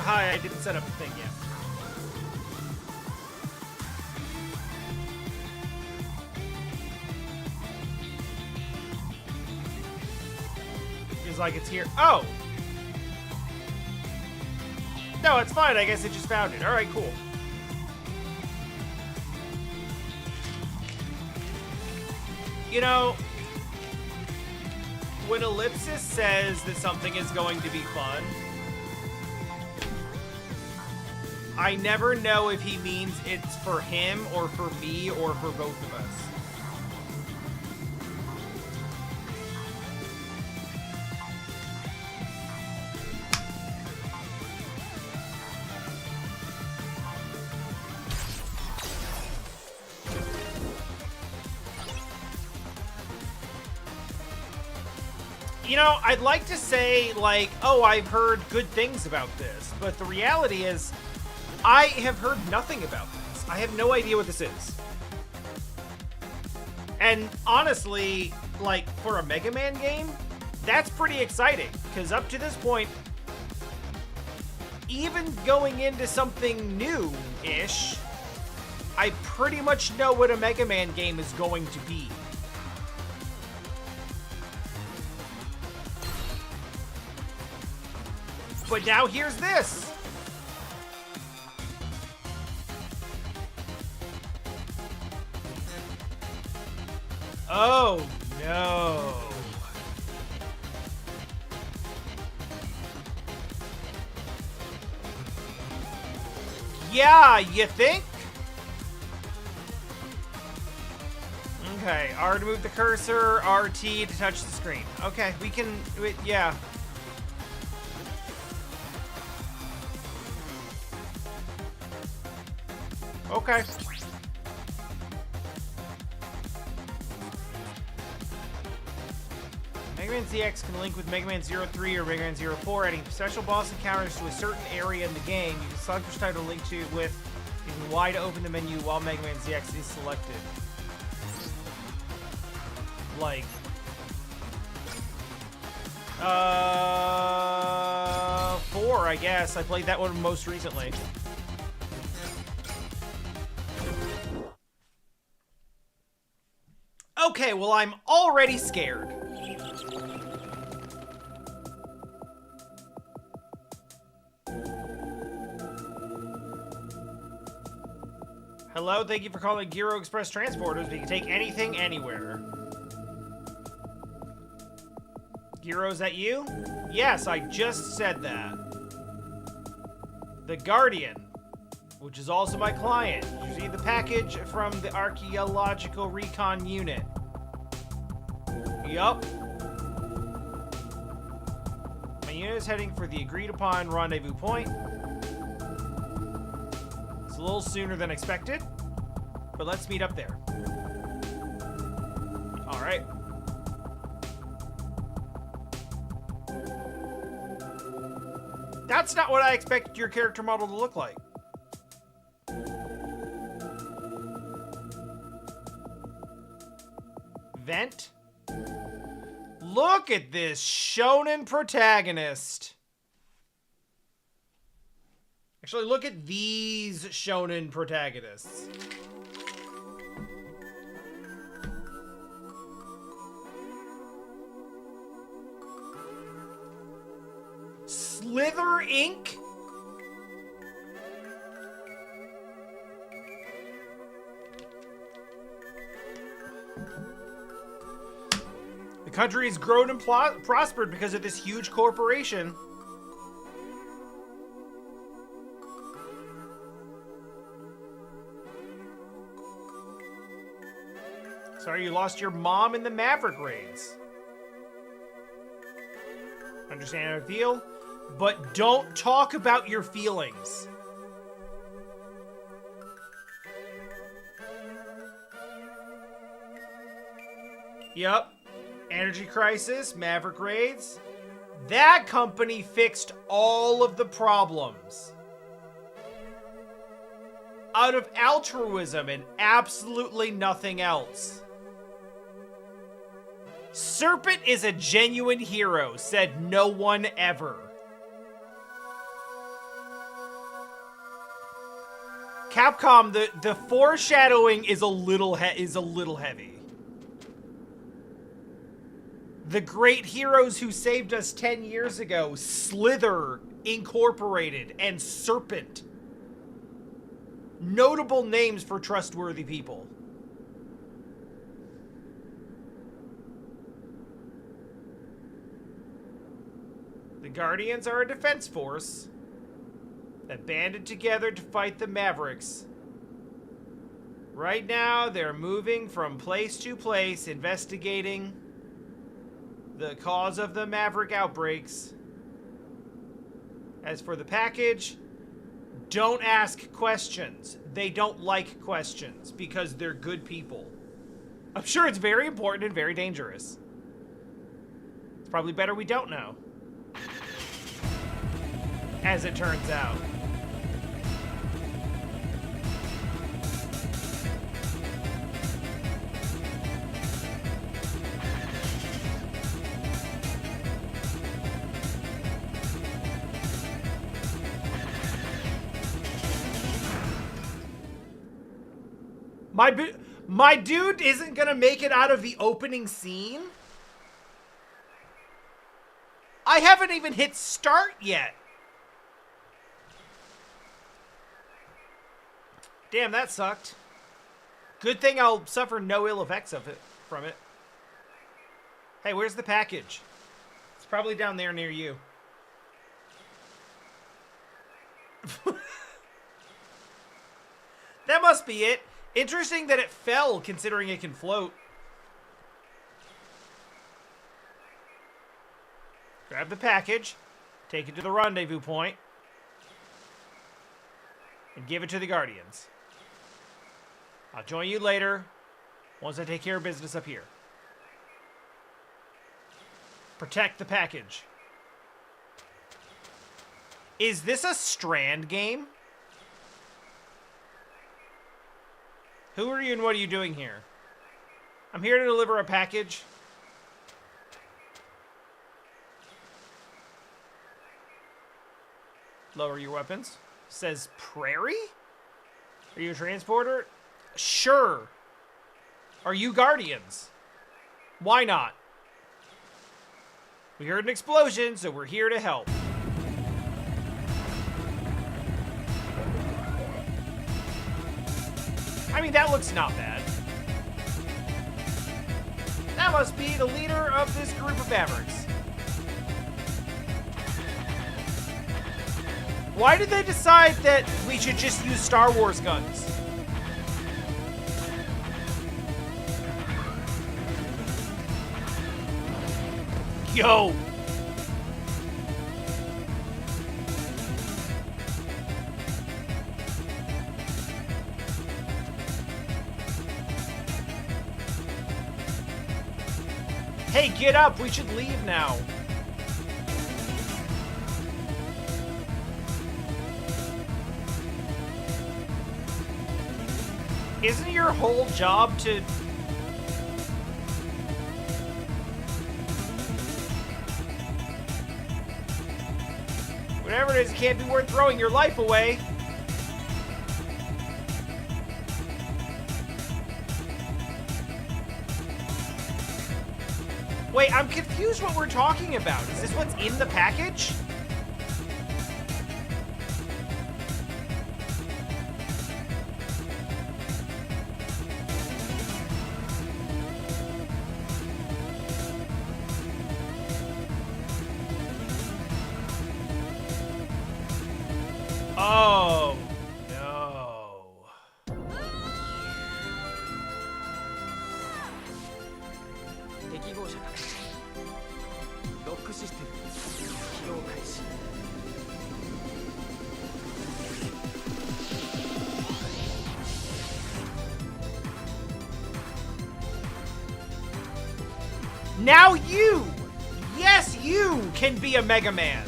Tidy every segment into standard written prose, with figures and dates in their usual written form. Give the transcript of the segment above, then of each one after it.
hi, I didn't set up the thing yet. Feels like it's here. Oh! No, it's fine. I guess it just found it. Alright, cool. You know, when Ellipsis says that something is going to be fun, I never know if he means it's for him or for me or for both of us. You know, I'd like to say, like, oh, I've heard good things about this, but the reality is, I have heard nothing about this. I have no idea what this is. And honestly, like, for a Mega Man game, that's pretty exciting, because up to this point, even going into something new-ish, I pretty much know what a Mega Man game is going to be. But now here's this. Oh, no. Yeah, you think? Okay, R to move the cursor, RT to touch the screen. Okay, we can, yeah. Okay. Mega Man ZX can link with Mega Man 03 or Mega Man 04, adding special boss encounters to a certain area in the game. You can select which title to link to with using Y to open the menu while Mega Man ZX is selected. Like... 4, I guess. I played that one most recently. Okay, well, I'm already scared. Hello, thank you for calling Gyro Express Transporters. We can take anything, anywhere. Gyro, is that you? Yes, I just said that. The Guardian, which is also my client. You received the package from the Archaeological Recon Unit. Yup. My unit is heading for the agreed-upon rendezvous point. It's a little sooner than expected, but let's meet up there. Alright. That's not what I expected your character model to look like. Vent? Look at this shonen protagonist. Actually, look at these shonen protagonists. Slither Inc.? The country has grown and prospered because of this huge corporation. Sorry you lost your mom in the Maverick raids. Understand how I feel? But don't talk about your feelings. Yup. Energy Crisis, Maverick Raids. That company fixed all of the problems. Out of altruism and absolutely nothing else. Serpent is a genuine hero, said no one ever. Capcom, the foreshadowing is a little heavy. The great heroes who saved us 10 years ago, Slither Incorporated and Serpent. Notable names for trustworthy people. The Guardians are a defense force that banded together to fight the Mavericks. Right now, they're moving from place to place, investigating the cause of the Maverick outbreaks. As for the package, don't ask questions. They don't like questions because they're good people. I'm sure it's very important and very dangerous. It's probably better we don't know. As it turns out. My dude isn't gonna make it out of the opening scene? I haven't even hit start yet. Damn, that sucked. Good thing I'll suffer no ill effects from it. Hey, where's the package? It's probably down there near you. That must be it. Interesting that it fell, considering it can float. Grab the package, take it to the rendezvous point, and give it to the Guardians. I'll join you later, once I take care of business up here. Protect the package. Is this a Strand game? Who are you and what are you doing here? I'm here to deliver a package. Lower your weapons. Says Prairie? Are you a transporter? Sure. Are you Guardians? Why not? We heard an explosion, so we're here to help. I mean, that looks not bad. That must be the leader of this group of Mavericks. Why did they decide that we should just use Star Wars guns? Yo! Hey, get up! We should leave now. Isn't your whole job to... Whatever it is, it can't be worth throwing your life away. Wait, I'm confused what we're talking about. Is this what's in the package? Oh, no. Now you! Yes, you can be a Mega Man!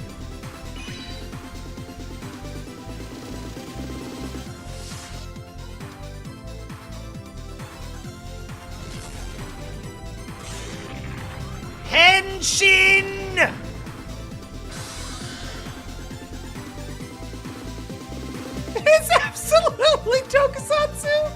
Henshin! It's Absolutely tokusatsu!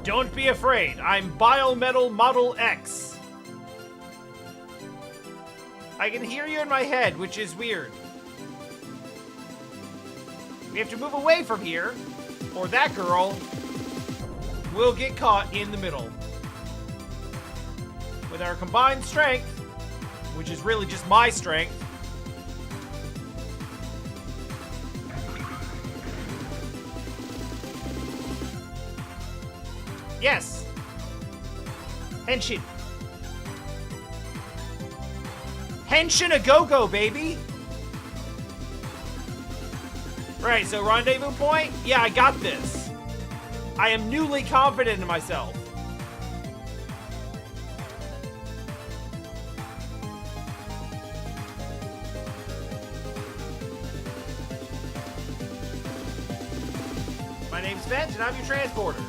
Don't be afraid, I'm Biometal Model X. I can hear you in my head, which is weird. We have to move away from here, or that girl will get caught in the middle. With our combined strength, which is really just my strength, yes! Henshin. Henshin a go-go, baby! Right, so rendezvous point? Yeah, I got this. I am newly confident in myself. My name's Vent, and I'm your transporter.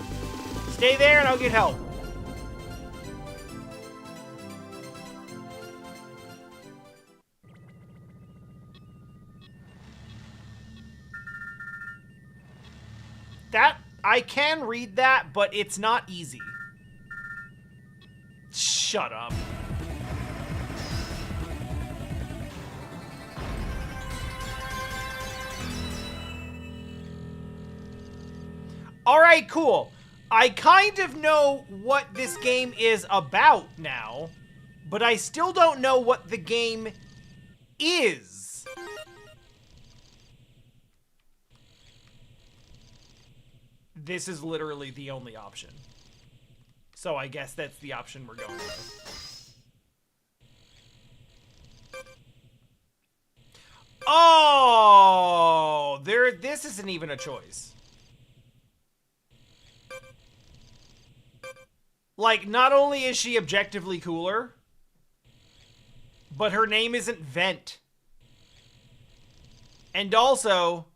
Stay there, and I'll get help. That, I can read that, but it's not easy. Shut up. Alright, cool. I kind of know what this game is about now, but I still don't know what the game is. This is literally the only option. So I guess that's the option we're going with. Oh, this isn't even a choice. Like, not only is she objectively cooler, but her name isn't Vent. And also,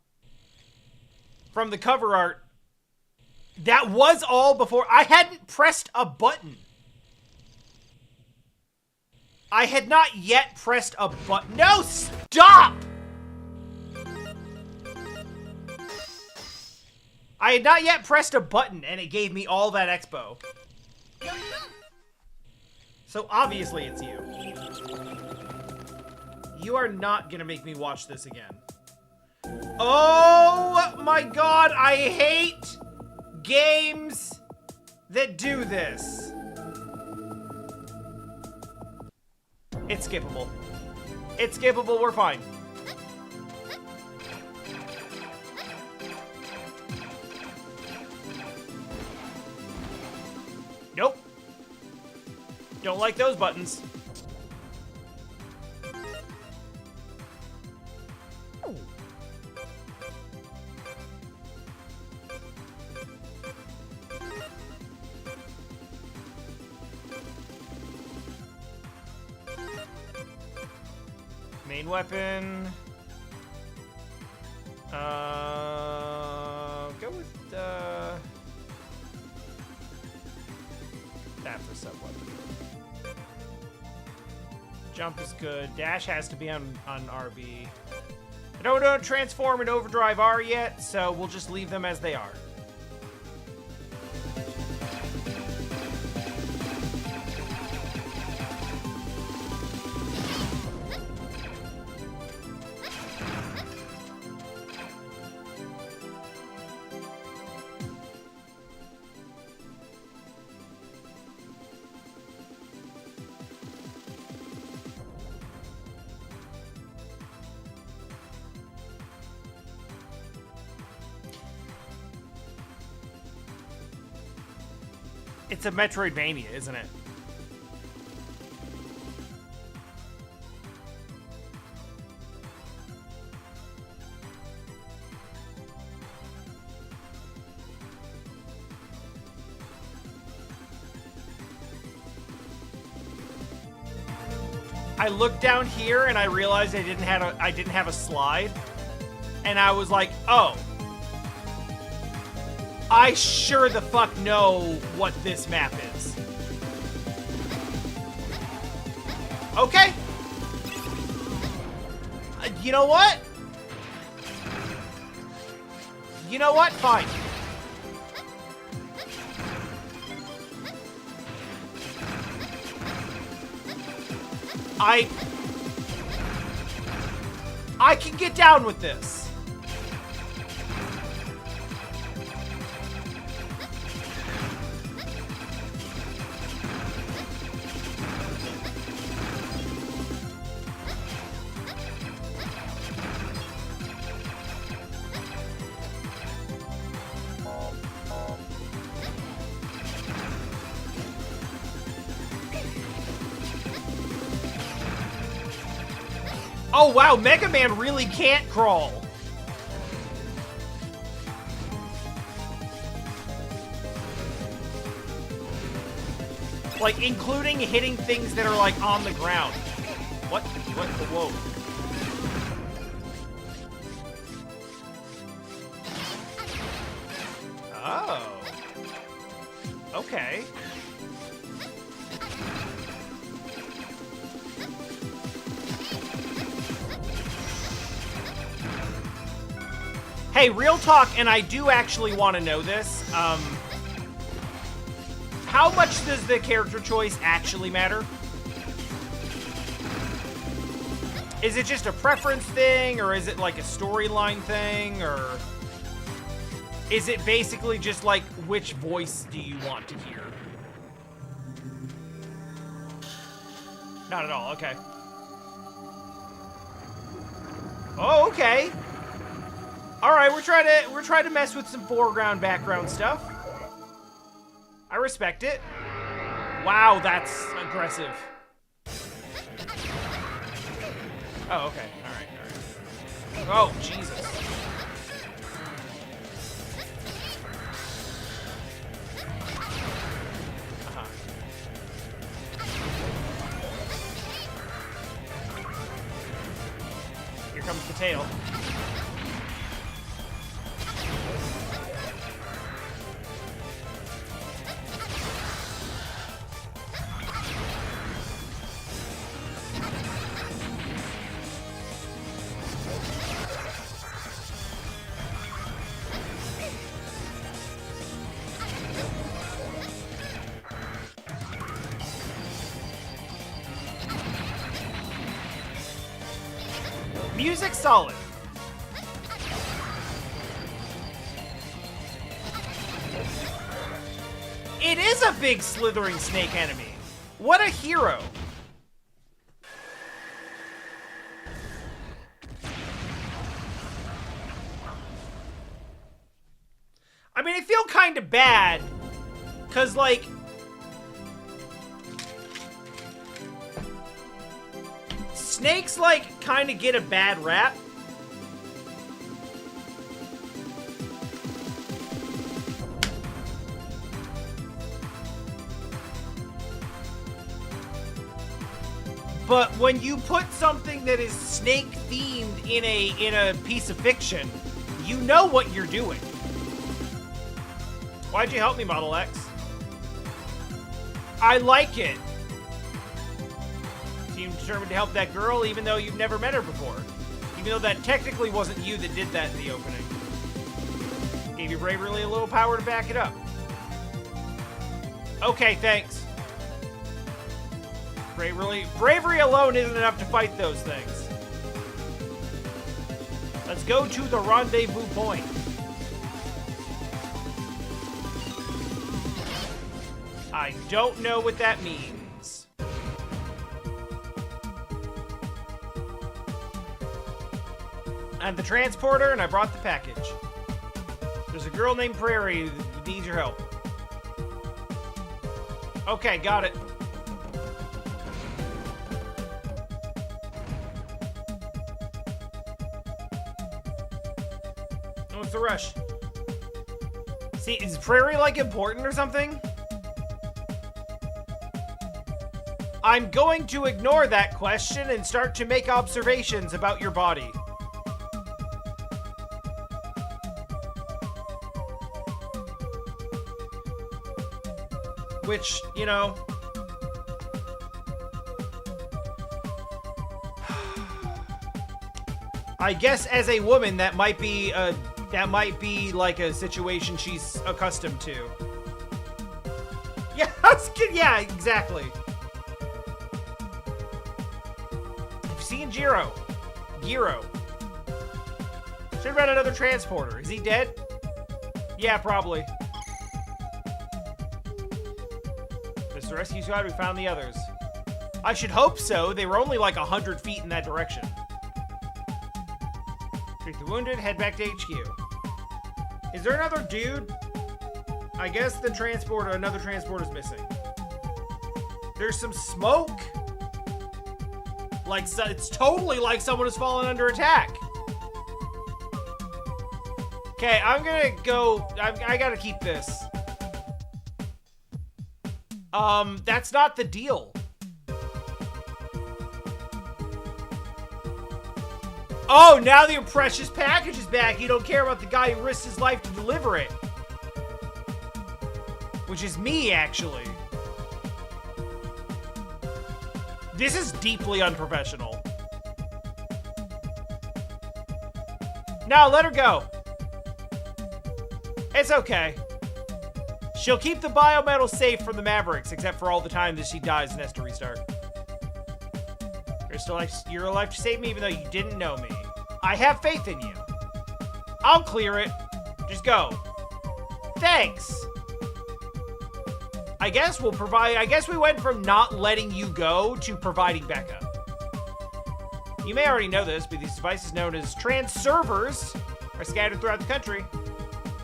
from the cover art, that was all before I hadn't pressed a button. I had not yet pressed a button. No, stop! I had not yet pressed a button and it gave me all that expo. So obviously it's you. You are not gonna make me watch this again. Oh my god, I hate games that do this. It's skippable. It's skippable, we're fine. Nope. Don't like those buttons. Main weapon. Go with that for sub-weapon. Jump is good. Dash has to be on RB. I don't transform and overdrive R yet, so we'll just leave them as they are. It's a Metroidvania, isn't it? I looked down here and I realized I didn't have a slide, and I was like, oh. I sure the fuck know what this map is. Okay. You know what? You know what? Fine. I can get down with this. Oh wow, Mega Man really can't crawl. Like, including hitting things that are, like, on the ground. What? Whoa. Oh. Okay. Hey, real talk, and I do actually want to know this. How much does the character choice actually matter? Is it just a preference thing, or is it like a storyline thing, or is it basically just like which voice do you want to hear? Not at all. Okay. Oh, okay. All right, we're trying to mess with some foreground, background stuff. I respect it. Wow, that's aggressive. Oh, okay. All right. Oh, Jesus. Uh-huh. Here comes the tail. Music solid. It is a big slithering snake enemy. What a hero. I mean, I feel kind of bad, because, like, snakes, like, kind of get a bad rap. But when you put something that is snake-themed in a piece of fiction, you know what you're doing. Why'd you help me, Model X? I like it. Seem determined to help that girl even though you've never met her before. Even though that technically wasn't you that did that in the opening. Gave your bravery a little power to back it up. Okay, thanks. Bravery alone isn't enough to fight those things. Let's go to the rendezvous point. I don't know what that means. I'm the transporter, and I brought the package. There's a girl named Prairie who needs your help. Okay, got it. What's the rush? See, is Prairie, like, important or something? I'm going to ignore that question and start to make observations about your body. Which, you know... I guess as a woman, that might be like a situation she's accustomed to. Yeah, yeah, exactly. Have you seen Jiro? Giro. Should have read another transporter. Is he dead? Yeah, probably. Mr. Rescue Squad, we found the others. I should hope so. They were only like 100 feet in that direction. Treat the wounded, head back to HQ. Is there another dude? I guess the transporter, another transporter's missing. There's some smoke. Like, it's totally like someone has fallen under attack. Okay, I'm gonna go, I gotta keep this. That's not the deal. Oh, now the precious package is back. You don't care about the guy who risked his life to deliver it. Which is me, actually. This is deeply unprofessional. No, let her go. It's okay. She'll keep the biometal safe from the Mavericks, except for all the time that she dies and has to restart. You're alive to save me even though you didn't know me. I have faith in you. I'll clear it. Just go. Thanks. I guess we went from not letting you go to providing backup. You may already know this, but these devices known as trans servers are scattered throughout the country.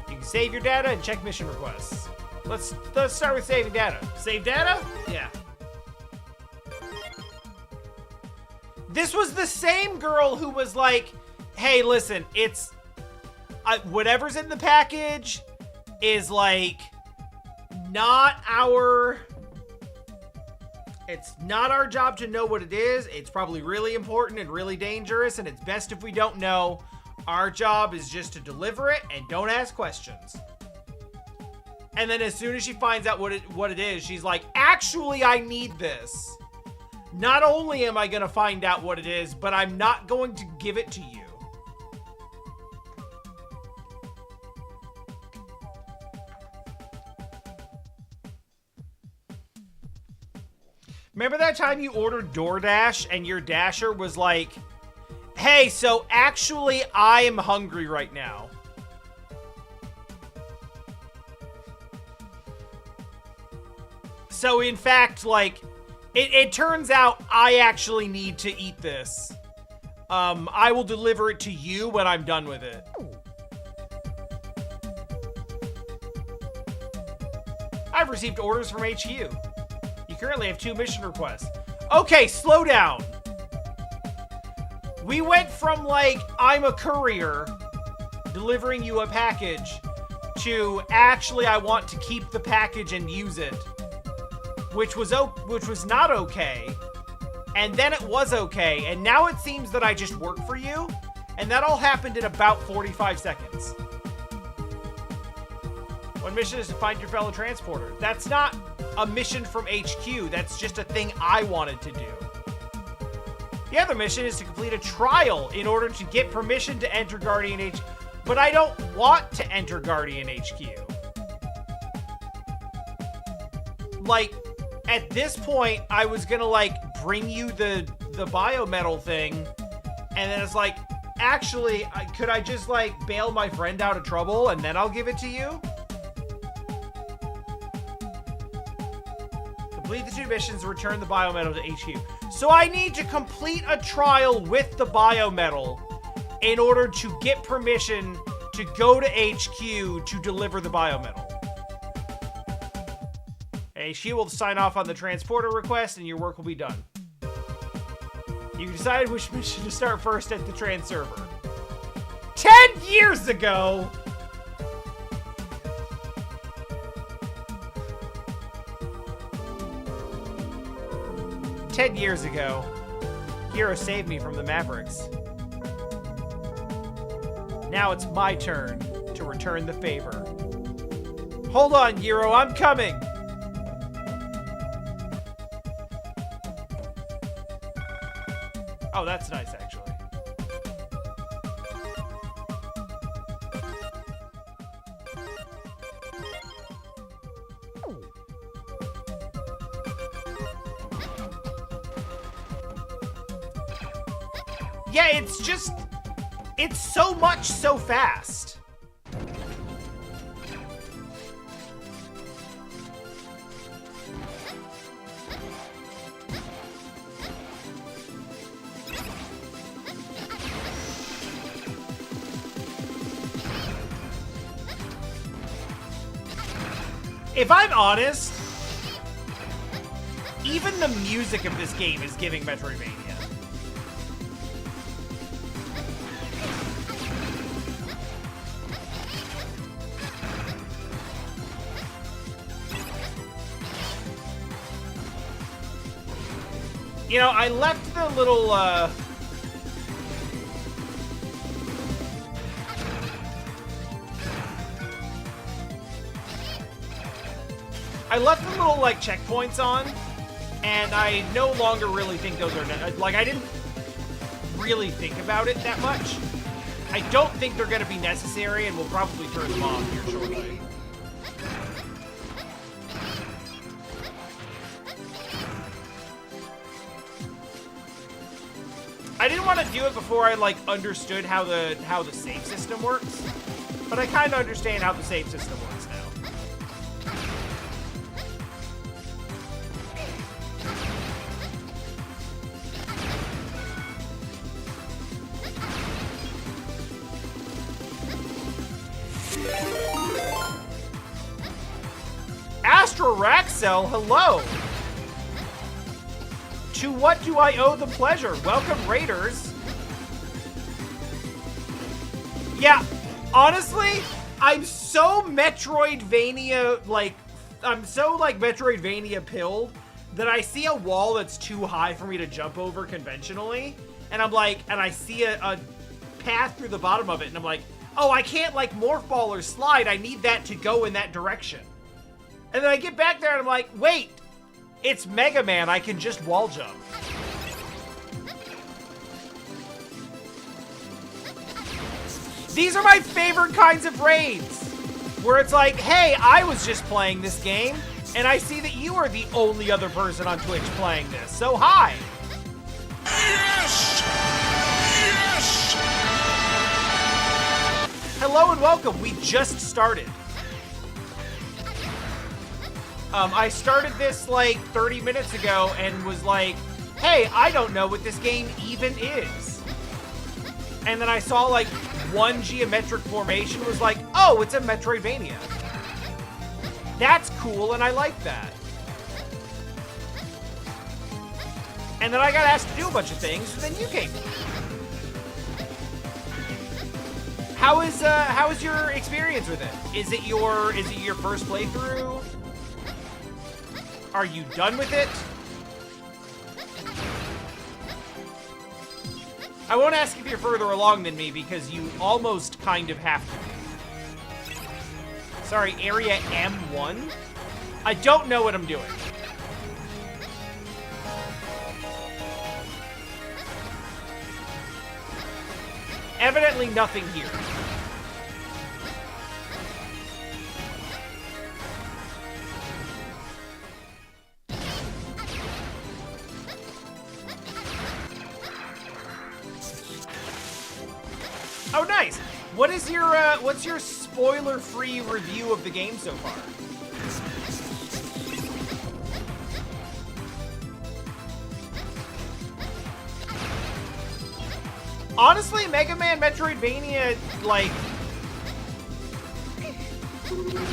You can save your data and check mission requests. Let's start with saving data. Save data? Yeah. This was the same girl who was like, hey, listen, it's... whatever's in the package is, like, not our... It's not our job to know what it is. It's probably really important and really dangerous, and it's best if we don't know. Our job is just to deliver it and don't ask questions. And then as soon as she finds out what it is, she's like, actually, I need this. Not only am I going to find out what it is, but I'm not going to give it to you. Remember that time you ordered DoorDash and your Dasher was like, hey, so actually I am hungry right now. So in fact, like, it turns out I actually need to eat this. I will deliver it to you when I'm done with it. I've received orders from HQ. You currently have 2 mission requests. Okay, slow down. We went from, like, I'm a courier delivering you a package to actually I want to keep the package and use it. Which was not okay, and then it was okay, and now it seems that I just work for you, and that all happened in about 45 seconds. One mission is to find your fellow transporter. That's not a mission from HQ, that's just a thing I wanted to do. The other mission is to complete a trial in order to get permission to enter Guardian HQ, but I don't want to enter Guardian HQ. Like, at this point, I was gonna, like, bring you the biometal thing, and then it's like, actually, could I just, like, bail my friend out of trouble, and then I'll give it to you? Complete the 2 missions and return the biometal to HQ. So I need to complete a trial with the biometal in order to get permission to go to HQ to deliver the biometal. HQ will sign off on the transporter request and your work will be done. You can decide which mission to start first at the trans server. 10 years ago! Years ago, Hero saved me from the Mavericks. Now it's my turn to return the favor. Hold on, Hero, I'm coming! Oh, that's nice, actually. Yeah, it's just... It's so much so fast. If I'm honest, even the music of this game is giving Metroidvania. You know, I left the little, I left the little, like, checkpoints on, and I no longer really think those are... Like, I didn't really think about it that much. I don't think they're going to be necessary, and we'll probably turn them off here shortly. I didn't want to do it before I, like, understood how the save system works, but I kind of understand how the save system works now. Astraxel, hello! To what do I owe the pleasure? Welcome, Raiders. Yeah, honestly, I'm so Metroidvania, like, I'm so, like, Metroidvania pilled that I see a wall that's too high for me to jump over conventionally, and I'm like, and I see a path through the bottom of it, and I'm like, oh, I can't, like, morph ball or slide, I need that to go in that direction. And then I get back there, and I'm like, wait, it's Mega Man, I can just wall jump. These are my favorite kinds of raids, where it's like, hey, I was just playing this game, and I see that you are the only other person on Twitch playing this, so hi! Yes! Yes! Hello and welcome, we just started. I started this like 30 minutes ago and was like, hey, I don't know what this game even is. And then I saw like one geometric formation, was like, oh, it's a Metroidvania. That's cool and I like that. And then I got asked to do a bunch of things and then you came. How is your experience with it? Is it your first playthrough? Are you done with it? I won't ask if you're further along than me because you almost kind of have to. Sorry, area M1? I don't know what I'm doing. Evidently nothing here. Oh, nice. What is your what's your spoiler-free review of the game so far? Honestly, Mega Man Metroidvania, like,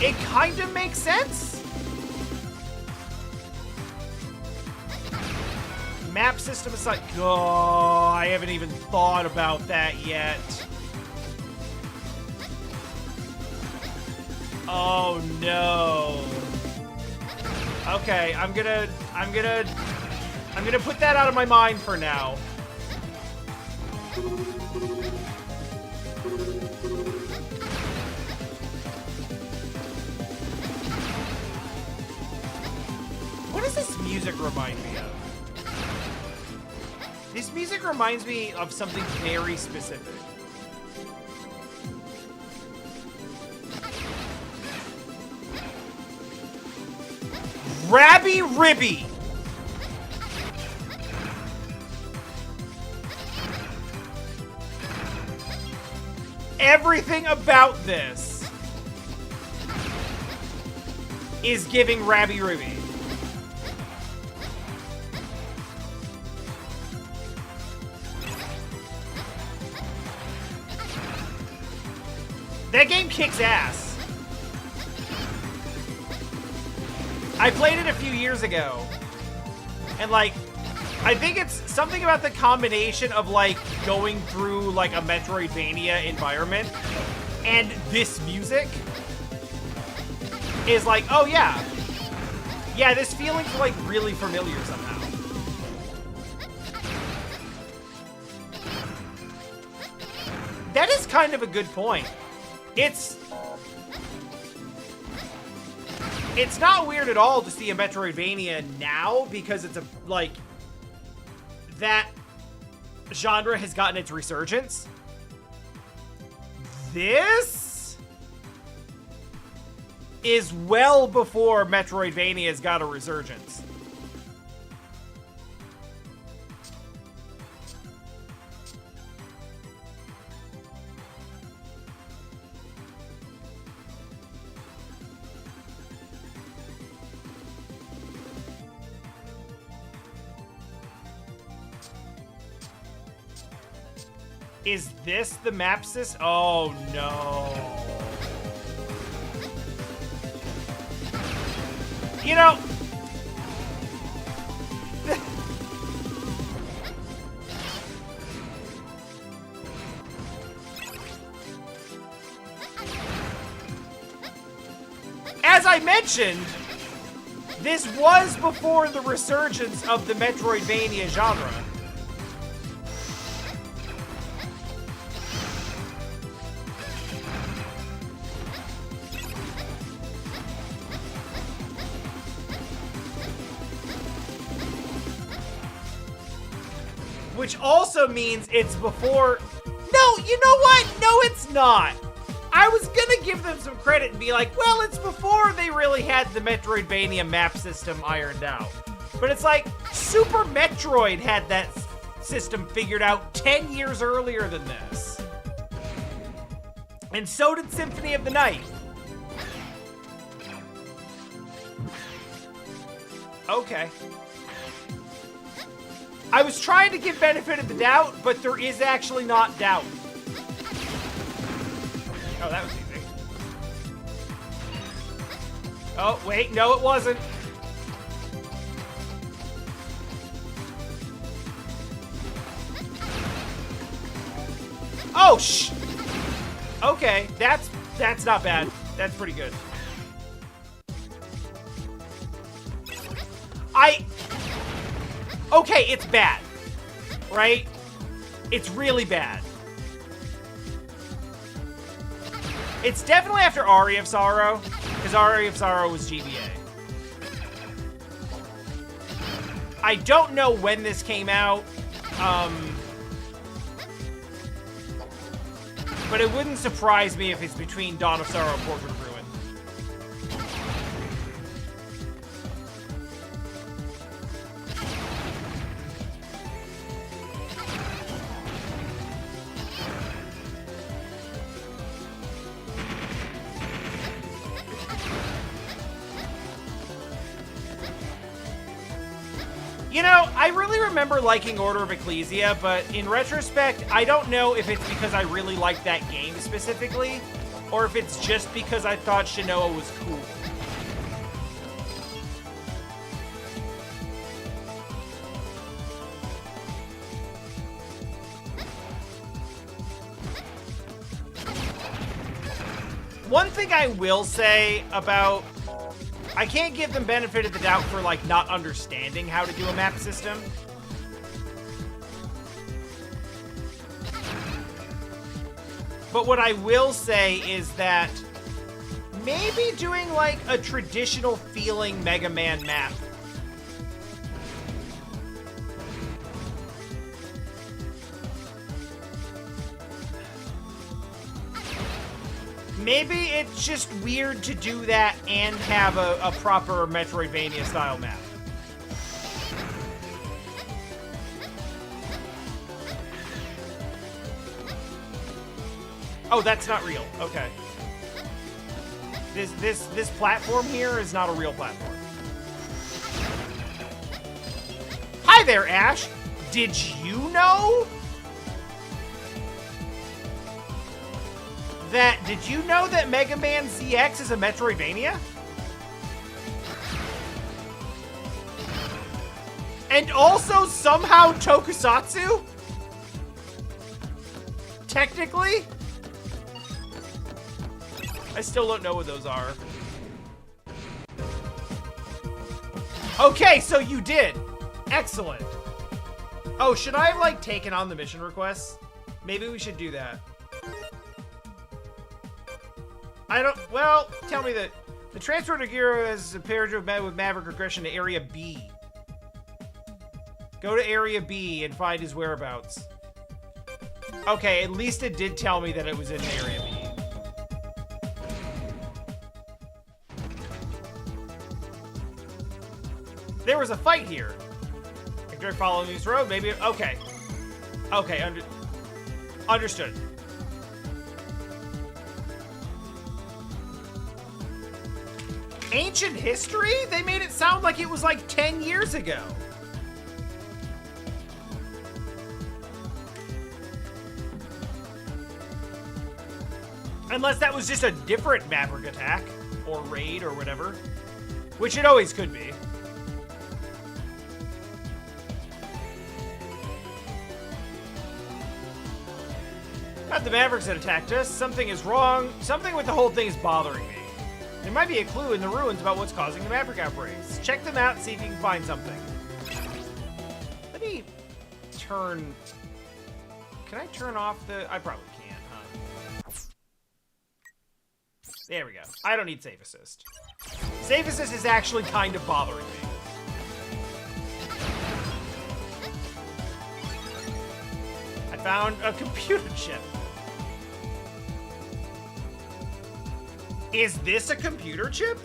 it kind of makes sense. Map system aside, oh, I haven't even thought about that yet. Oh no. Okay, I'm gonna put that out of my mind for now. What does this music remind me of? This music reminds me of something very specific. Rabby Ribby! Everything about this is giving Rabby Ribby. That game kicks ass. I played it a few years ago. And, like, I think it's something about the combination of, like, going through, like, a Metroidvania environment and this music is like, oh, yeah. Yeah, this feeling's, like, really familiar somehow. That is kind of a good point. It's not weird at all to see a Metroidvania now because it's a, like, that genre has gotten its resurgence. This is well before Metroidvania's got a resurgence. Is this the map system? Oh, no. You know... As I mentioned, this was before the resurgence of the Metroidvania genre. Which also means it's before... No, you know what? No, it's not. I was gonna give them some credit and be like, well, it's before they really had the Metroidvania map system ironed out. But it's like, Super Metroid had that system figured out 10 years earlier than this. And so did Symphony of the Night. Okay. I was trying to give benefit of the doubt, but there is actually not doubt. Oh, that was easy. Oh, wait, no, it wasn't. Oh, okay, that's not bad. That's pretty good. Okay, it's bad, right? It's really bad. It's definitely after Aria of Sorrow, because Aria of Sorrow was GBA. I don't know when this came out, but it wouldn't surprise me if it's between Dawn of Sorrow and Portrait of Ruin. You know, I really remember liking Order of Ecclesia, but in retrospect, I don't know if it's because I really liked that game specifically, or if it's just because I thought Shinoa was cool. One thing I will say about... I can't give them benefit of the doubt for, like, not understanding how to do a map system. But what I will say is that maybe doing, like, a traditional feeling Mega Man map Maybe it's just weird to do that and have a proper Metroidvania style map. Oh, that's not real. Okay. This platform here is not a real platform. Hi there, Ash. Did you know that Mega Man ZX is a Metroidvania? And also somehow Tokusatsu? Technically? I still don't know what those are. Okay, so you did. Excellent. Oh, should I have, like, taken on the mission requests? Maybe we should do that. I don't... Well, tell me that... The transfer to Giro has appeared to have met with Maverick regression to Area B. Go to Area B and find his whereabouts. Okay, at least it did tell me that it was in Area B. There was a fight here. After following this road, maybe... Okay. Okay, understood. Ancient history? They made it sound like it was like 10 years ago. Unless that was just a different Maverick attack, or raid, or whatever. Which it always could be. Not the Mavericks that attacked us. Something is wrong. Something with the whole thing is bothering me. There might be a clue in the ruins about what's causing the Maverick outbreaks. Check them out and see if you can find something. Let me turn... Can I turn off the... I probably can't, huh? There we go. I don't need Save Assist. Save Assist is actually kind of bothering me. I found a computer chip. Is this a computer chip?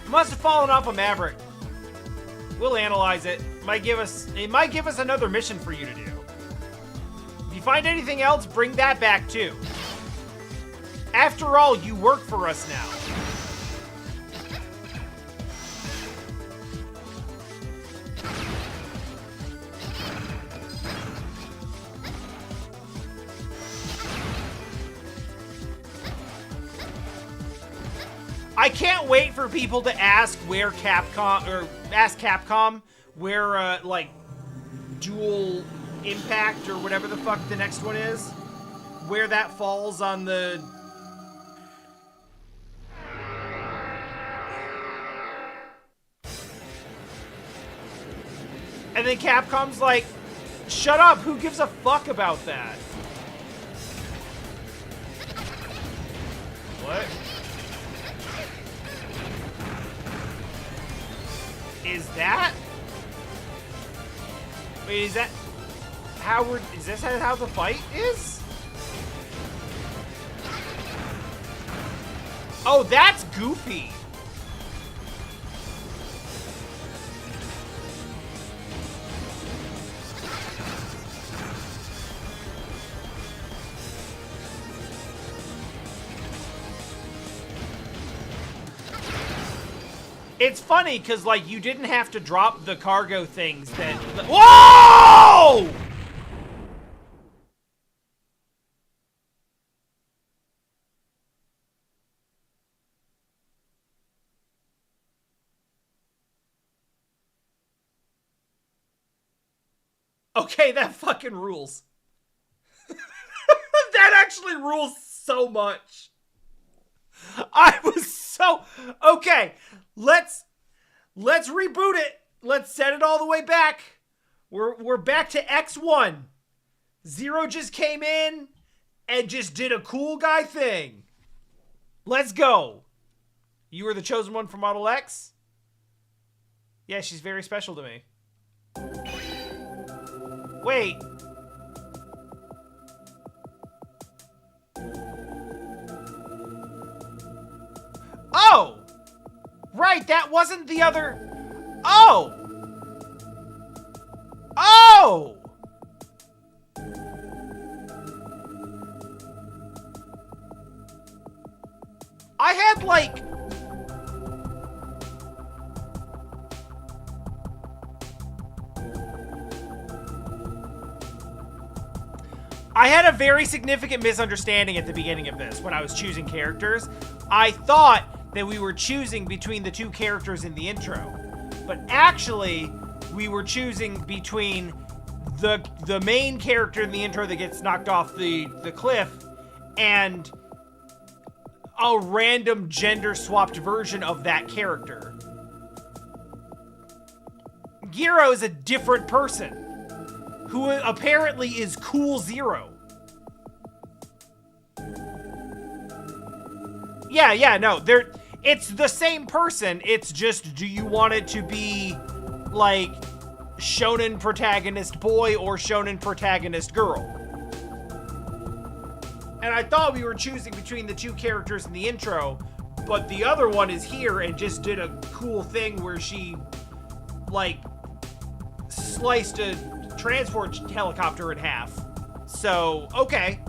Must have fallen off a Maverick. We'll analyze it. It might give us another mission for you to do. If you find anything else, bring that back too. After all, you work for us now. I can't wait for people to ask where Capcom, or ask Capcom where, like, Dual Impact or whatever the fuck the next one is, where that falls on the... And then Capcom's like, shut up, who gives a fuck about that? What? Is that? Wait, is that how we're... Is this how the fight is? Oh, that's Goofy. It's funny, because, like, you didn't have to drop the cargo things that... Whoa! Okay, that fucking rules. That actually rules so much. I was so... Okay, let's reboot it. Let's set it all the way back. We're back to X1. Zero just came in and just did a cool guy thing. Let's go. You were the chosen one for Model X? Yeah, she's very special to me. Wait. Oh! Right, that wasn't the other... Oh! Oh! I had, like... I had a very significant misunderstanding at the beginning of this when I was choosing characters. I thought that we were choosing between the two characters in the intro. But actually, we were choosing between the main character in the intro that gets knocked off the cliff and a random gender-swapped version of that character. Giro is a different person who apparently is Cool Zero. Yeah, no, it's the same person. It's just, do you want it to be like shonen protagonist boy or shonen protagonist girl? And I thought we were choosing between the two characters in the intro, but the other one is here and just did a cool thing where she, like, sliced a transport helicopter in half. So, okay.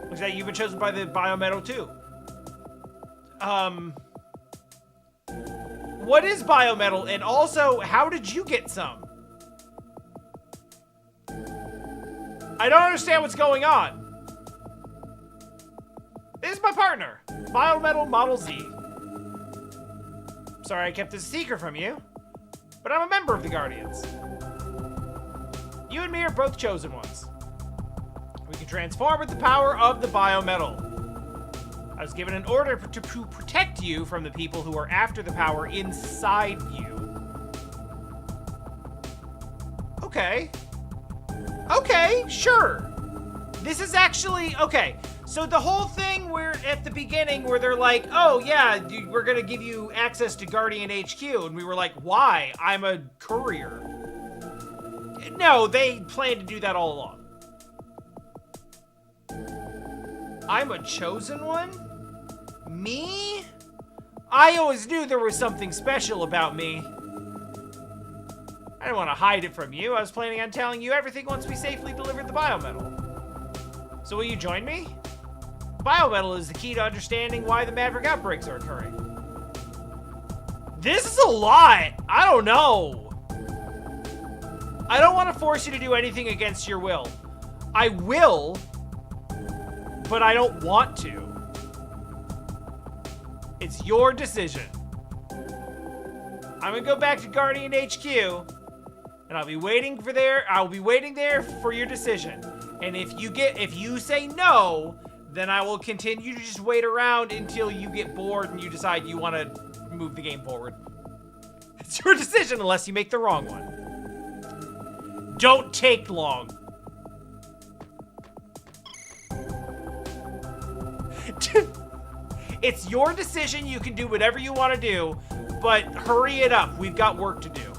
Looks like you've been chosen by the Biometal too. What is Biometal? And also, how did you get some? I don't understand what's going on. This is my partner, Biometal Model Z. Sorry I kept this a secret from you, but I'm a member of the Guardians. You and me are both chosen ones. We can transform with the power of the Biometal. I was given an order to protect you from the people who are after the power inside you. Okay. Okay, sure. This is actually, okay. So the whole thing where at the beginning where they're like, oh yeah, we're gonna give you access to Guardian HQ. And we were like, why? I'm a courier. No, they planned to do that all along. I'm a chosen one? Me? I always knew there was something special about me. I didn't want to hide it from you. I was planning on telling you everything once we safely delivered the Biometal. So will you join me? Biometal is the key to understanding why the Maverick outbreaks are occurring. This is a lot. I don't know. I don't want to force you to do anything against your will. I will, but I don't want to. It's your decision. I'm gonna go back to Guardian HQ, and I'll be waiting there for your decision. And if you say no, then I will continue to just wait around until you get bored and you decide you want to move the game forward. It's your decision unless you make the wrong one. Don't take long. It's your decision. You can do whatever you want to do, but hurry it up. We've got work to do.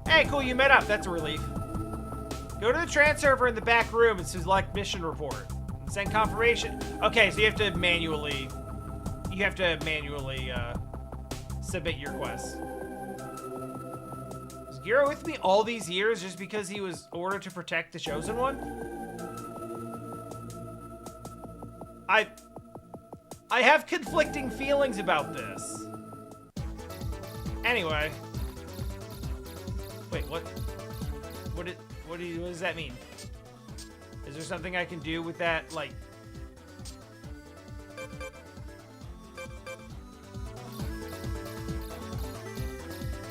Hey, cool, you met up. That's a relief. Go to the trans server in the back room and select mission report. And send confirmation. Okay, so you have to manually submit your quest. Was Giro with me all these years just because he was ordered to protect the Chosen One? I have conflicting feelings about this. Anyway. Wait, what? What does that mean? Is there something I can do with that, like...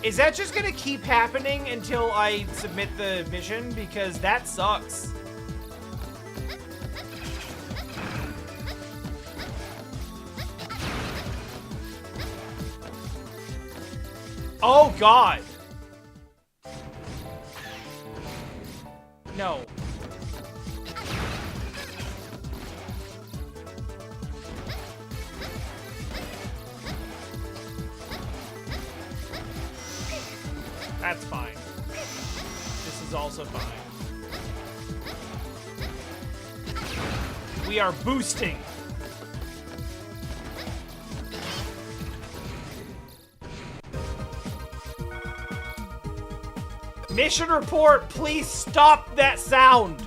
Is that just gonna keep happening until I submit the mission? Because that sucks. Oh, God. No. That's fine. This is also fine. We are boosting. Mission report, please stop that sound.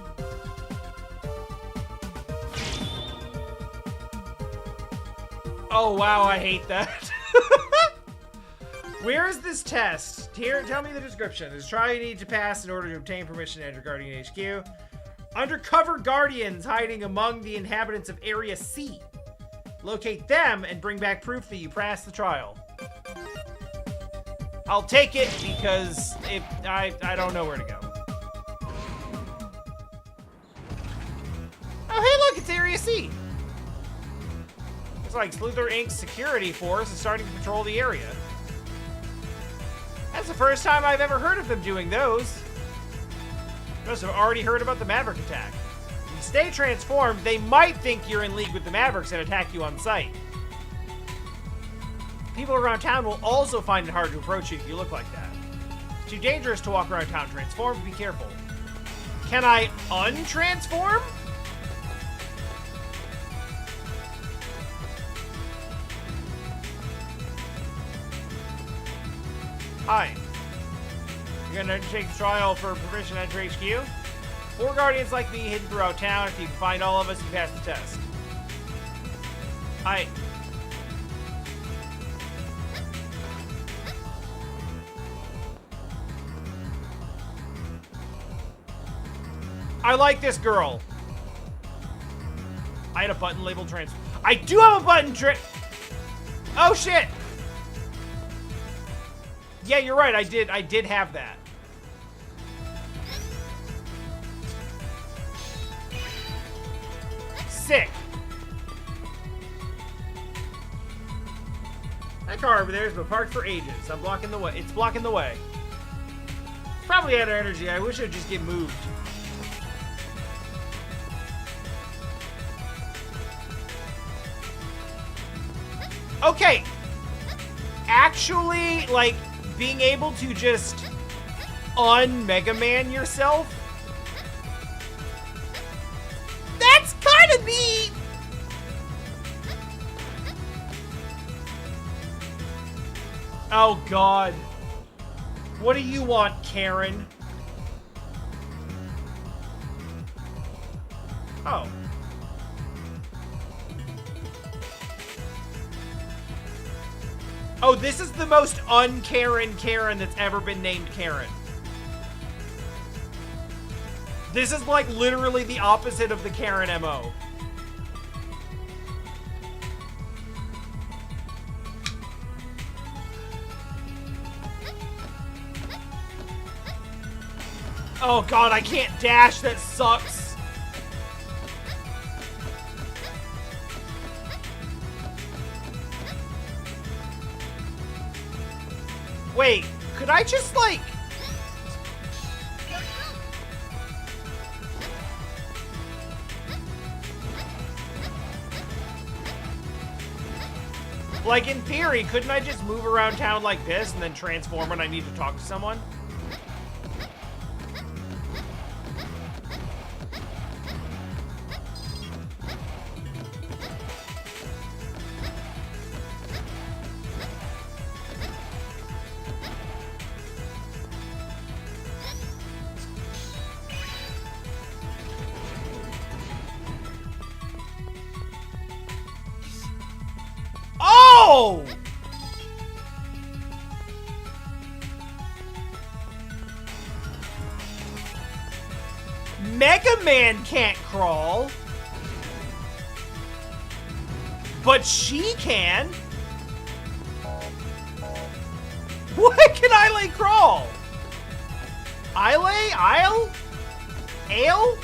Oh wow, I hate that. Where is this test? Here, tell me the description. There's a trial you need to pass in order to obtain permission to enter Guardian HQ. Undercover guardians hiding among the inhabitants of Area C. Locate them and bring back proof that you passed the trial. I'll take it because I don't know where to go. Oh, hey, look, it's Area C. It's like Sluther Inc.'s security force is starting to patrol the area. That's the first time I've ever heard of them doing those. Must have already heard about the Maverick attack. If you stay transformed, they might think you're in league with the Mavericks and attack you on sight. People around town will also find it hard to approach you if you look like that. It's too dangerous to walk around town transformed. Be careful. Can I untransform? Hi. You're gonna take the trial for permission to enter HQ? 4 guardians like me hidden throughout town. If you can find all of us, you pass the test. Hi. I like this girl. I had a button labeled trans. I do have a button Oh shit! Yeah, you're right. I did have that. Sick. That car over there has been parked for ages. I'm blocking the way. It's blocking the way. It's probably out of energy. I wish it would just get moved. Okay. Actually, like, being able to just un-Mega Man yourself, that's kind of neat. Oh, God. What do you want, Karen? Oh. Oh, this is the most un-Karen Karen that's ever been named Karen. This is like literally the opposite of the Karen MO. Oh God, I can't dash, that sucks. Wait, could I just, like... Like, in theory, couldn't I just move around town like this and then transform when I need to talk to someone? Oh! Mega Man can't crawl. But she can. What can Islay crawl? Islay? Isle? Ale?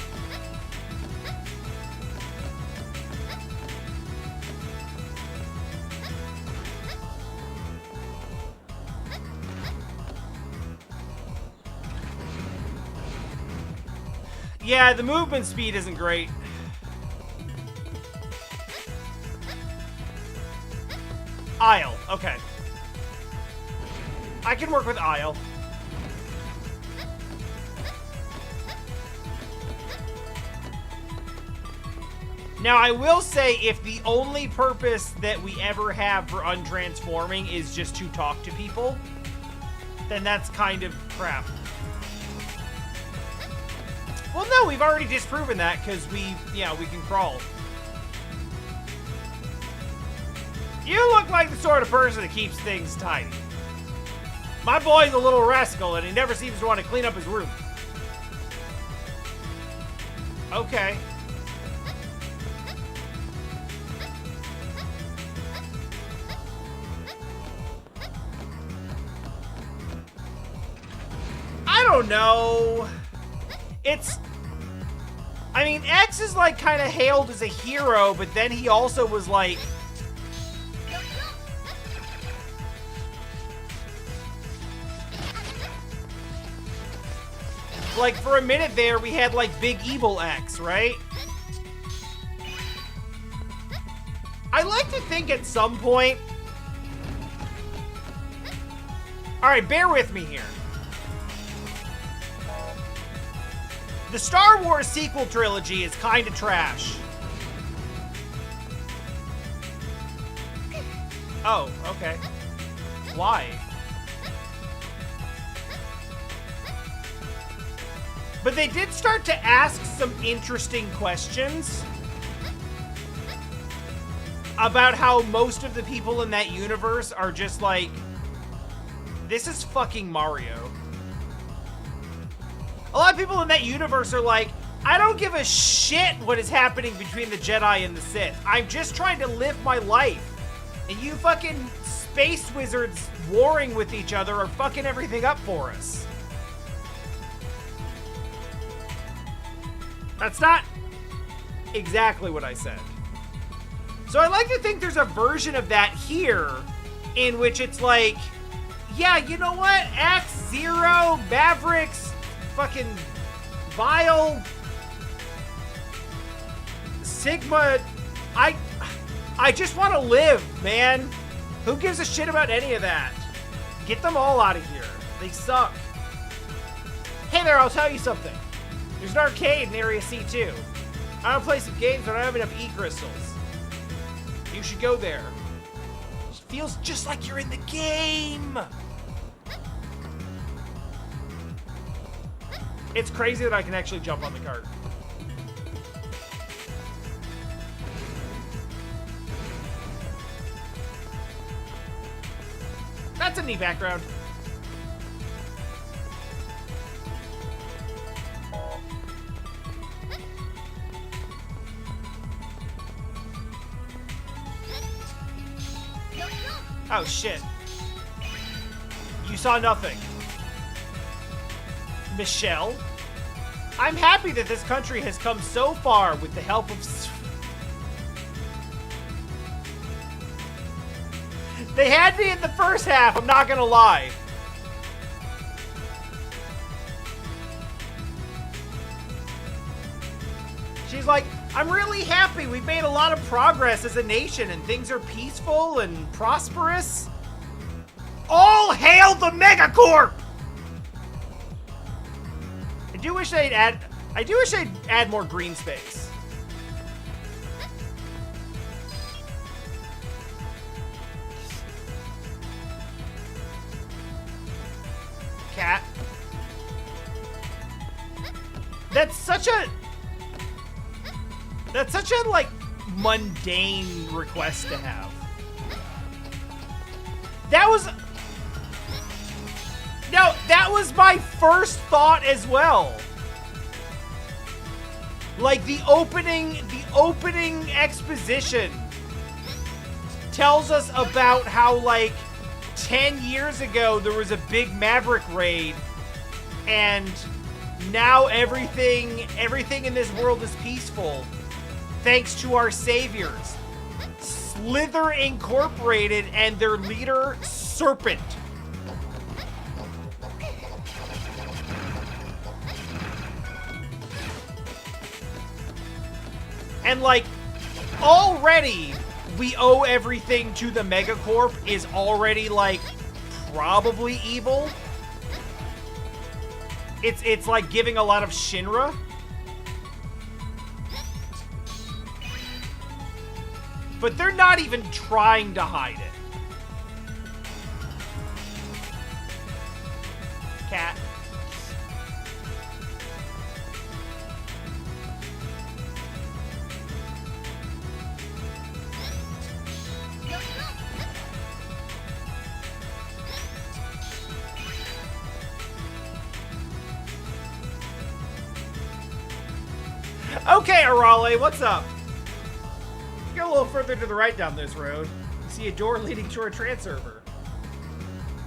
Yeah, the movement speed isn't great. Isle, okay. I can work with Isle. Now, I will say, if the only purpose that we ever have for untransforming is just to talk to people, then that's kind of crap. Well, no, we've already disproven that because we can crawl. You look like the sort of person that keeps things tidy. My boy's a little rascal and he never seems to want to clean up his room. Okay. I don't know. I mean, X is like kind of hailed as a hero, but then he also was like, for a minute there, we had like Big Evil X, right? I like to think at some point. All right, bear with me here. The Star Wars sequel trilogy is kind of trash. Oh, okay. Why? But they did start to ask some interesting questions about how most of the people in that universe are just like, this is fucking Mario. A lot of people in that universe are like, I don't give a shit what is happening between the Jedi and the Sith. I'm just trying to live my life. And you fucking space wizards warring with each other are fucking everything up for us. That's not exactly what I said. So I like to think there's a version of that here in which it's like, yeah, you know what? X, Zero, Mavericks, fucking Vile, Sigma, I just want to live, man. Who gives a shit about any of that? Get them all out of here. They suck. Hey there, I'll tell you something. There's an arcade in Area C2. I want to play some games, but I don't have enough E-crystals. You should go there. It feels just like you're in the game. It's crazy that I can actually jump on the cart. That's a neat background. Oh shit. You saw nothing. Michelle? I'm happy that this country has come so far with the help of... They had me in the first half, I'm not gonna lie. She's like, I'm really happy. We've made a lot of progress as a nation and things are peaceful and prosperous. All hail the Megacorp! I do wish they'd add more green space. Cat. That's such a like mundane request to have. That was my first thought as well. Like the opening exposition tells us about how like 10 years ago there was a big Maverick raid and now everything in this world is peaceful thanks to our saviors, Slither Incorporated and their leader, Serpent. And like, already we owe everything to the Megacorp is already like probably evil. It's like giving a lot of Shinra. But they're not even trying to hide it. Cat. Okay, Arale, what's up? Go a little further to the right down this road. You see a door leading to a trans server.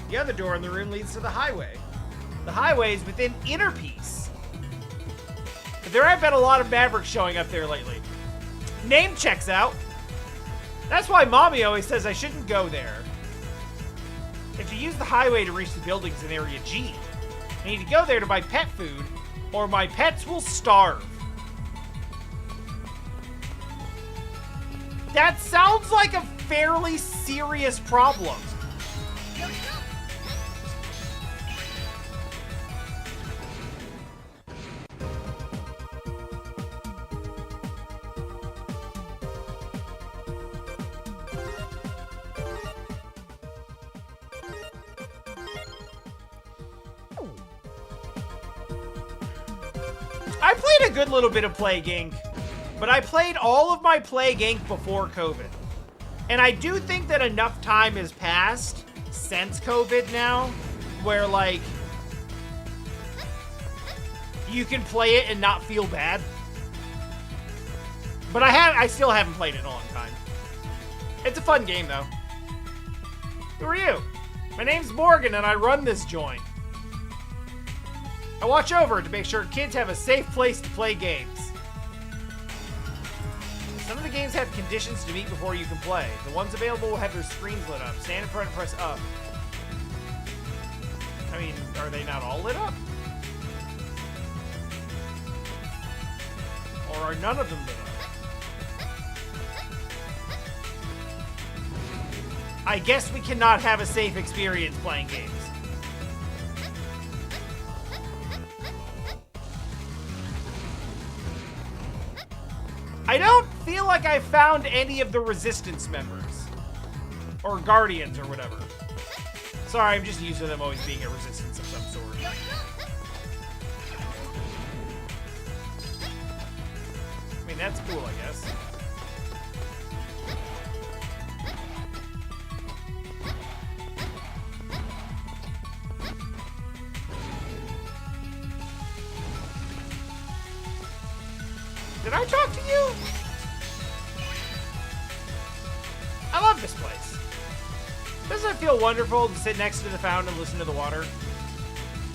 The other door in the room leads to the highway. The highway is within Inner Peace. But there have been a lot of Mavericks showing up there lately. Name checks out. That's why Mommy always says I shouldn't go there. If you use the highway to reach the buildings in Area G, I need to go there to buy pet food, or my pets will starve. That sounds like a fairly serious problem. I played a good little bit of Plague Inc., but I played all of my Plague Inc. before COVID. And I do think that enough time has passed since COVID now, where, like, you can play it and not feel bad. But I still haven't played it in a long time. It's a fun game, though. Who are you? My name's Morgan, and I run this joint. I watch over it to make sure kids have a safe place to play games. Some of the games have conditions to meet before you can play. The ones available will have their screens lit up. Stand in front and press up. I mean, are they not all lit up? Or are none of them lit up? I guess we cannot have a safe experience playing games. I don't feel like I found any of the Resistance members. Or Guardians or whatever. Sorry, I'm just used to them always being a Resistance of some sort. I mean, that's cool, I guess. Did I talk to you? I love this place. Doesn't it feel wonderful to sit next to the fountain and listen to the water?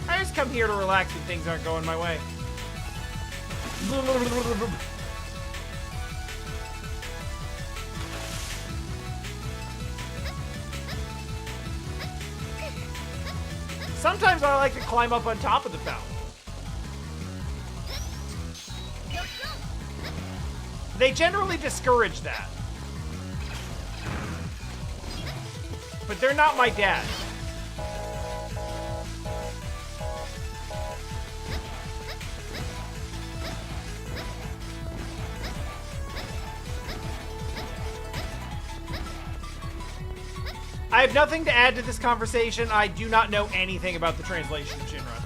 I just come here to relax when things aren't going my way. Sometimes I like to climb up on top of the fountain. They generally discourage that. But they're not my dad. I have nothing to add to this conversation. I do not know anything about the translation of Shinra.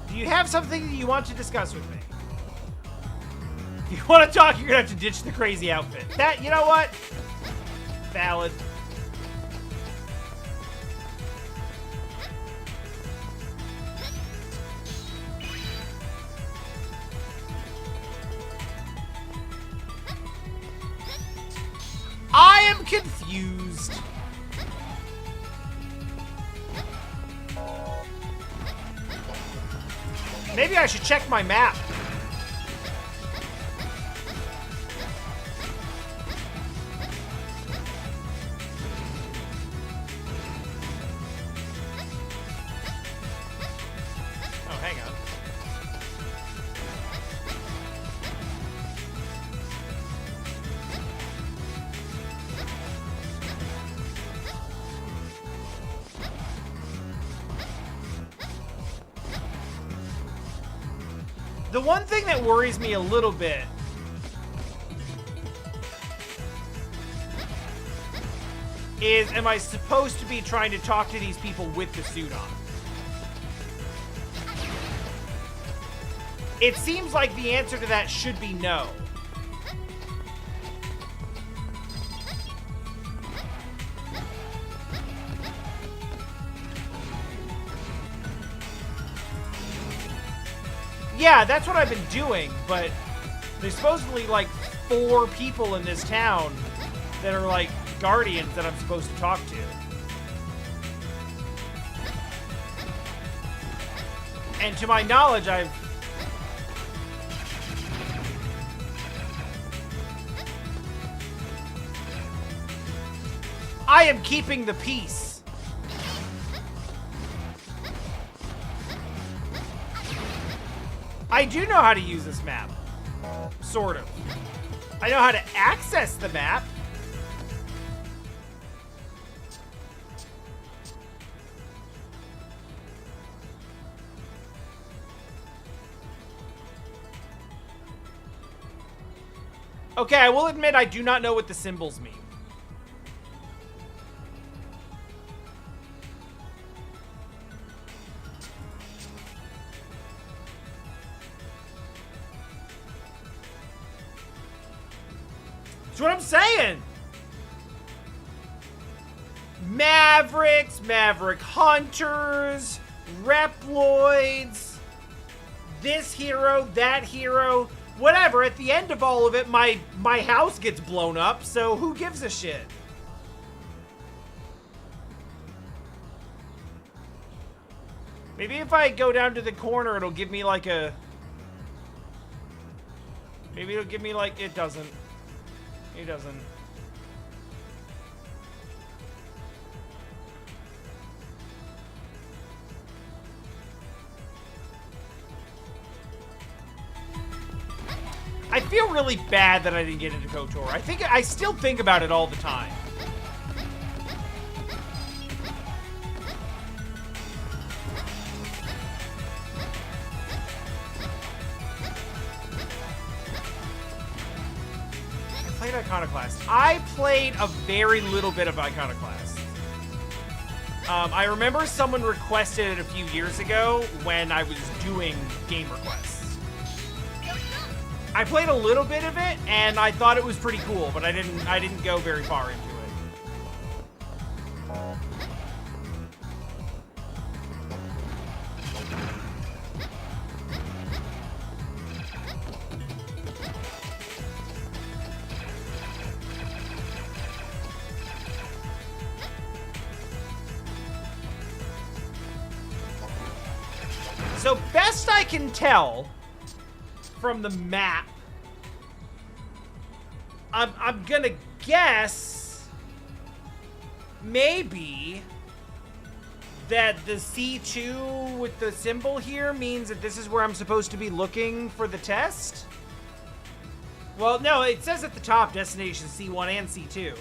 Do you have something that you want to discuss with me? If you want to talk, you're gonna have to ditch the crazy outfit. That, you know what? Valid. I am confused. Maybe I should check my map. hang on. The one thing that worries me a little bit is, am I supposed to be trying to talk to these people with the suit on? It seems like the answer to that should be no. Yeah, that's what I've been doing, but there's supposedly like 4 people in this town that are like guardians that I'm supposed to talk to. And to my knowledge, I am keeping the peace. I do know how to use this map. Sort of. I know how to access the map. Okay, I will admit I do not know what the symbols mean. That's what I'm saying. Mavericks, Maverick Hunters, Reploids, this hero, that hero, whatever. At the end of all of it, my house gets blown up, so who gives a shit? Maybe if I go down to the corner, it'll give me like a... Maybe it'll give me like... It doesn't. It doesn't. I feel really bad that I didn't get into KOTOR. I still think about it all the time. Iconoclast. I played a very little bit of Iconoclast. I remember someone requested it a few years ago when I was doing game requests. I played a little bit of it and I thought it was pretty cool, but I didn't go very far into it. So best I can tell from the map, I'm gonna guess maybe that the C2 with the symbol here means that this is where I'm supposed to be looking for the test? Well, no, it says at the top destination C1 and C2.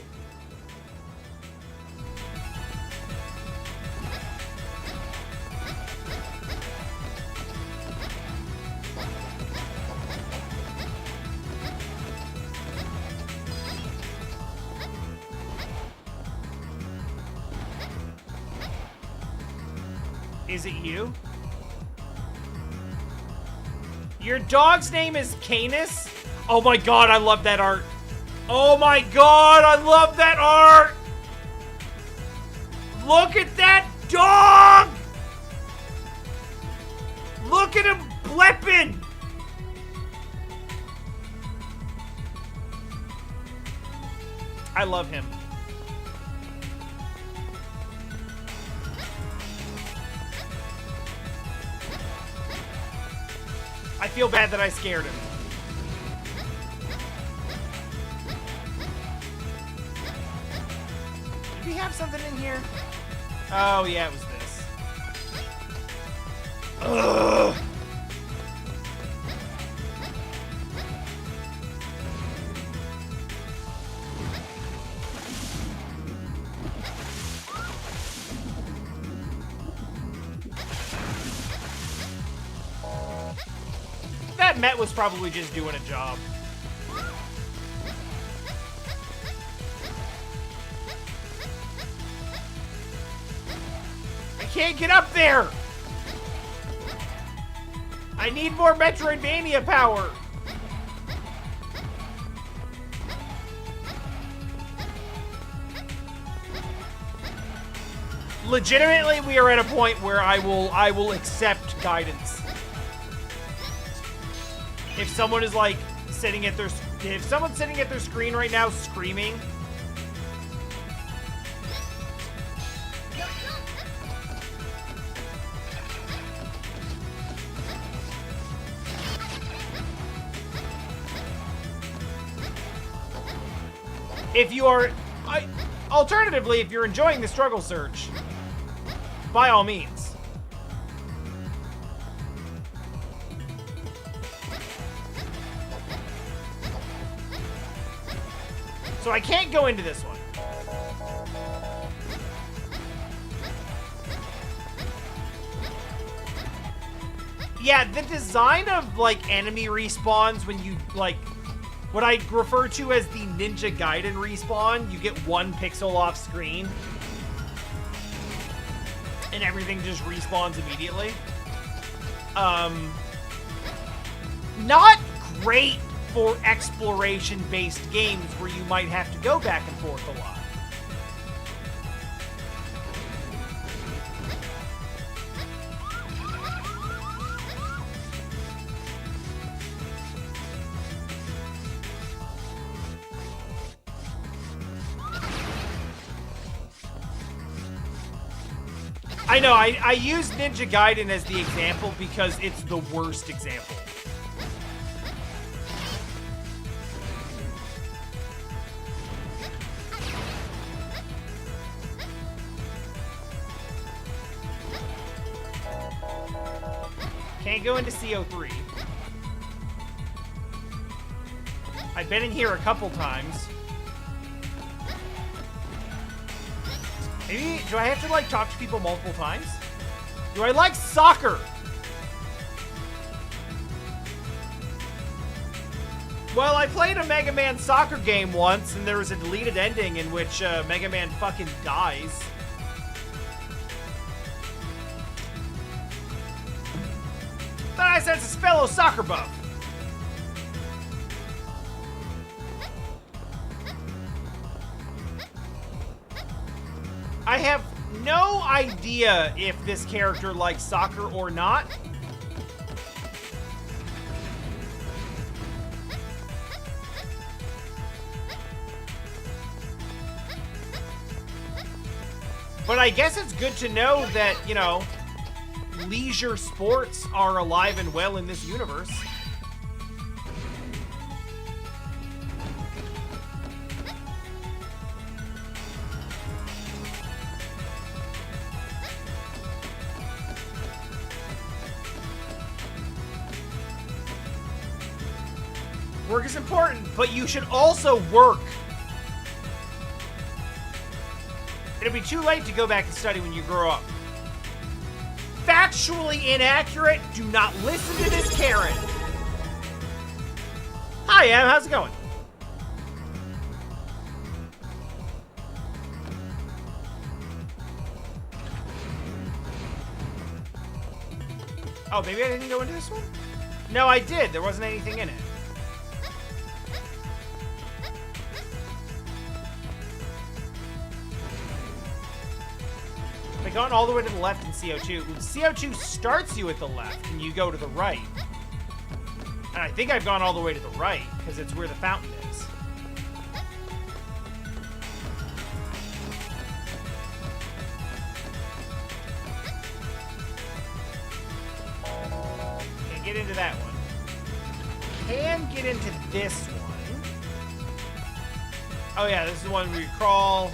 Is it you? Your dog's name is Canis? Oh my god, I love that art. Oh my god, I love that art! Look at that dog! Look at him blepping! I love him. I feel bad that I scared him. Did we have something in here? Oh, yeah, it was this. Ugh. that Met was probably just doing a job. I can't get up there! I need more Metroidvania power! Legitimately, we are at a point where I will accept guidance. If someone is like sitting at their screen right now screaming, if you are, alternatively, if you're enjoying the struggle search, by all means. So I can't go into this one. Yeah, the design of, like, enemy respawns when you, like, what I refer to as the Ninja Gaiden respawn, you get 1 pixel off screen. And everything just respawns immediately. Not great for exploration-based games where you might have to go back and forth a lot. I know, I use Ninja Gaiden as the example because it's the worst example. Can't go into CO3. I've been in here a couple times. Maybe, do I have to, like, talk to people multiple times? Do I like soccer? Well, I played a Mega Man soccer game once, and there was a deleted ending in which Mega Man fucking dies. Thought I sensed his fellow soccer buff. I have no idea if this character likes soccer or not. But I guess it's good to know that, you know, leisure sports are alive and well in this universe. Work is important, but you should also work. It'll be too late to go back and study when you grow up. Factually inaccurate. Do not listen to this Karen. Hi, Em. How's it going? Oh, maybe I didn't go into this one? No, I did. There wasn't anything in it. I've gone all the way to the left in CO2. CO2 starts you at the left, and you go to the right. And I think I've gone all the way to the right, because it's where the fountain is. Can't get into that one. Can get into this one. Oh yeah, this is the one where you crawl.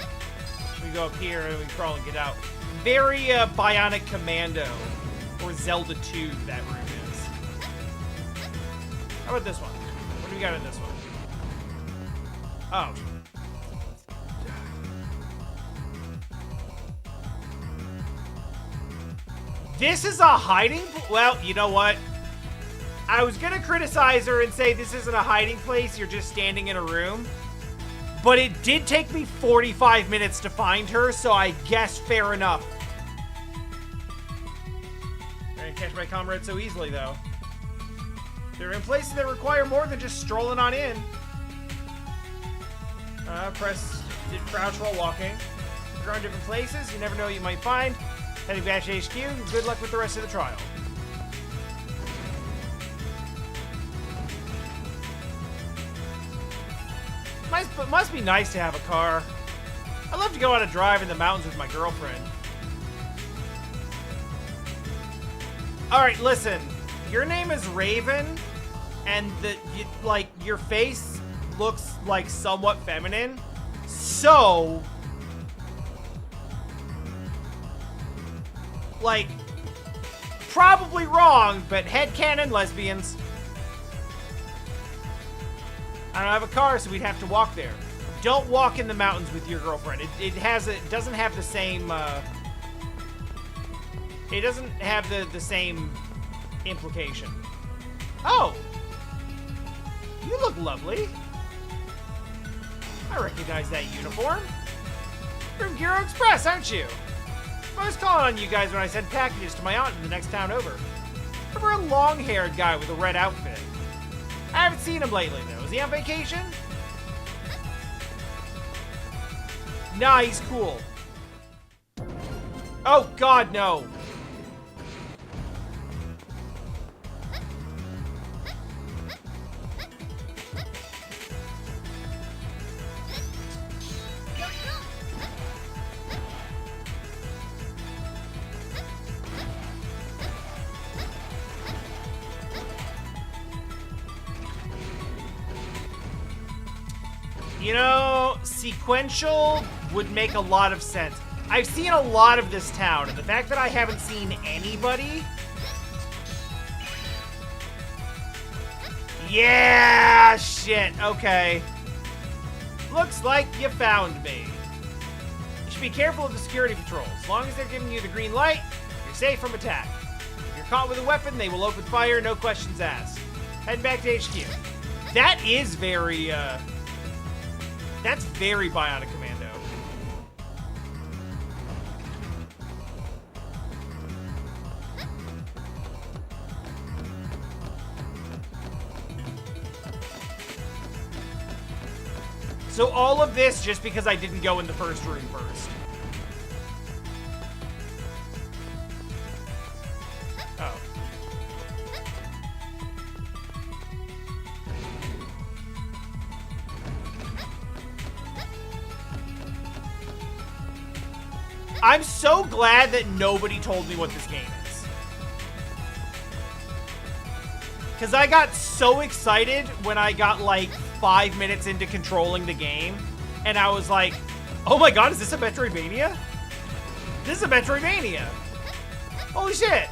We go up here, and we crawl and get out. Very Bionic Commando or Zelda 2 that room is. How about this one? What do we got in this one? Oh. This is a hiding... Well, you know what? I was gonna criticize her and say this isn't a hiding place, you're just standing in a room. But it did take me 45 minutes to find her, so I guess fair enough. I didn't catch my comrade so easily, though. They're in places that require more than just strolling on in. Press crouch while walking. You're in different places, you never know what you might find. Heading back to HQ, good luck with the rest of the trial. Must be nice to have a car. I love to go on a drive in the mountains with my girlfriend. Alright, listen. Your name is Raven, and your face looks like somewhat feminine. So, like, probably wrong, but headcanon lesbians. I don't have a car, so we'd have to walk there. Don't walk in the mountains with your girlfriend. It doesn't have the same, it doesn't have the same implication. Oh! You look lovely. I recognize that uniform. You're from Giro Express, aren't you? I was calling on you guys when I sent packages to my aunt in the next town over. Remember a long-haired guy with a red outfit? I haven't seen him lately, though. Is he on vacation? Nah, he's cool. Oh, God, no. You know, sequential would make a lot of sense. I've seen a lot of this town, and the fact that I haven't seen anybody... Yeah, shit, okay. Looks like you found me. You should be careful of the security patrols. As long as they're giving you the green light, you're safe from attack. If you're caught with a weapon, they will open fire, no questions asked. Heading back to HQ. That is very, that's very Bionic Commando. So all of this just because I didn't go in the first room first. Oh. I'm so glad that nobody told me what this game is. Because I got so excited when I got like 5 minutes into controlling the game. And I was like, oh my god, is this a Metroidvania? This is a Metroidvania. Holy shit.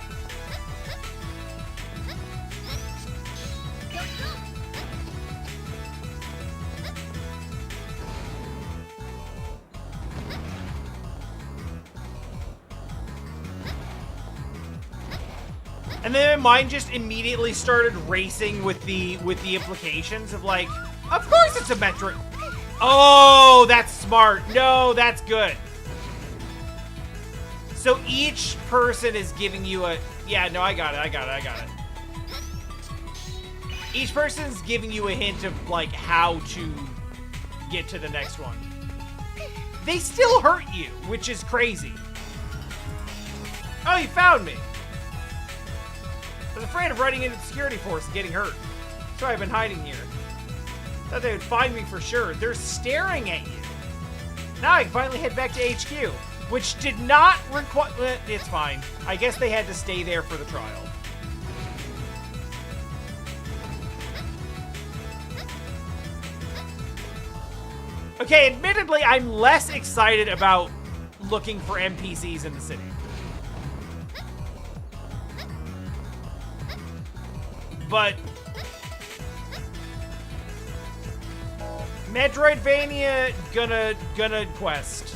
And then mine just immediately started racing with the implications of like, of course it's a Metroid. Oh, that's smart. No, that's good. So each person is giving you a, yeah, no, I got it. Each person is giving you a hint of like how to get to the next one. They still hurt you, which is crazy. Oh, you found me. I was afraid of running into the security force and getting hurt. So I've been hiding here. Thought they would find me for sure. They're staring at you. Now I can finally head back to HQ, which did not require... It's fine. I guess they had to stay there for the trial. Okay, admittedly, I'm less excited about looking for NPCs in the city. But Metroidvania gonna quest.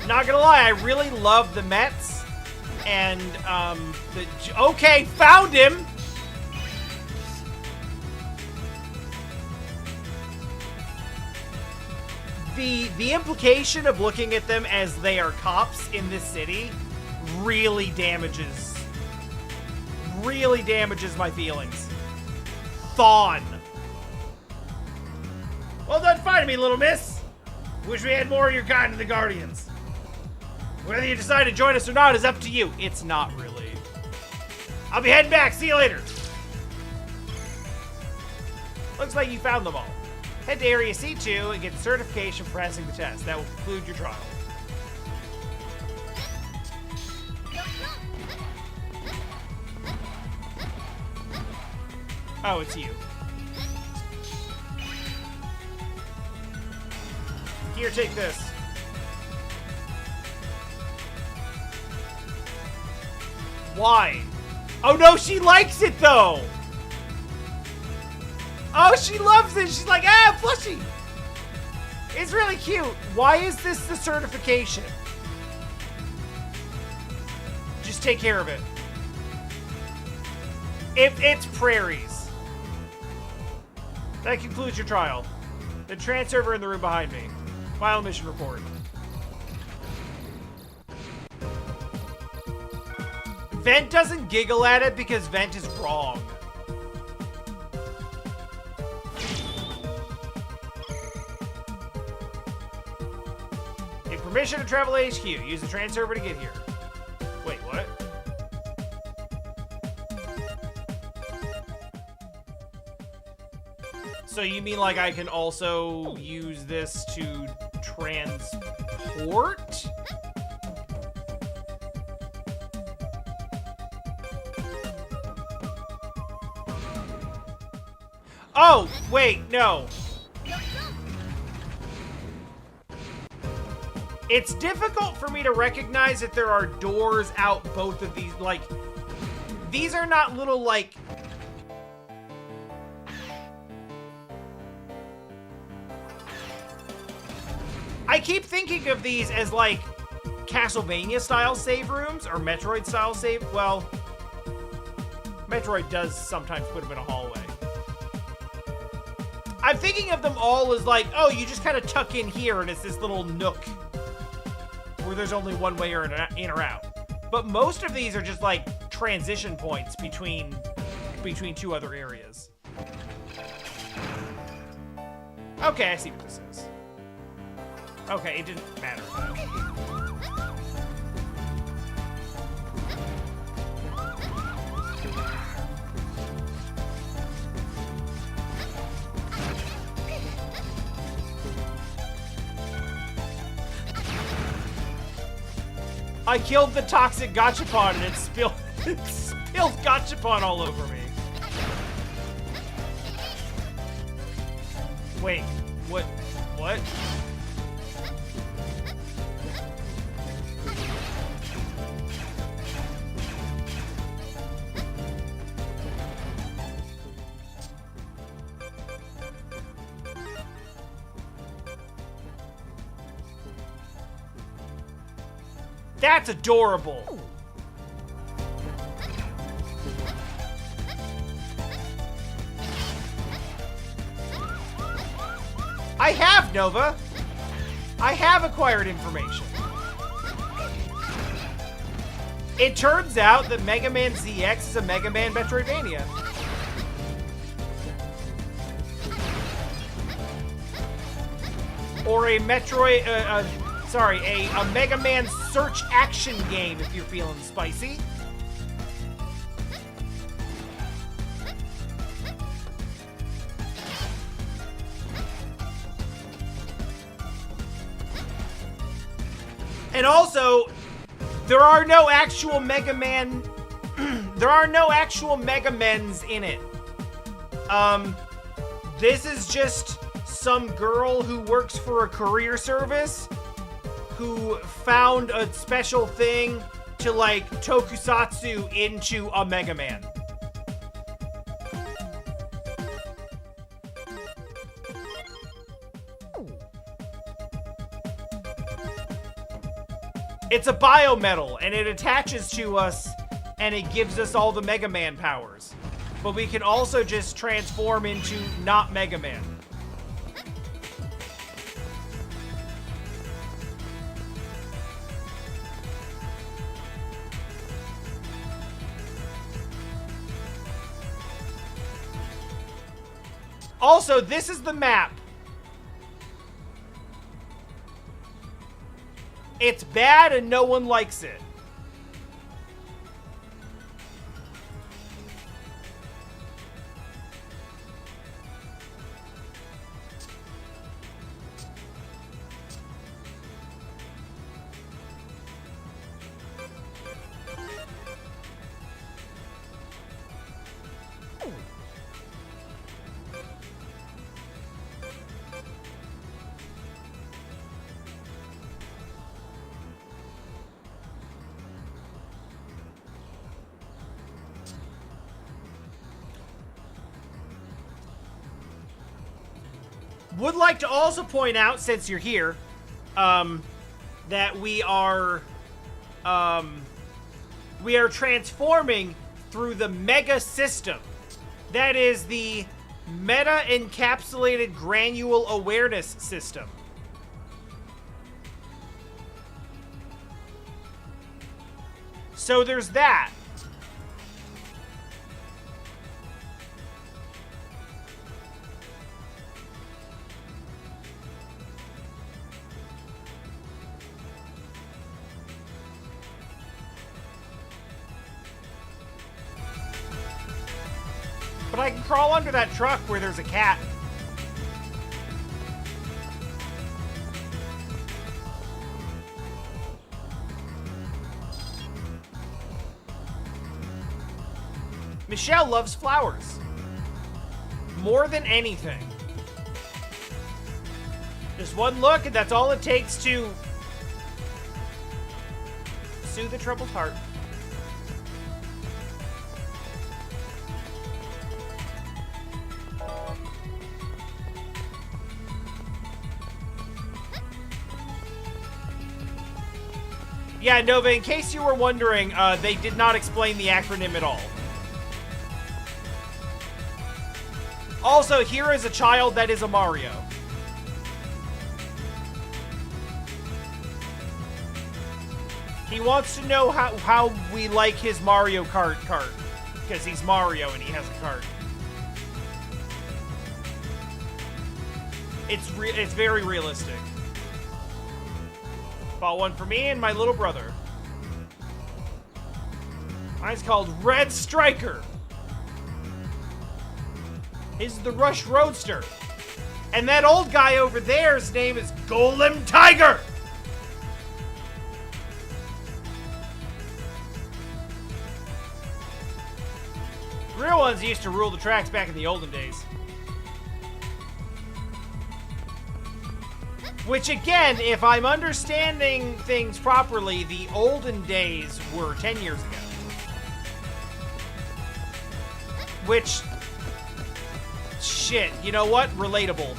Not gonna lie, I really love the Mets. And, okay, found him! The implication of looking at them as they are cops in this city really damages my feelings. Thawne. Well done finding me, little miss. Wish we had more of your kind in the Guardians. Whether you decide to join us or not is up to you. It's not really. I'll be heading back. See you later. Looks like you found them all. Head to Area C2 and get the certification for passing the test. That will conclude your trial. Oh, it's you. Here, take this. Why? Oh no, she likes it though! Oh, she loves it! She's like, ah, plushie! It's really cute. Why is this the certification? Just take care of it. It's prairies. That concludes your trial. The transfer in the room behind me. Final mission report. Vent doesn't giggle at it because Vent is wrong. Get permission to travel to HQ. Use the transfer to get here. Wait, what? So you mean like I can also use this to transport? Oh, wait, no. It's difficult for me to recognize that there are doors out both of these. Like, these are not little, like... I keep thinking of these as, like, Castlevania-style save rooms, or Metroid-style save... Well, Metroid does sometimes put them in a hallway. I'm thinking of them all as like, oh, you just kind of tuck in here and it's this little nook where there's only one way in or out. But most of these are just like transition points between two other areas. Okay, I see what this is. Okay, it didn't matter though. I killed the toxic Gachapon and it spilled Gachapon all over me. Wait, what? What? That's adorable. I have, Nova. I have acquired information. It turns out that Mega Man ZX is a Mega Man Metroidvania. Or a Metroid, a Mega Man search action game if you're feeling spicy. And also, there are no actual Mega Man. There are no actual Mega Mens in it. This is just some girl who works for a courier service who found a special thing to, like, tokusatsu into a Mega Man. It's a biometal, and it attaches to us, and it gives us all the Mega Man powers. But we can also just transform into not Mega Man. Also, this is the map. It's bad and no one likes it. Would like to also point out, since you're here, that we are transforming through the Mega System. That is the Meta Encapsulated Granule Awareness System. So there's that. But I can crawl under that truck where there's a cat. Michelle loves flowers. More than anything. Just one look, and that's all it takes to soothe a troubled heart. Yeah, Nova, in case you were wondering, they did not explain the acronym at all. Also, here is a child that is a Mario. He wants to know how we like his Mario Kart cart. Because he's Mario and he has a cart. It's very realistic. Bought one for me and my little brother. Mine's called Red Striker. His is the Rush Roadster. And that old guy over there's name is Golem Tiger. The real ones used to rule the tracks back in the olden days. Which, again, if I'm understanding things properly, the olden days were 10 years ago. Which, shit, you know what? Relatable.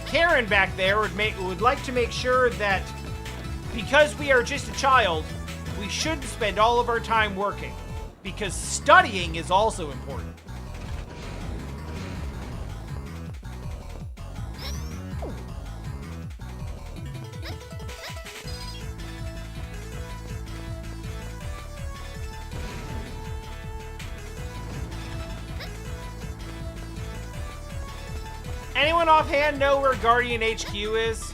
Karen back there would like to make sure that because we are just a child, we shouldn't spend all of our time working, because studying is also important. Anyone offhand know where Guardian HQ is?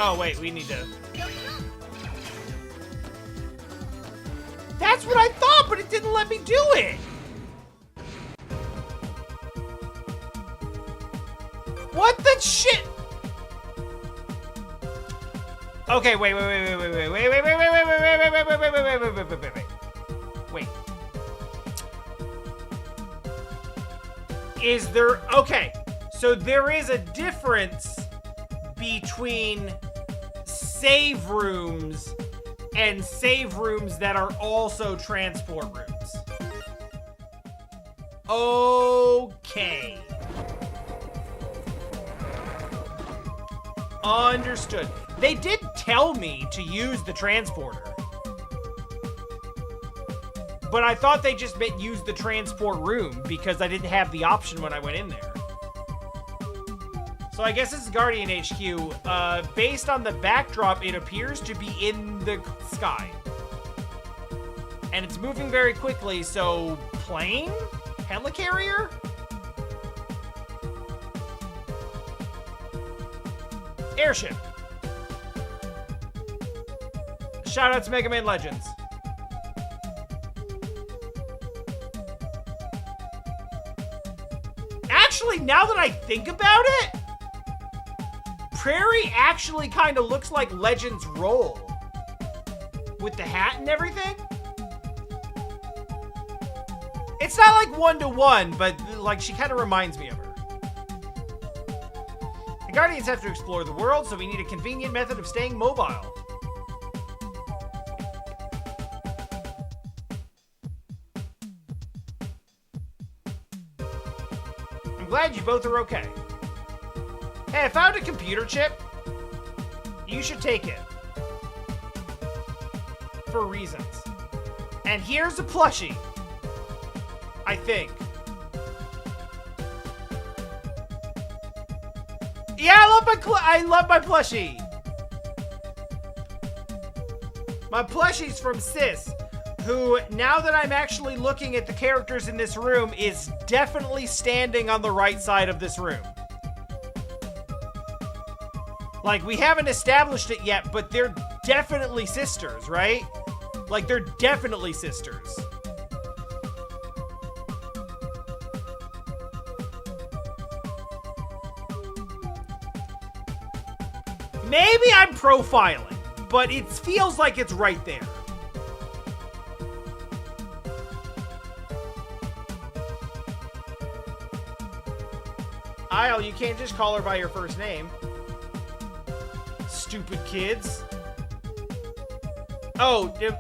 Oh, wait, we need to... That's what I thought, but it didn't let me do it! What the shit? Okay, wait. Wait. Is there... Okay, so there is a difference between save rooms and save rooms that are also transport rooms. Okay. Understood. They did tell me to use the transporter. But I thought they just meant use the transport room because I didn't have the option when I went in there. So I guess this is Guardian HQ. Based on the backdrop, it appears to be in the sky. And it's moving very quickly, so plane? Helicarrier? Airship. Shout out to Mega Man Legends. Actually, now that I think about it, Prairie actually kind of looks like Legends Roll. With the hat and everything. It's not like one-to-one, but like she kind of reminds me of her. The Guardians have to explore the world, so we need a convenient method of staying mobile. I'm glad you both are okay. Hey, I found a computer chip. You should take it. For reasons. And here's a plushie. I think. Yeah, I love my plushie. My plushie's from Sis, who, now that I'm actually looking at the characters in this room, is definitely standing on the right side of this room. Like, we haven't established it yet, but they're definitely sisters, right? Like, they're definitely sisters. Maybe I'm profiling, but it feels like it's right there. Isle, you can't just call her by your first name. Stupid kids. Oh, did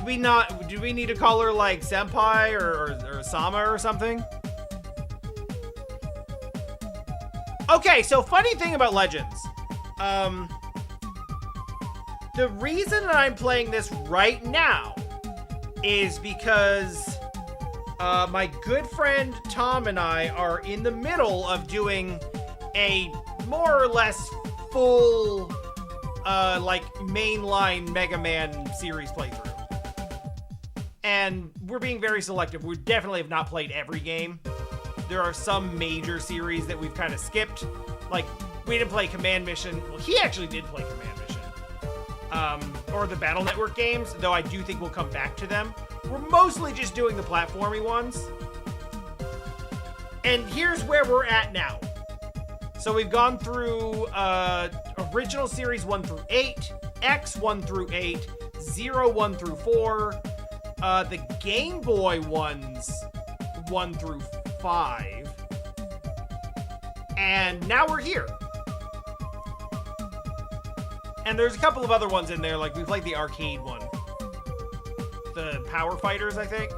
we need to call her like Senpai or Sama or something? Okay, so funny thing about Legends. The reason that I'm playing this right now is because my good friend Tom and I are in the middle of doing a more or less full, like, mainline Mega Man series playthrough. And we're being very selective. We definitely have not played every game. There are some major series that we've kind of skipped. Like, we didn't play Command Mission. Well, he actually did play Command Mission. Or the Battle Network games, though I do think we'll come back to them. We're mostly just doing the platformy ones. And here's where we're at now. So we've gone through original series 1 through 8, X 1 through 8, 0 1 through 4, the Game Boy ones 1 through 5, and now we're here. And there's a couple of other ones in there, like we played the arcade one. The Power Fighters, I think.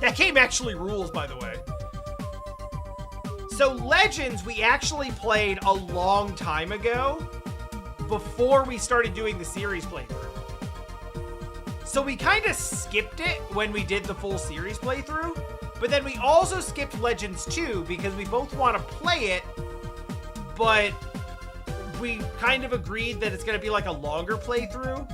That game actually rules, by the way. So Legends, we actually played a long time ago, before we started doing the series playthrough. So we kind of skipped it when we did the full series playthrough, but then we also skipped Legends 2 because we both want to play it, but we kind of agreed that it's going to be like a longer playthrough,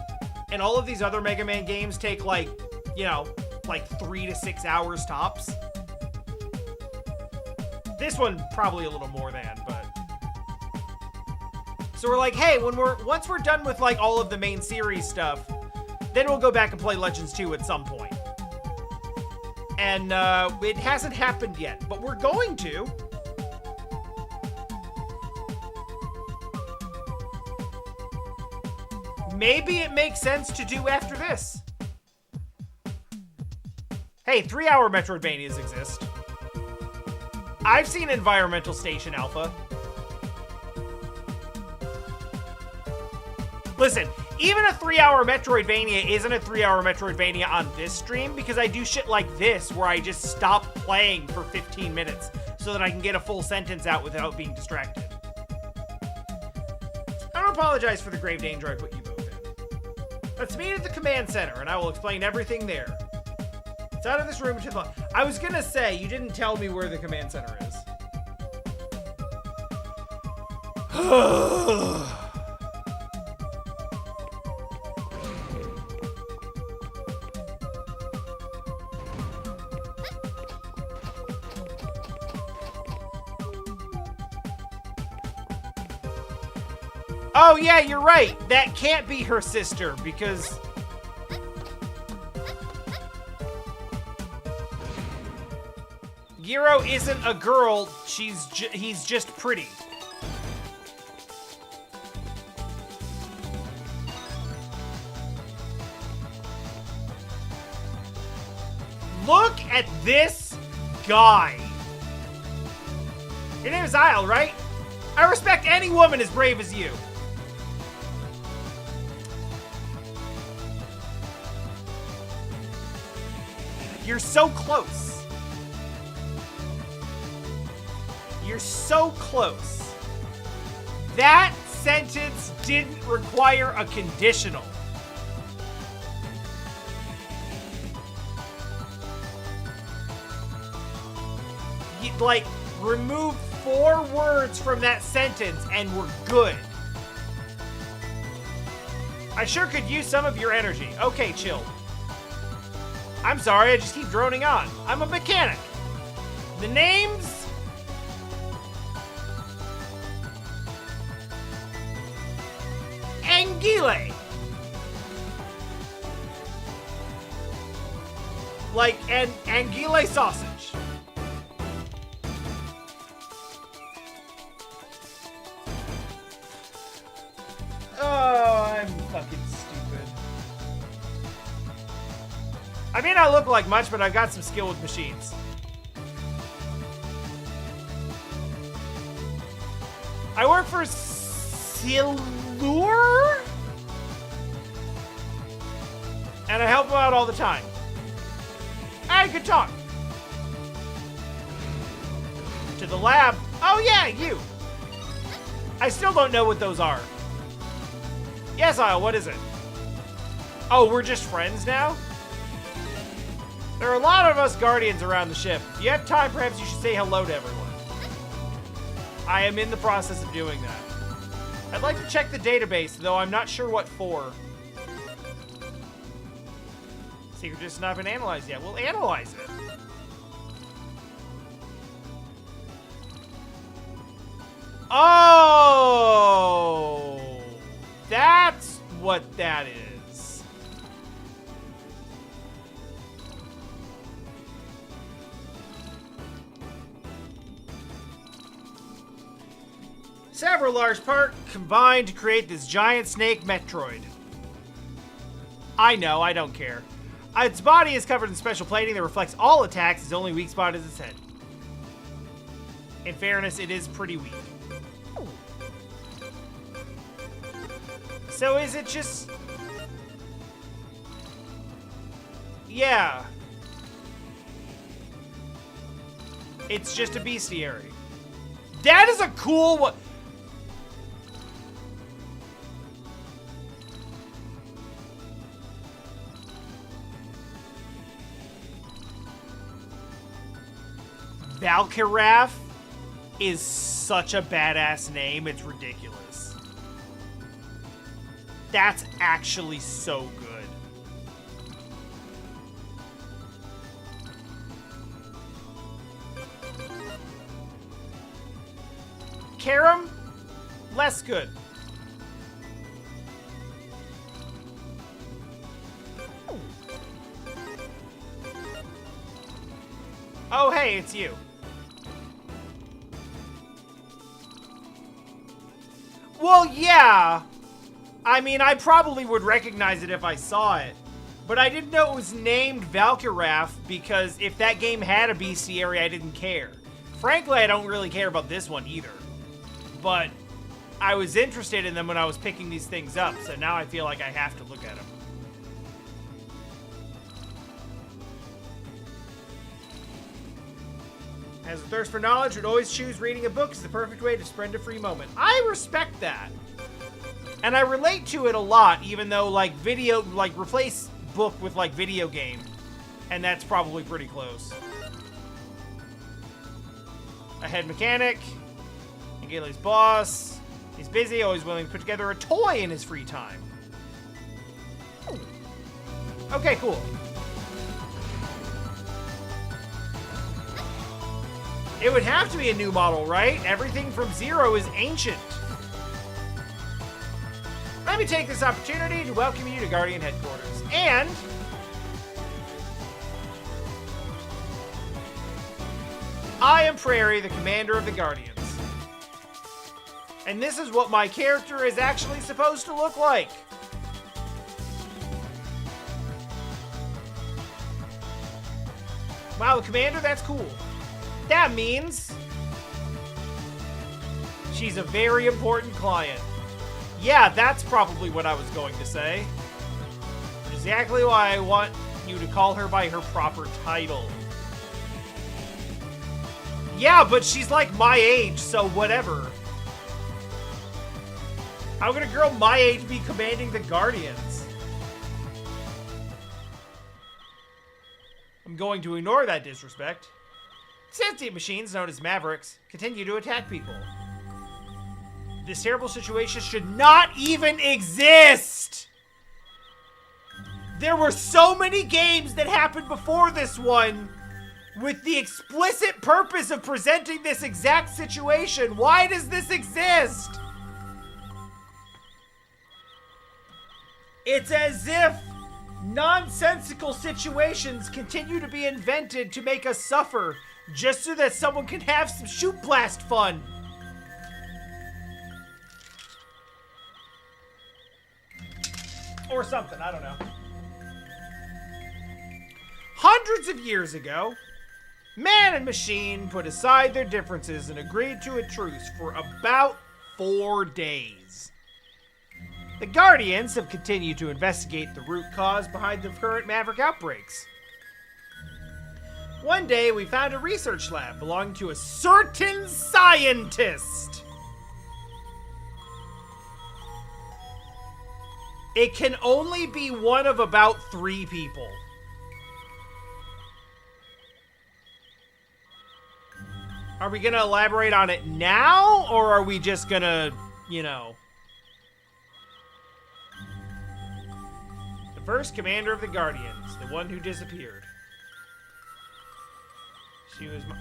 and all of these other Mega Man games take like, you know, like 3 to 6 hours tops. This one probably a little more than, but... So we're like, hey, once we're done with like all of the main series stuff, then we'll go back and play Legends 2 at some point. And it hasn't happened yet, but we're going to. maybe it makes sense to do after this. Hey, 3-hour Metroidvanias exist. I've seen Environmental Station Alpha. Listen, even a 3-hour Metroidvania isn't a 3-hour Metroidvania on this stream because I do shit like this where I just stop playing for 15 minutes so that I can get a full sentence out without being distracted. I don't apologize for the grave danger I put you both in. Let's meet at the command center and I will explain everything there. It's out of this room to the... I was gonna say, you didn't tell me where the command center is. Oh yeah, you're right. That can't be her sister because... Giro isn't a girl, he's just pretty. Look at this guy. Your name is Isle, right? I respect any woman as brave as you. You're so close. You're so close. That sentence didn't require a conditional. Like, remove 4 words from that sentence and we're good. I sure could use some of your energy. Okay, chill. I'm sorry, I just keep droning on. I'm a mechanic. The name's... Anguille. Like an anguille sausage. Oh, I'm fucking stupid. I may not look like much, but I've got some skill with machines. I work for Silur? And I help him out all the time. I had good talk. To the lab. Oh yeah, you. I still don't know what those are. Yes, Isle, what is it? Oh, we're just friends now? There are a lot of us Guardians around the ship. If you have time, perhaps you should say hello to everyone. I am in the process of doing that. I'd like to check the database, though I'm not sure what for. Secret just not been analyzed yet. We'll analyze it. Oh! That's what that is. Several large parts combined to create this giant snake Metroid. I know, I don't care. Its body is covered in special plating that reflects all attacks. Its only weak spot is its head. In fairness, it is pretty weak. So is it just... Yeah. It's just a bestiary. That is a cool one. Valkyraf is such a badass name, it's ridiculous. That's actually so good. Karam, less good. Oh, hey, it's you. Well, yeah, I mean, I probably would recognize it if I saw it. But I didn't know it was named Valkyrath because if that game had a bestiary, I didn't care. Frankly, I don't really care about this one either. But I was interested in them when I was picking these things up, so now I feel like I have to look at them. Has a thirst for knowledge, would always choose reading a book as the perfect way to spend a free moment. I respect that. And I relate to it a lot, even though, like, replace book with, like, video game. And that's probably pretty close. A head mechanic. Gale's boss. He's busy, always willing to put together a toy in his free time. Okay, cool. It would have to be a new model, right? Everything from Zero is ancient. Let me take this opportunity to welcome you to Guardian Headquarters. And I am Prairie, the commander of the Guardians. And this is what my character is actually supposed to look like. Wow, the commander? That's cool. That means she's a very important client. Yeah, that's probably what I was going to say. Exactly why I want you to call her by her proper title. Yeah, but she's like my age, so whatever. How could a girl my age be commanding the Guardians? I'm going to ignore that disrespect. Sentient machines, known as Mavericks, continue to attack people. This terrible situation should not even exist! There were so many games that happened before this one with the explicit purpose of presenting this exact situation. Why does this exist? It's as if nonsensical situations continue to be invented to make us suffer just so that someone can have some shoot blast fun. Or something, I don't know. Hundreds of years ago, man and machine put aside their differences and agreed to a truce for about 4 days. The Guardians have continued to investigate the root cause behind the current Maverick outbreaks. One day, we found a research lab belonging to a certain scientist. It can only be one of about 3 people. Are we gonna elaborate on it now, or are we just gonna, you know... The first commander of the Guardians, the one who disappeared. She was my...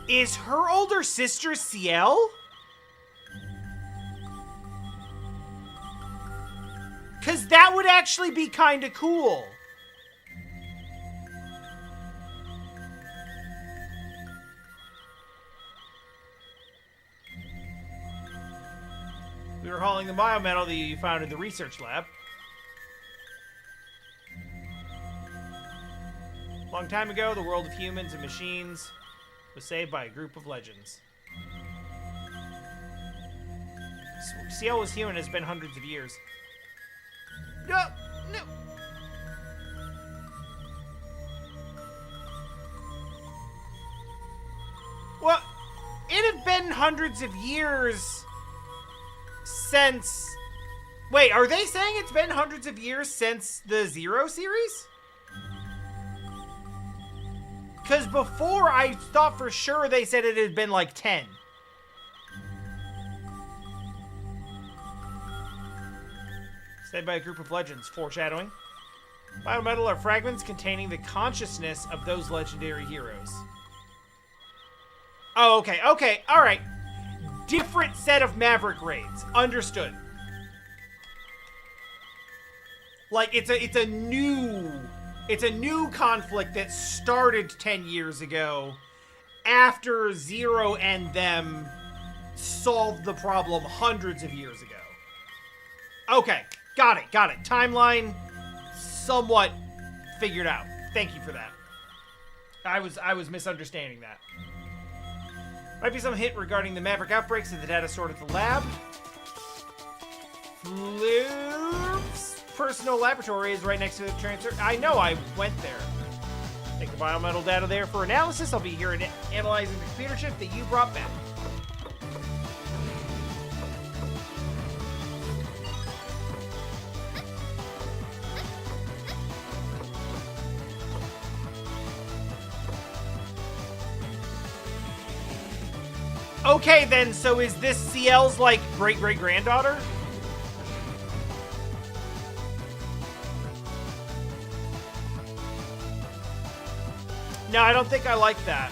Is her older sister Ciel? Because that would actually be kind of cool. We were hauling the biometal that you found in the research lab. A long time ago, the world of humans and machines was saved by a group of legends. Ciel was human has been hundreds of years. No, no. Well, it had been hundreds of years since... Wait, are they saying it's been hundreds of years since the Zero series? Because before, I thought for sure they said it had been like 10. Saved by a group of legends, foreshadowing. Biometal are fragments containing the consciousness of those legendary heroes. Oh, okay, okay, alright. Different set of Maverick raids. Understood. Like, it's a new conflict that started 10 years ago after Zero and them solved the problem hundreds of years ago. Okay, got it. Timeline somewhat figured out. Thank you for that. I was misunderstanding that. Might be some hint regarding the Maverick outbreaks of the data stored at the lab. Floop's personal laboratory is right next to the transfer. I know, I went there. Take the biometal data there for analysis. I'll be here analyzing the computer chip that you brought back. Okay, then, so is this CL's, like, great-great-granddaughter? No, I don't think I like that.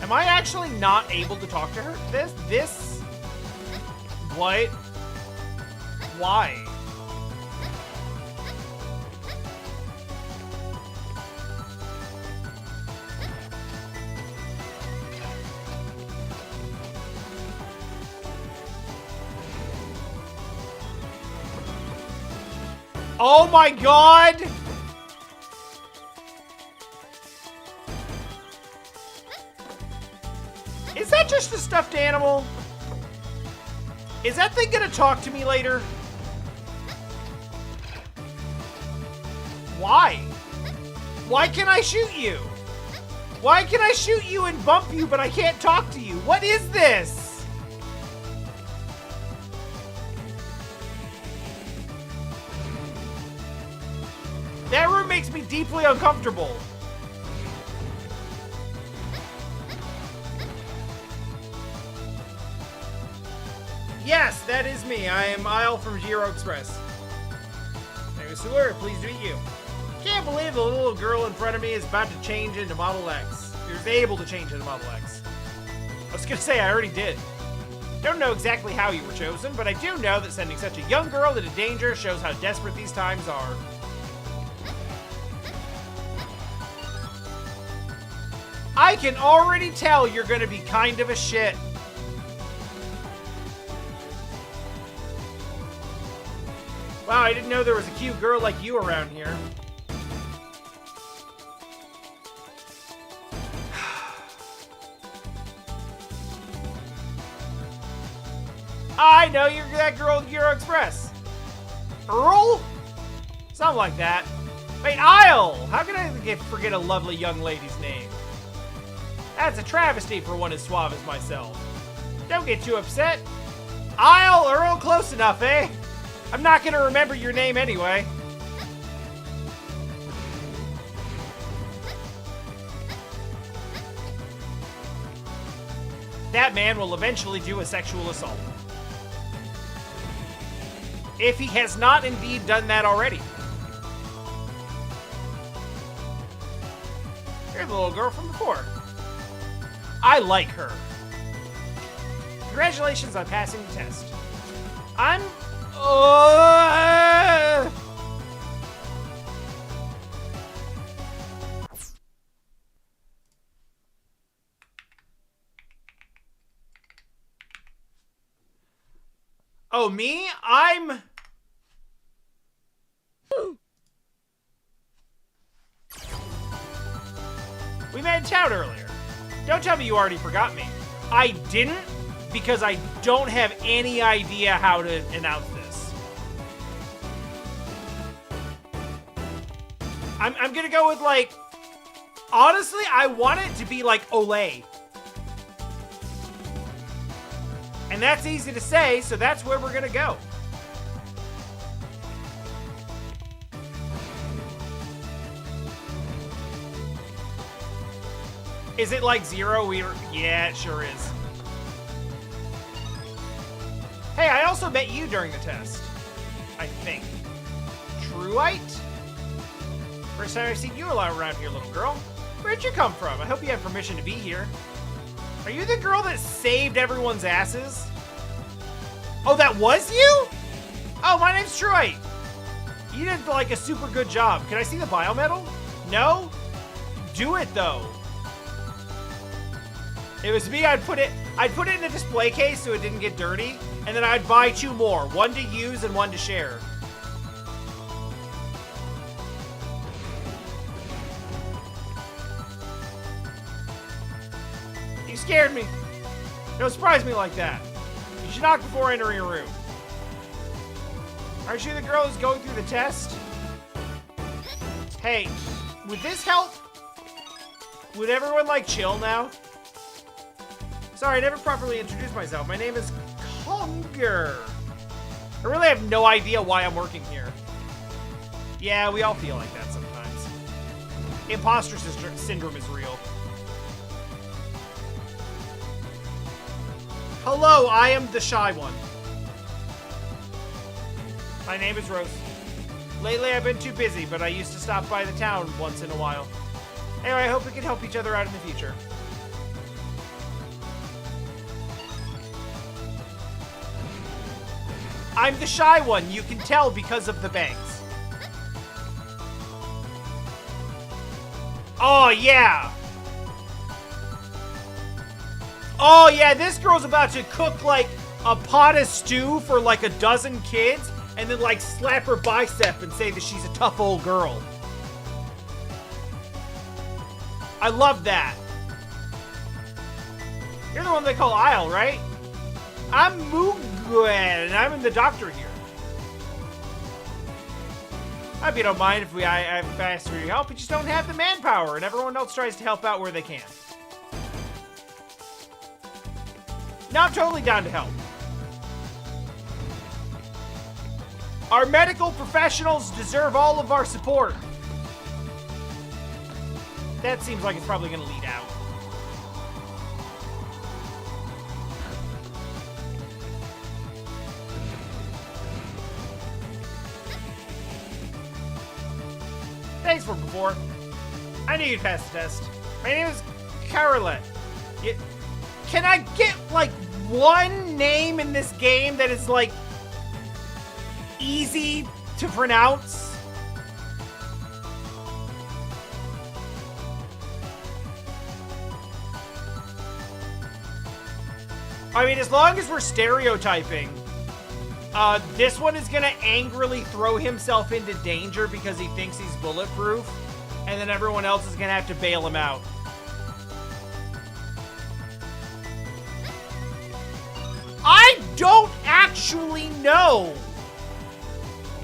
Am I actually not able to talk to her? This? What? Why? Oh my god! Is that just a stuffed animal? Is that thing gonna talk to me later? Why? Why can I shoot you? Why can I shoot you and bump you, but I can't talk to you? What is this? That room makes me deeply uncomfortable. Yes, that is me. I am Isle from Zero Express. Hey, Sewer, pleased to meet you. Can't believe the little girl in front of me is about to change into Model X. You're able to change into Model X. I was gonna say, I already did. Don't know exactly how you were chosen, but I do know that sending such a young girl into danger shows how desperate these times are. I can already tell you're gonna be kind of a shit. Wow, I didn't know there was a cute girl like you around here. I know you're that girl at Euro Express. Earl? Something like that. Wait, Isle! How can I forget a lovely young lady's name? That's a travesty for one as suave as myself. Don't get too upset. Isle, Earl, close enough, eh? I'm not gonna remember your name anyway. That man will eventually do a sexual assault. If he has not indeed done that already. You're the little girl from before. I like her. Congratulations on passing the test. I'm... Oh, me? I'm... We met in town earlier. Don't tell me you already forgot me. I didn't, because I don't have any idea how to announce this. I'm gonna go with, like... Honestly, I want it to be like Olay. And that's easy to say, so that's where we're gonna go. Is it like Zero? Yeah, it sure is. Hey, I also met you during the test. I think. Truite? First time I've seen you around here, little girl. Where'd you come from? I hope you have permission to be here. Are you the girl that saved everyone's asses? Oh, that was you? Oh, my name's Truite. You did like a super good job. Can I see the biometal? No? Do it though. If it was me, I'd put it in a display case so it didn't get dirty, and then I'd buy 2 more. 1 to use and 1 to share. You scared me. Don't surprise me like that. You should knock before entering a room. Aren't you the girl who's going through the test? Hey, would this help? Would everyone, like, chill now? Sorry, I never properly introduced myself. My name is Conger. I really have no idea why I'm working here. Yeah, we all feel like that sometimes. Imposter syndrome is real. Hello, I am the shy one. My name is Rose. Lately, I've been too busy, but I used to stop by the town once in a while. Anyway, I hope we can help each other out in the future. I'm the shy one, you can tell because of the bangs. Oh, yeah. Oh, yeah, this girl's about to cook, like, a pot of stew for, like, a dozen kids, and then, like, slap her bicep and say that she's a tough old girl. I love that. You're the one they call Isle, right? I'm Muguen, and I'm the doctor here. I hope you don't mind if I ask for your help. We just don't have the manpower, and everyone else tries to help out where they can. Now I'm totally down to help. Our medical professionals deserve all of our support. That seems like it's probably going to lead out. Thanks for before. I knew you'd pass the test. My name is Carolet. Can I get, like, one name in this game that is, like, easy to pronounce? I mean, as long as we're stereotyping, this one is gonna angrily throw himself into danger because he thinks he's bulletproof, and then everyone else is gonna have to bail him out. I don't actually know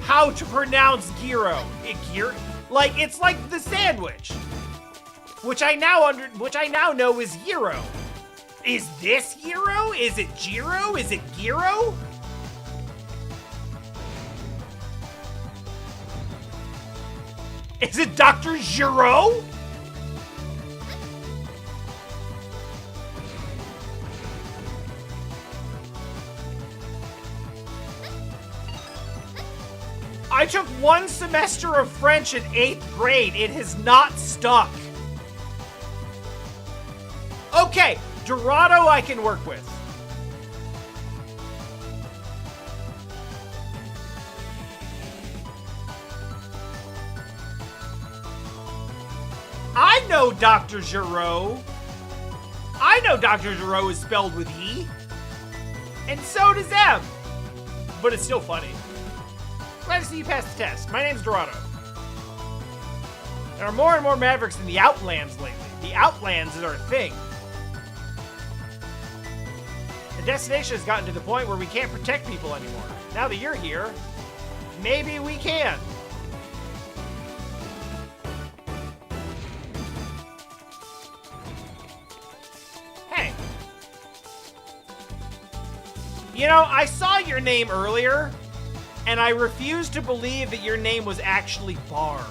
how to pronounce gyro. Like, it's like the sandwich, which I now know is gyro. Is this gyro? Is it gyro? Is it gyro? Is it Dr. Giro? I took 1 semester of French in 8th grade. It has not stuck. Okay, Dorado I can work with. I know Dr. Giro. I know Dr. Giro is spelled with E. And so does M. But it's still funny. Glad to see you pass the test. My name's Dorado. There are more and more Mavericks in the Outlands lately. The Outlands is our thing. The destination has gotten to the point where we can't protect people anymore. Now that you're here, maybe we can. Hey. You know, I saw your name earlier, and I refused to believe that your name was actually Bar.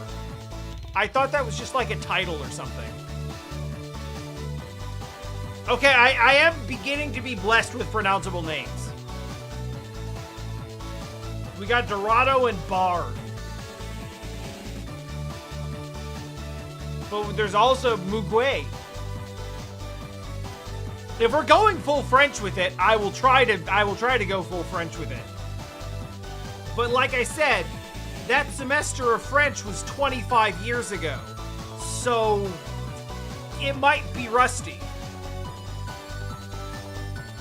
I thought that was just like a title or something. Okay, I am beginning to be blessed with pronounceable names. We got Dorado and Bar. But there's also Mugwe. If we're going full French with it, I will try to go full French with it. But like I said, That semester of French was 25 years ago, so it might be rusty.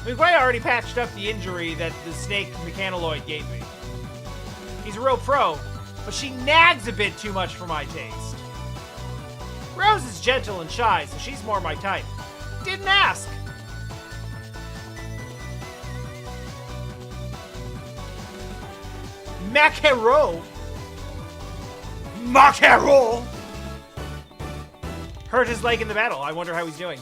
McQuay already patched up the injury that the snake mechanoid gave me. He's a real pro, but she nags a bit too much for my taste. Rose is gentle and shy, so she's more my type. Didn't ask. Macaro. Macaro. Hurt his leg in the battle. I wonder how he's doing.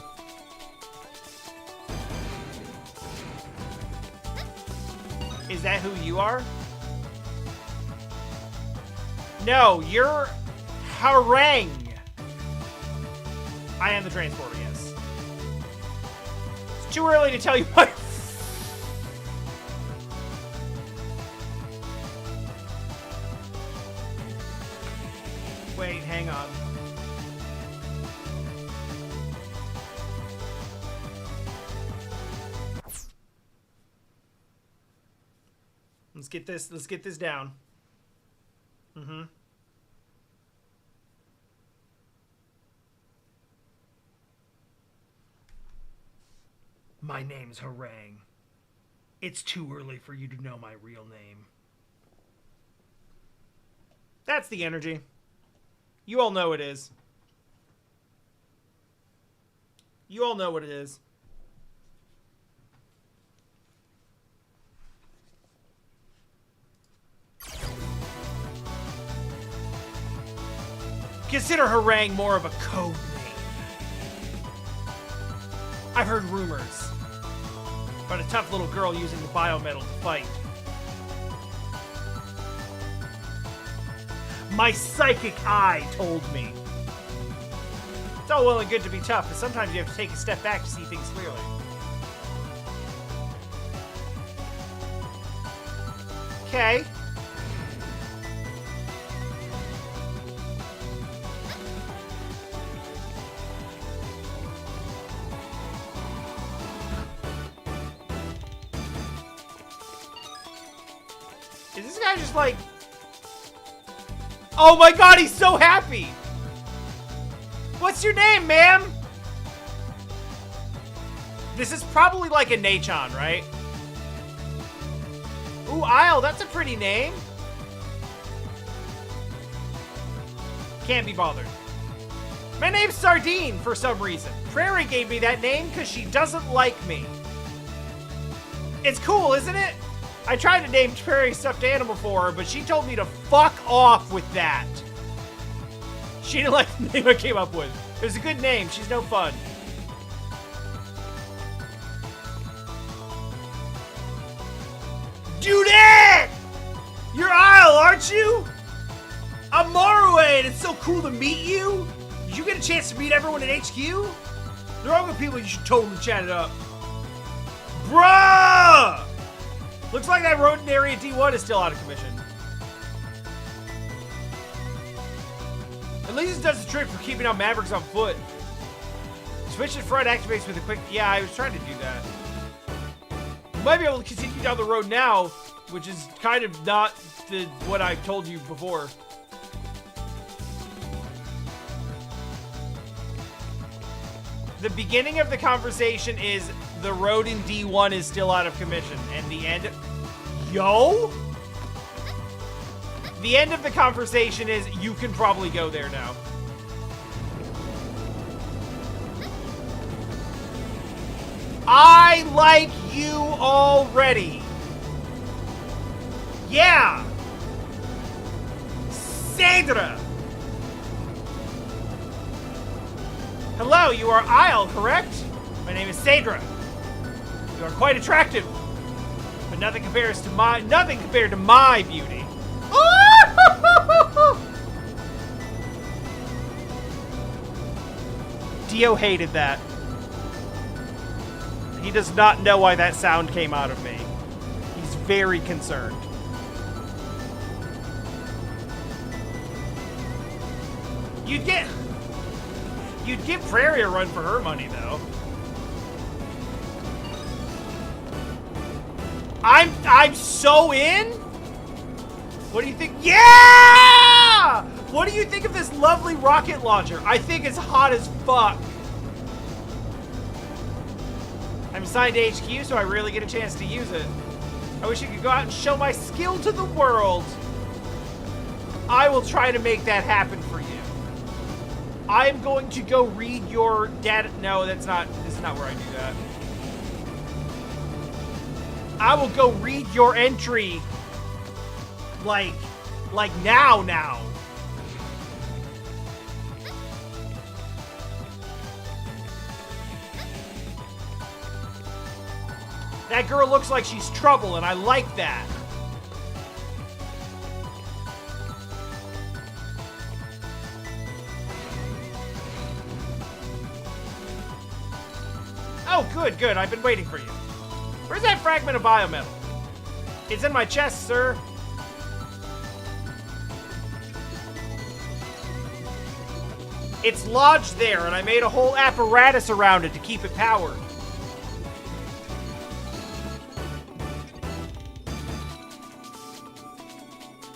Is that who you are? No, you're Harang. I am the transporter, yes. It's too early to tell you what. Wait, hang on. Let's get this down. My name's Harang. It's too early for you to know my real name. That's the energy. You all know it is. You all know what it is. Consider Harang more of a code name. I've heard rumors about a tough little girl using the biometal to fight. My psychic eye told me. It's all well and good to be tough, but sometimes you have to take a step back to see things clearly. Okay. Is this guy just like... Oh my god, he's so happy! What's your name, ma'am? This is probably like a Nachon, right? Ooh, Isle, that's a pretty name. Can't be bothered. My name's Sardine, for some reason. Prairie gave me that name because she doesn't like me. It's cool, isn't it? I tried to name Prairie stuffed animal for her, but she told me to fuck off with that. She didn't like the name I came up with. It was a good name. She's no fun. Dudette! You're Isle, aren't you? I'm Morue, and it's so cool to meet you. Did you get a chance to meet everyone at HQ? They're all good people. You should totally chat it up. Bruh! Looks like that rodent area D1 is still out of commission. At least it does the trick for keeping out Mavericks on foot. Switch in front activates with a quick... Yeah, I was trying to do that. You might be able to continue down the road now, which is kind of not what I told you before. The beginning of the conversation is the road in D1 is still out of commission, and the end... Yo? The end of the conversation is you can probably go there now. I like you already. Yeah. Cedra. Hello, you are Isle, correct? My name is Cedra. You are quite attractive, but nothing compared to my beauty. Dio hated that. He does not know why that sound came out of me. He's very concerned. You'd give Prairie a run for her money, though. I'm so in? What do you think? Yeah! What do you think of this lovely rocket launcher? I think it's hot as fuck. I'm assigned to HQ, so I rarely get a chance to use it. I wish I could go out and show my skill to the world. I will try to make that happen for you. I'm going to go read your data. No, this is not where I do that. I will go read your entry like now. That girl looks like she's trouble, and I like that. Oh, good. I've been waiting for you. Where's that fragment of biometal? It's in my chest, sir. It's lodged there, and I made a whole apparatus around it to keep it powered.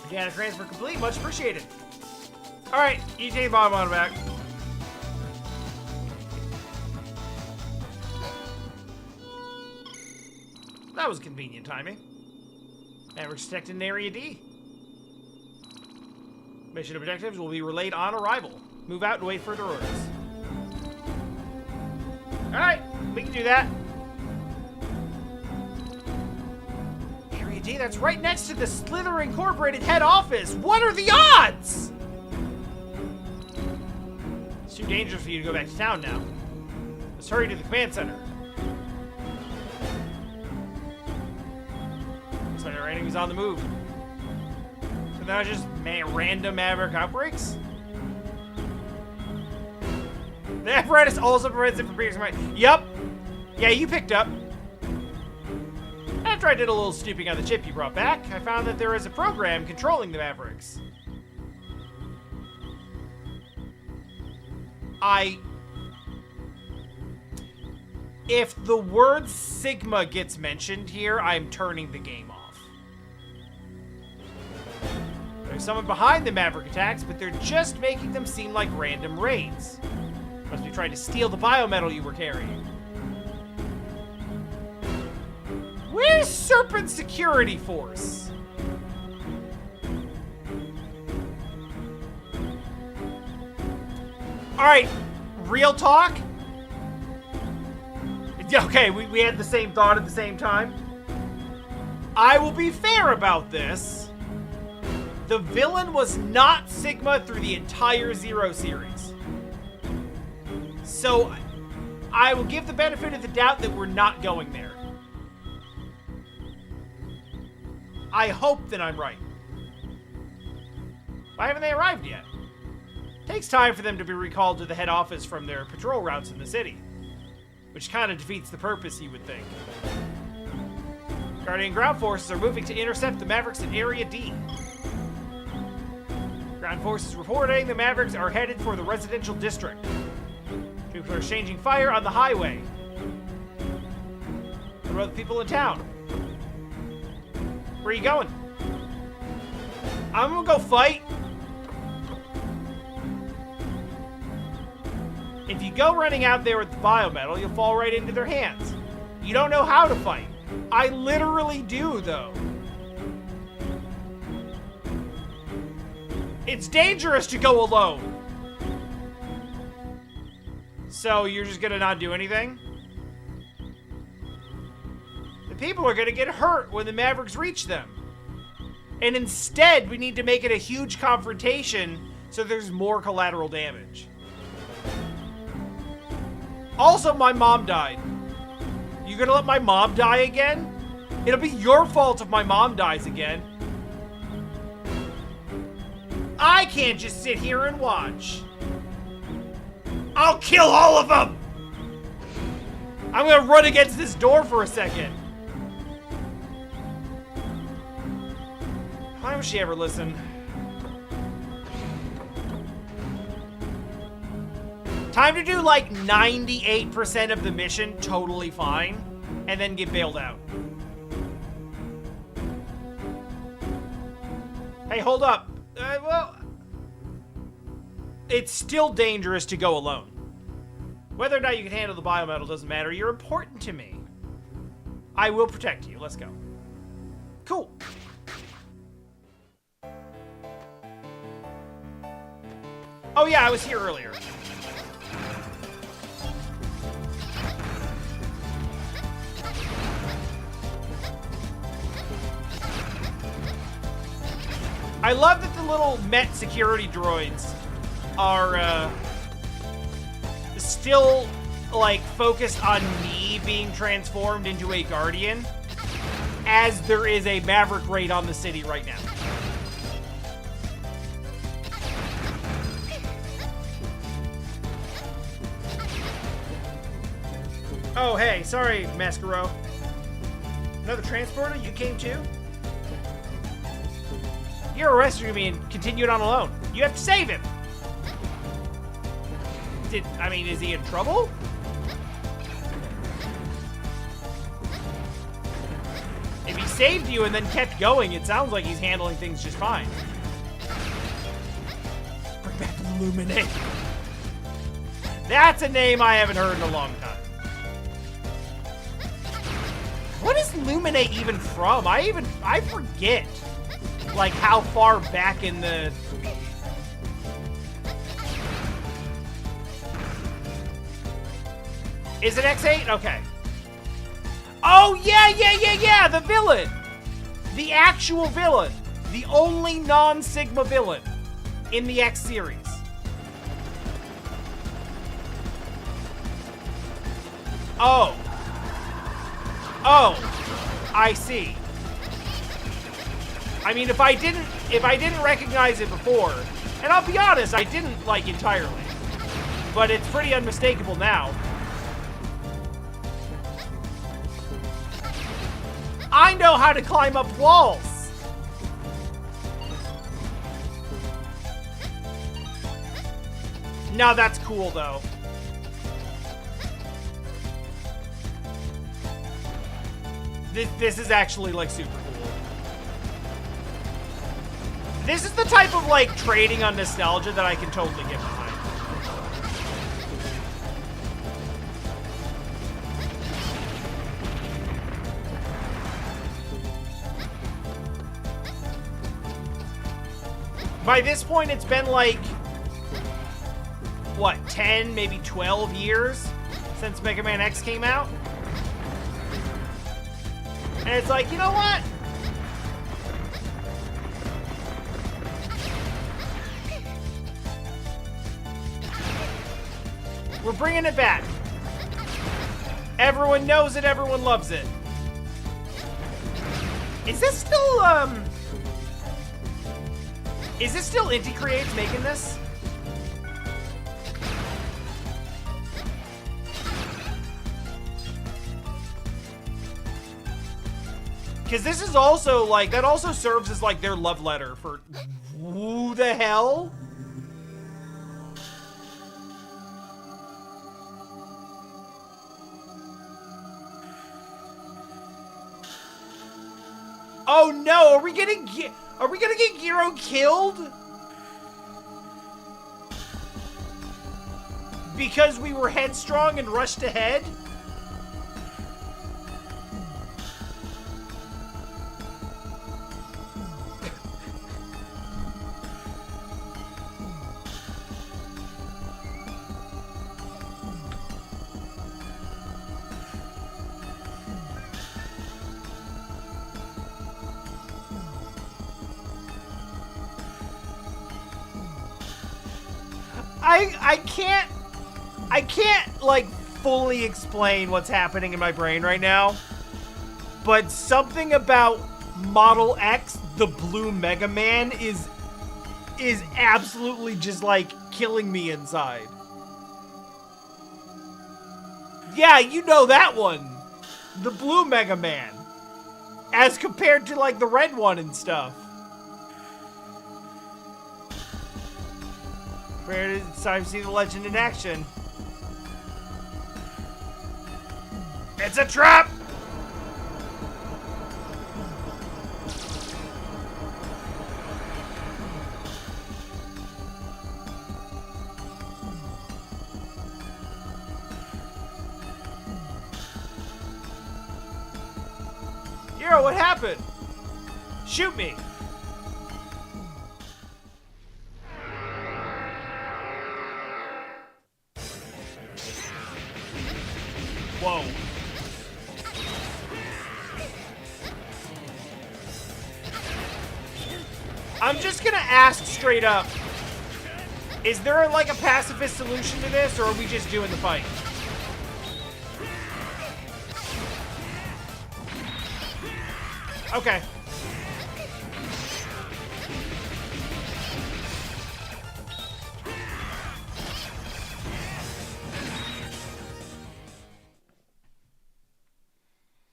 Data transfer complete. Much appreciated. All right, you take the bottom on back. That was convenient timing. Mavericks detected in Area D. Mission objectives will be relayed on arrival. Move out and wait further orders. All right, we can do that. Area D, that's right next to the Slither Incorporated head office. What are the odds? It's too dangerous for you to go back to town now. Let's hurry to the command center. Looks like our enemy's on the move. So now just random Maverick outbreaks? The apparatus also prevents it from being right. Yup. Yeah, you picked up. After I did a little snooping on the chip you brought back, I found that there is a program controlling the Mavericks. If the word Sigma gets mentioned here, I'm turning the game off. There's someone behind the Maverick attacks, but they're just making them seem like random raids. Must be trying to steal the biometal you were carrying. Where's Serpent Security Force? Alright, real talk? Okay, we had the same thought at the same time. I will be fair about this. The villain was not Sigma through the entire Zero series. So, I will give the benefit of the doubt that we're not going there. I hope that I'm right. Why haven't they arrived yet? It takes time for them to be recalled to the head office from their patrol routes in the city. Which kind of defeats the purpose, you would think. Guardian ground forces are moving to intercept the Mavericks in Area D. Ground forces reporting the Mavericks are headed for the residential district. Troops are exchanging fire on the highway. What about the people in town? Where are you going? I'm gonna go fight. If you go running out there with the biometal, you'll fall right into their hands. You don't know how to fight. I literally do, though. It's dangerous to go alone. So you're just gonna not do anything? The people are gonna get hurt when the Mavericks reach them. And instead, we need to make it a huge confrontation so there's more collateral damage. Also, my mom died. You gonna let my mom die again? It'll be your fault if my mom dies again. I can't just sit here and watch. I'll kill all of them! I'm gonna run against this door for a second. Why would she ever listen? Time to do like 98% of the mission totally fine, and then get bailed out. Hey, hold up. Well, it's still dangerous to go alone. Whether or not you can handle the biometal doesn't matter. You're important to me. I will protect you. Let's go. Cool. Oh yeah, I was here earlier. I love that the little Met security droids are still like focused on me being transformed into a Guardian, as there is a Maverick raid on the city right now. Oh, hey, sorry, Mascaro. Another transporter? You came too? You're arresting me and continued on alone. You have to save him. Is he in trouble? If he saved you and then kept going, it sounds like he's handling things just fine. Bring back the Illuminate. That's a name I haven't heard in a long time. What is Illuminate even from? I forget. Like how far back in the... Is it X8? Okay. Oh, yeah, the villain. The actual villain. The only non-Sigma villain in the X series. Oh. Oh. I see. I mean, if I didn't recognize it before, and I'll be honest, I didn't, like, entirely. But it's pretty unmistakable now. I know how to climb up walls! No, that's cool, though. This is actually, like, super cool. This is the type of, like, trading on nostalgia that I can totally get behind. By this point, it's been like, what, 10, maybe 12 years since Mega Man X came out? And it's like, you know what? We're bringing it back. Everyone knows it, everyone loves it. Is this still Inti Creates making this? Because this is also, like, that also serves as, like, their love letter for... Who the hell? Oh no, are we gonna get Giro killed? Because we were headstrong and rushed ahead? I can't, like, fully explain what's happening in my brain right now, but something about Model X, the blue Mega Man, is absolutely just, like, killing me inside. Yeah, you know that one. The blue Mega Man. As compared to, like, the red one and stuff. It's time to see the legend in action. It's a trap! Hero, what happened? Shoot me! Whoa. I'm just gonna ask straight up. Is there like a pacifist solution to this, or are we just doing the fight? Okay.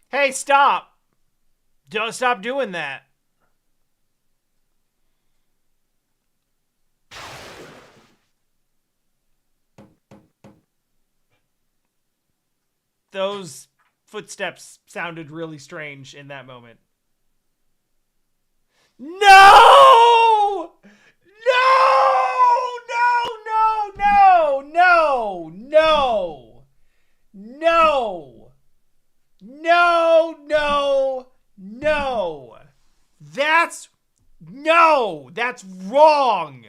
Hey, stop! Don't stop doing that. Those footsteps sounded really strange in that moment. No! No! No! No! No! No! No! No! No! No! That's wrong.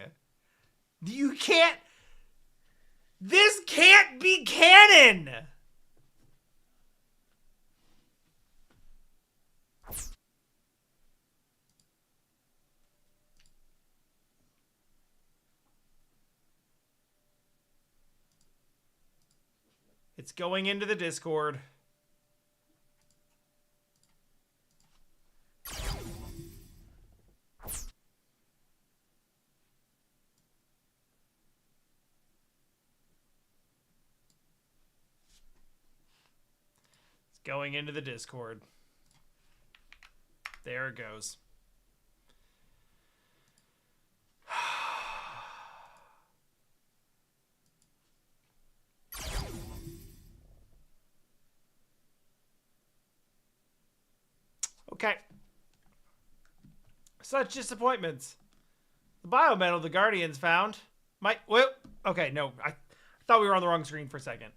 You can't. This can't be canon. It's going into the Discord. It's going into the Discord. There it goes. Okay. Such disappointments. The biometal the Guardians found might... Well, okay, no. I thought we were on the wrong screen for a second.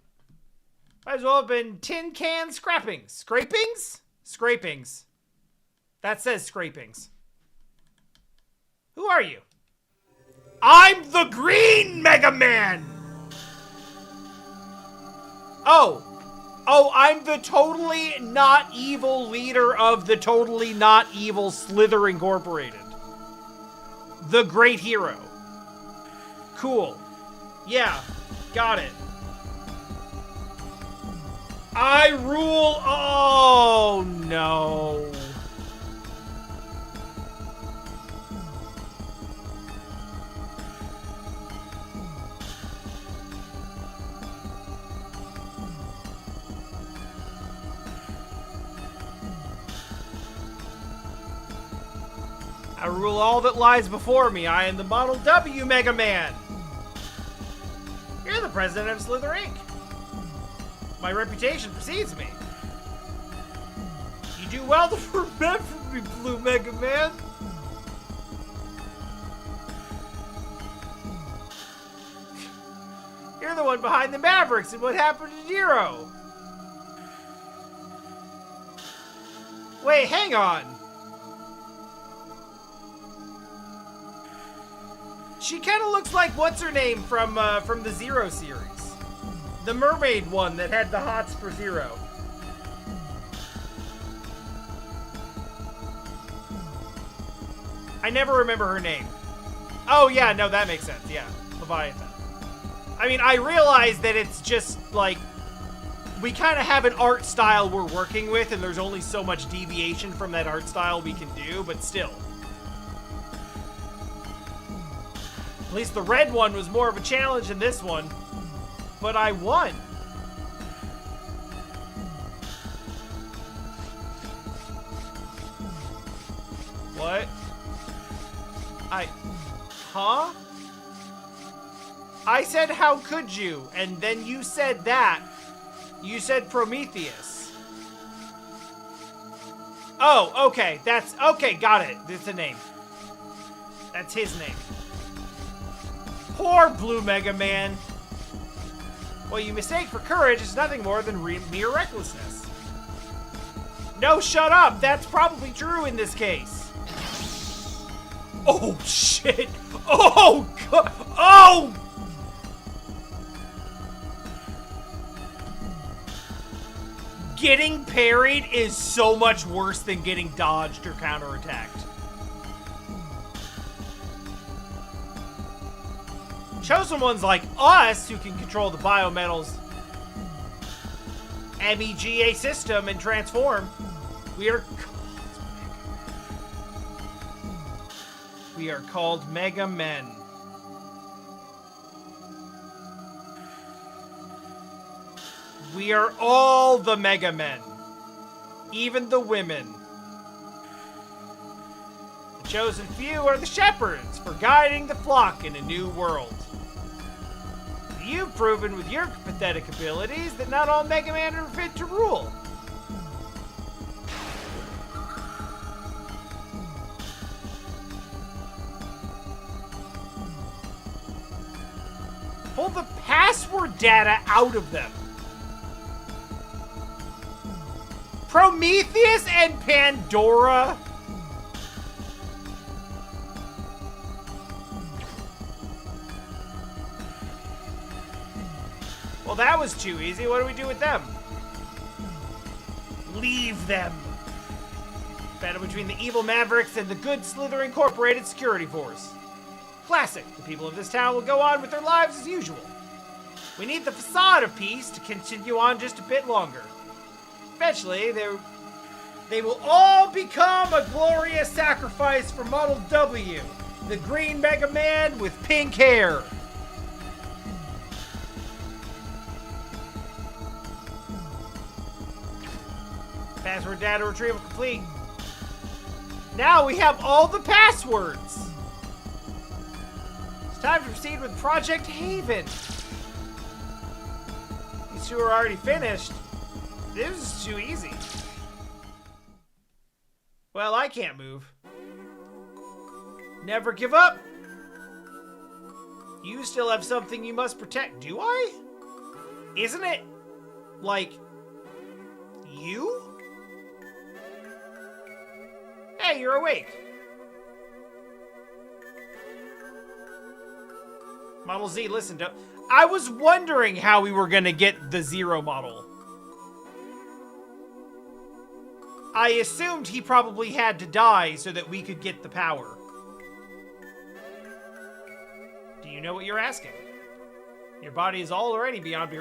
Might as well have been tin can scrappings. Scrapings? Scrapings. That says scrapings. Who are you? I'm the Green Mega Man! Oh. Oh, I'm the totally not evil leader of the totally not evil Slither Incorporated. The Great Hero. Cool. Yeah, got it. I rule. Oh, no. I rule all that lies before me. I am the Model W Mega Man. You're the president of Slither Inc. My reputation precedes me. You do well to remember me, Blue Mega Man. You're the one behind the Mavericks and what happened to Zero. Wait, hang on. She kind of looks like what's her name from the Zero series, the mermaid one that had the hots for Zero. I never remember her name. Oh yeah, no, that makes sense. Yeah, Leviathan. I mean, I realize that it's just like we kind of have an art style we're working with, and there's only so much deviation from that art style we can do, but still. At least the red one was more of a challenge than this one. But I won. What? Huh? I said, how could you? And then you said that. You said Prometheus. Oh, okay. Okay, got it. It's a name. That's his name. Poor Blue Mega Man. What you mistake for courage is nothing more than mere recklessness. No, shut up! That's probably true in this case. Oh, shit! Oh, God! Oh! Getting parried is so much worse than getting dodged or counterattacked. Chosen ones like us, who can control the biometal's MEGA system and transform, we are called Mega Men. We are all the Mega Men, even the women. The chosen few are the shepherds for guiding the flock in a new world. You've proven with your pathetic abilities that not all Mega Men are fit to rule. Pull the password data out of them. Prometheus and Pandora? Well, that was too easy. What do we do with them? Leave them. Battle between the evil Mavericks and the good Slither Incorporated security force. Classic. The people of this town will go on with their lives as usual. We need the facade of peace to continue on just a bit longer. Eventually, they will all become a glorious sacrifice for Model W, the green Mega Man with pink hair. Password data retrieval complete. Now we have all the passwords. It's time to proceed with Project Haven. These two are already finished. This is too easy. Well, I can't move. Never give up. You still have something you must protect, do I? Isn't it, like, you? Hey, you're awake. Model Z, listen to... I was wondering how we were gonna get the Zero model. I assumed he probably had to die so that we could get the power. Do you know what you're asking? Your body is already beyond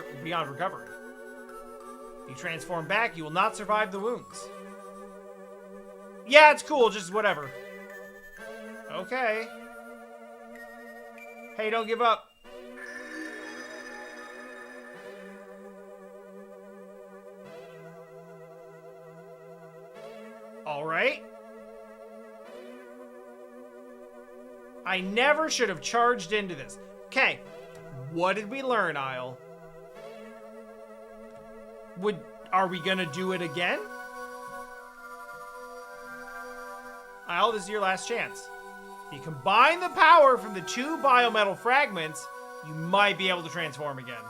recovery. If you transform back, you will not survive the wounds. Yeah, it's cool, just whatever. Okay. Hey, don't give up. All right. I never should have charged into this. Okay. What did we learn, Isle? Are we gonna do it again? Isle, this is your last chance. If you combine the power from the two biometal fragments, you might be able to transform again.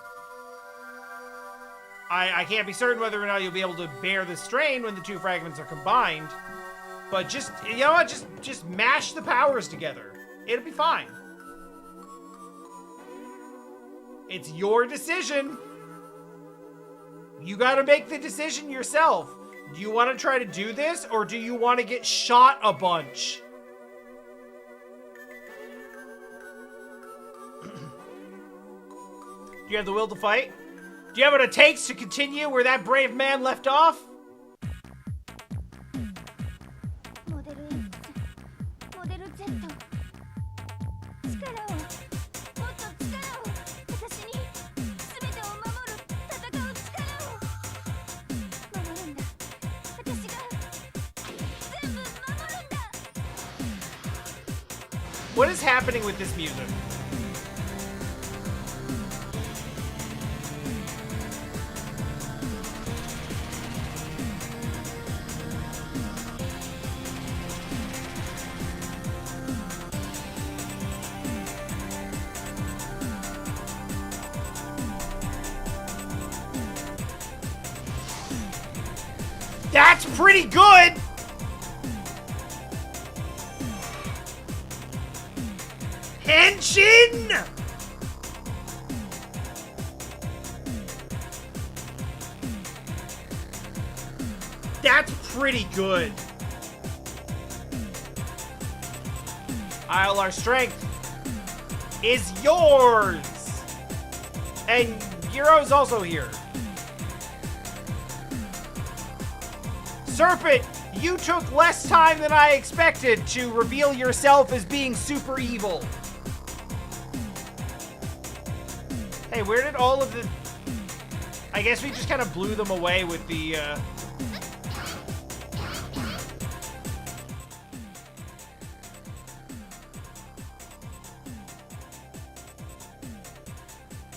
I can't be certain whether or not you'll be able to bear the strain when the two fragments are combined, but just, you know what, just mash the powers together. It'll be fine. It's your decision. You gotta make the decision yourself. Do you want to try to do this, or do you want to get shot a bunch? Do you have the will to fight? Do you have what it takes to continue where that brave man left off? What is happening with this music? That's pretty good! Henshin! That's pretty good. Isle, our strength is yours. And Giro's also here. Serpent, you took less time than I expected to reveal yourself as being super evil. Hey, where did all of the... I guess we just kind of blew them away with the,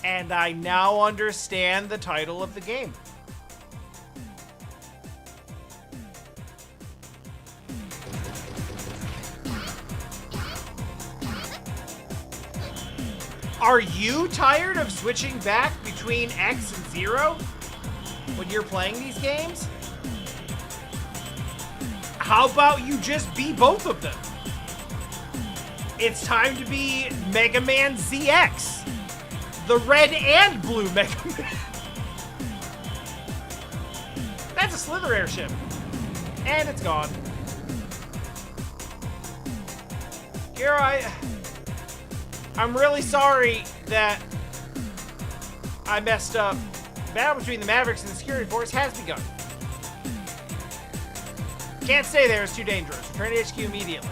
And I now understand the title of the game. Are you tired of switching back between X and Zero when you're playing these games? How about you just be both of them? It's time to be Mega Man ZX. The red and blue Mega Man. That's a Slither airship. And it's gone. Giro, I'm really sorry that I messed up. The battle between the Mavericks and the security force has begun. Can't stay there, it's too dangerous. Return to HQ immediately.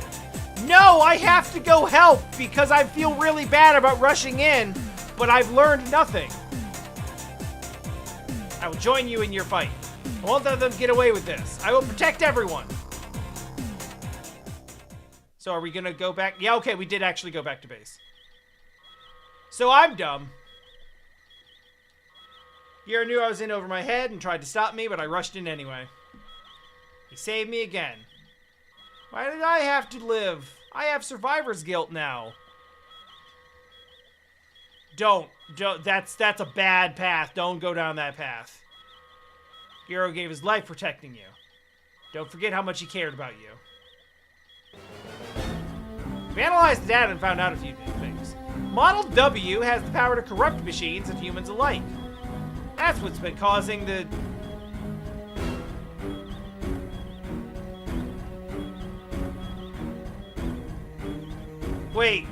No, I have to go help because I feel really bad about rushing in, but I've learned nothing. I will join you in your fight. I won't let them get away with this. I will protect everyone. So are we gonna go back? Yeah, okay, we did actually go back to base. So I'm dumb. Giro knew I was in over my head and tried to stop me, but I rushed in anyway. He saved me again. Why did I have to live? I have survivor's guilt now. Don't. That's a bad path. Don't go down that path. Giro gave his life protecting you. Don't forget how much he cared about you. We analyzed the data and found out a few things. Model W has the power to corrupt machines and humans alike. That's what's been causing the... Wait.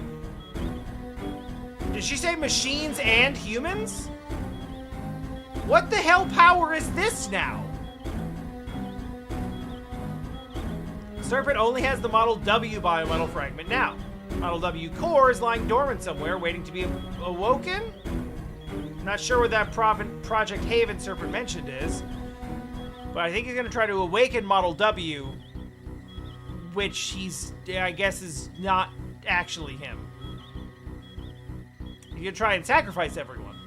Did she say machines and humans? What the hell power is this now? Serpent only has the Model W biometal fragment now. Model W core is lying dormant somewhere, waiting to be awoken? Not sure where that Project Haven Serpent mentioned is, but I think he's going to try to awaken Model W, which he's, I guess, is not actually him. He's going to try and sacrifice everyone.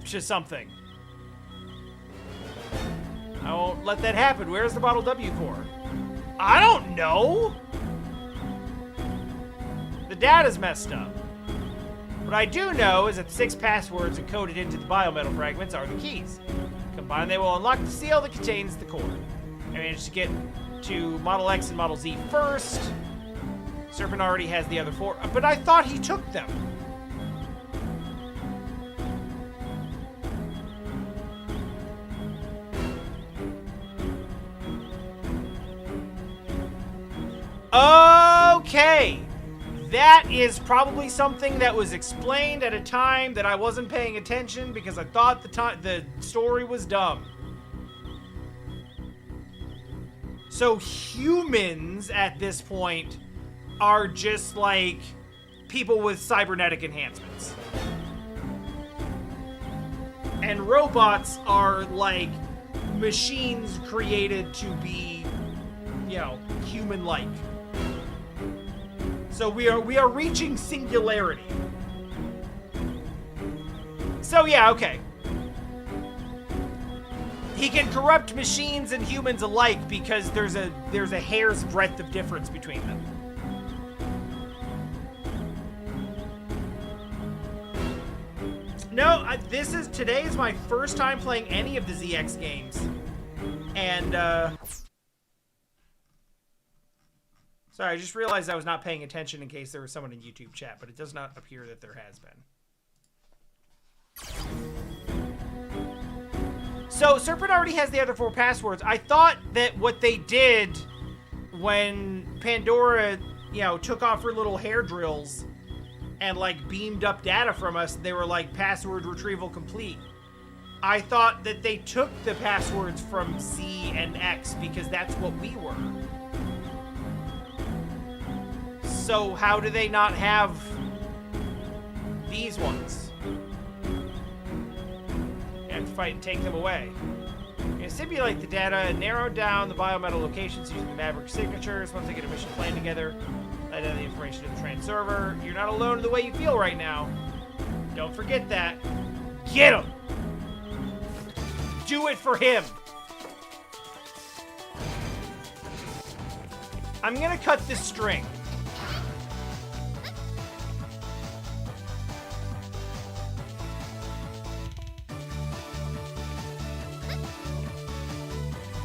Just something. I won't let that happen. Where's the Model W core? I don't know. The data's messed up. What I do know is that the 6 passwords encoded into the biometal fragments are the keys. Combined, they will unlock the seal that contains the core. I managed to get to Model X and Model Z first. Serpent already has the other 4, but I thought he took them. Okay. That is probably something that was explained at a time that I wasn't paying attention because I thought the story was dumb. So humans at this point are just like people with cybernetic enhancements. And robots are like machines created to be, you know, human-like. So we are reaching singularity. So yeah, okay. He can corrupt machines and humans alike because there's a hair's breadth of difference between them. No, today is my first time playing any of the ZX games, And, sorry, I just realized I was not paying attention in case there was someone in YouTube chat, but it does not appear that there has been. So, Serpent already has the other 4 passwords. I thought that what they did when Pandora, you know, took off her little hair drills and, like, beamed up data from us, they were like, password retrieval complete. I thought that they took the passwords from Z and X because that's what we were. So how do they not have these ones? You have to fight and take them away. You can simulate the data and narrow down the biometal locations using the Maverick signatures. Once they get a mission plan together, let out the information to the train server. You're not alone in the way you feel right now. Don't forget that. Get him! Do it for him! I'm gonna cut this string.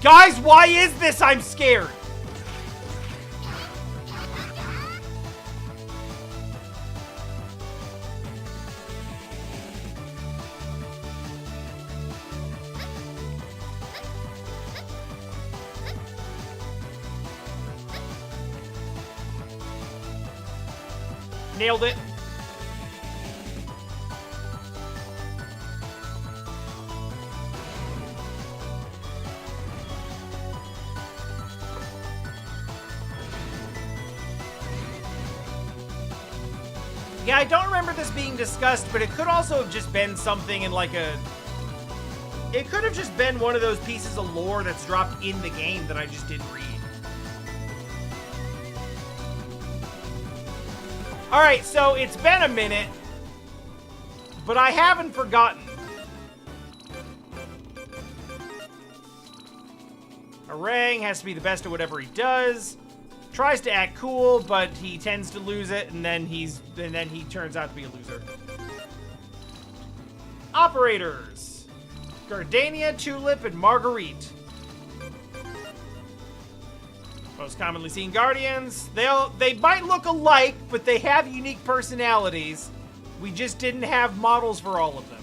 Guys, why is this? I'm scared. Nailed it. Yeah, I don't remember this being discussed, but it could also have just been something in like a... It could have just been one of those pieces of lore that's dropped in the game that I just didn't read. Alright, so it's been a minute, but I haven't forgotten. Orang has to be the best at whatever he does. Tries to act cool, but he tends to lose it, and then he turns out to be a loser. Operators: Gardania, Tulip, and Marguerite. Most commonly seen Guardians. They might look alike, but they have unique personalities. We just didn't have models for all of them.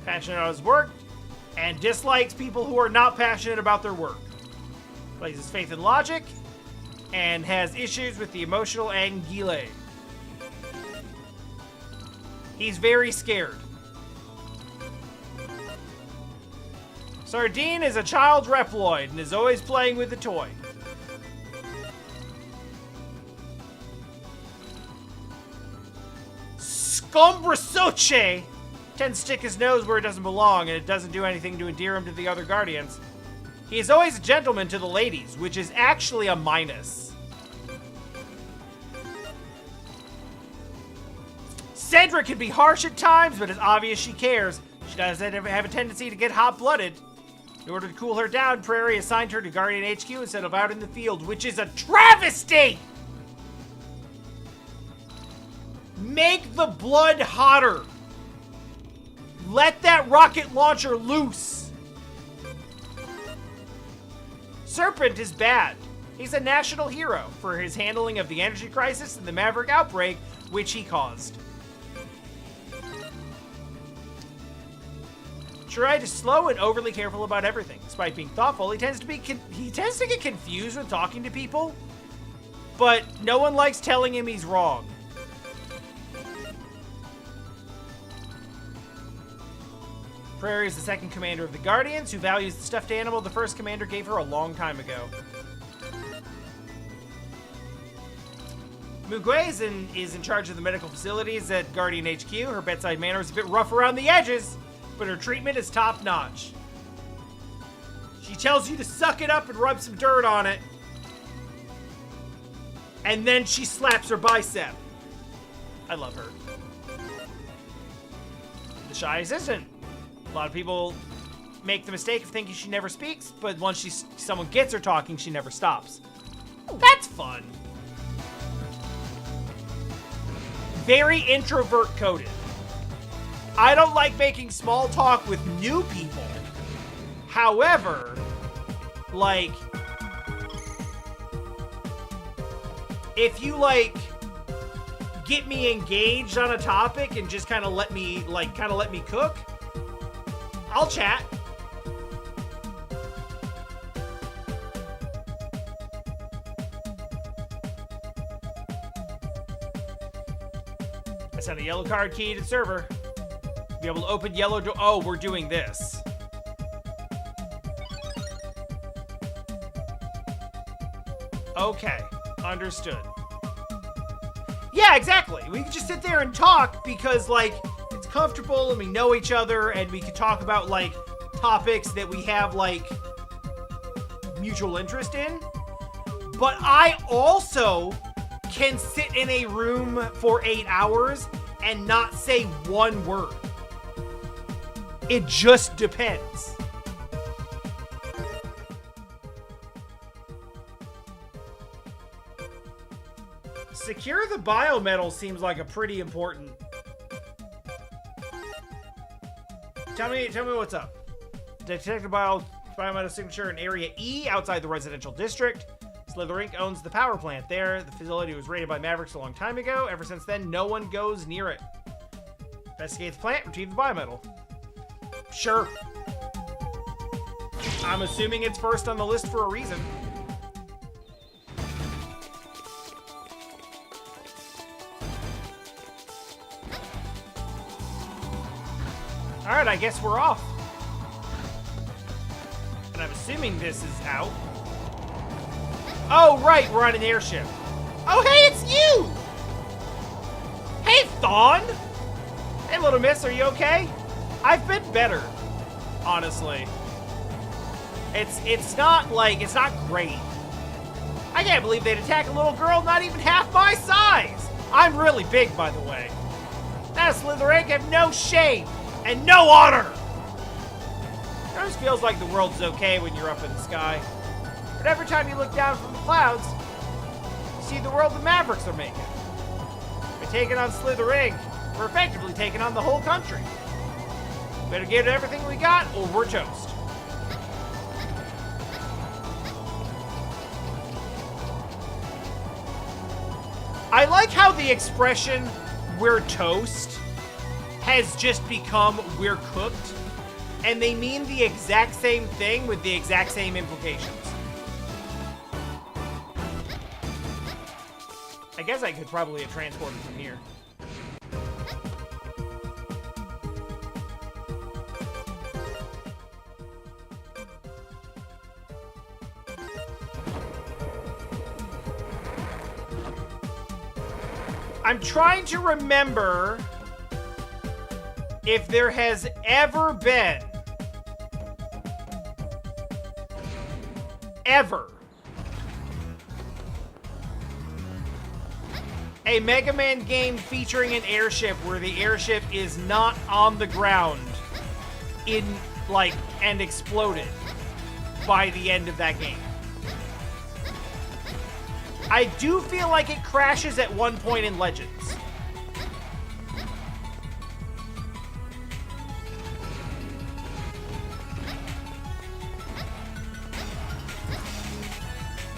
Passionate about his work, and dislikes people who are not passionate about their work. Places faith in logic, and has issues with the emotional Anguille. He's very scared. Sardine is a child Reploid and is always playing with a toy. Scombrasoche tends to stick his nose where it doesn't belong, and it doesn't do anything to endear him to the other Guardians. He is always a gentleman to the ladies, which is actually a minus. Cedric can be harsh at times, but it's obvious she cares. She doesn't have a tendency to get hot-blooded. In order to cool her down, Prairie assigned her to Guardian HQ instead of out in the field, which is a travesty! Make the blood hotter. Let that rocket launcher loose. Serpent is bad. He's a national hero for his handling of the energy crisis and the Maverick outbreak, which he caused. Sharite is slow and overly careful about everything. Despite being thoughtful, he tends to get confused when talking to people, but no one likes telling him he's wrong. Prairie is the second commander of the Guardians, who values the stuffed animal the first commander gave her a long time ago. Mugwe is in charge of the medical facilities at Guardian HQ. Her bedside manner is a bit rough around the edges, but her treatment is top-notch. She tells you to suck it up and rub some dirt on it, and then she slaps her bicep. I love her. The shy assistant. A lot of people make the mistake of thinking she never speaks, but once someone gets her talking, she never stops. That's fun. Very introvert coded. I don't like making small talk with new people, However, like, if you, like, get me engaged on a topic and just kind of let me cook, I'll chat. I sent a yellow card key to the server. Be able to open yellow door. Oh, we're doing this. Okay, understood. Yeah, exactly. We can just sit there and talk because, like, it's comfortable and we know each other and we can talk about, like, topics that we have, like, mutual interest in. But I also can sit in a room for 8 hours and not say one word. It just depends. Secure the biometal seems like a pretty important. Tell me what's up. Detect a biometal signature in Area E outside the residential district. Slither Inc. owns the power plant there. The facility was raided by Mavericks a long time ago. Ever since then, no one goes near it. Investigate the plant, retrieve the biometal. Sure. I'm assuming it's first on the list for a reason. Alright, I guess we're off. And I'm assuming this is out. Oh, right, we're on an airship. Oh, hey, it's you! Hey, Thawne! Hey, little miss, are you okay? I've been better, honestly. It's not, like, it's not great. I can't believe they'd attack a little girl not even half my size! I'm really big, by the way. That Slither Inc. have no shame and no honor! It always feels like the world's okay when you're up in the sky. But every time you look down from the clouds, you see the world the Mavericks are making. By taking on Slither Inc., we're effectively taking on the whole country. Better give it everything we got, or we're toast. I like how the expression, we're toast, has just become, we're cooked, and they mean the exact same thing with the exact same implications. I guess I could probably have transported from here. I'm trying to remember if there has ever been a Mega Man game featuring an airship where the airship is not on the ground and exploded by the end of that game. I do feel like it crashes at one point in Legends.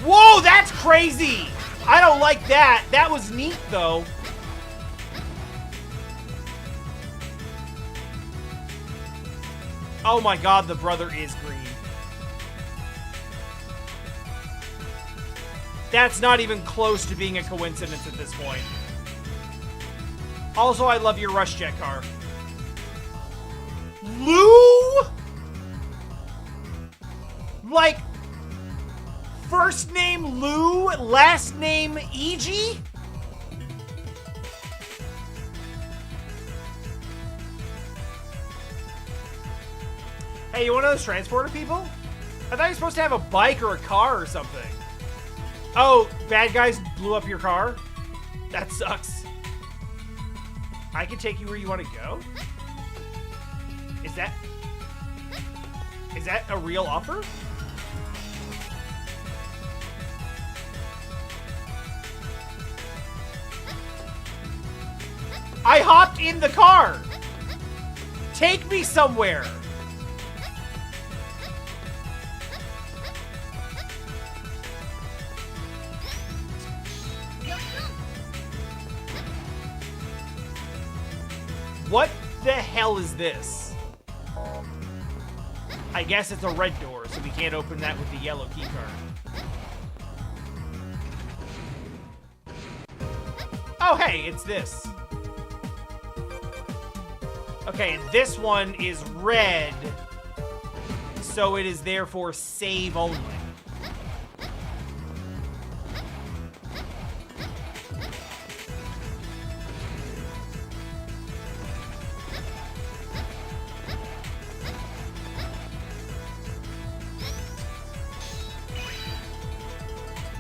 Whoa, that's crazy! I don't like that. That was neat, though. Oh my god, the brother is green. That's not even close to being a coincidence at this point. Also, I love your rush jet car. Lou? Like, first name Lou, last name E.G.? Hey, you one of those transporter people? I thought you were supposed to have a bike or a car or something. Oh, bad guys blew up your car? That sucks. I can take you where you want to go? Is that a real offer? I hopped in the car! Take me somewhere! What the hell is this? I guess it's a red door, so we can't open that with the yellow keycard. Oh, hey, it's this. Okay, and this one is red, so it is therefore save only.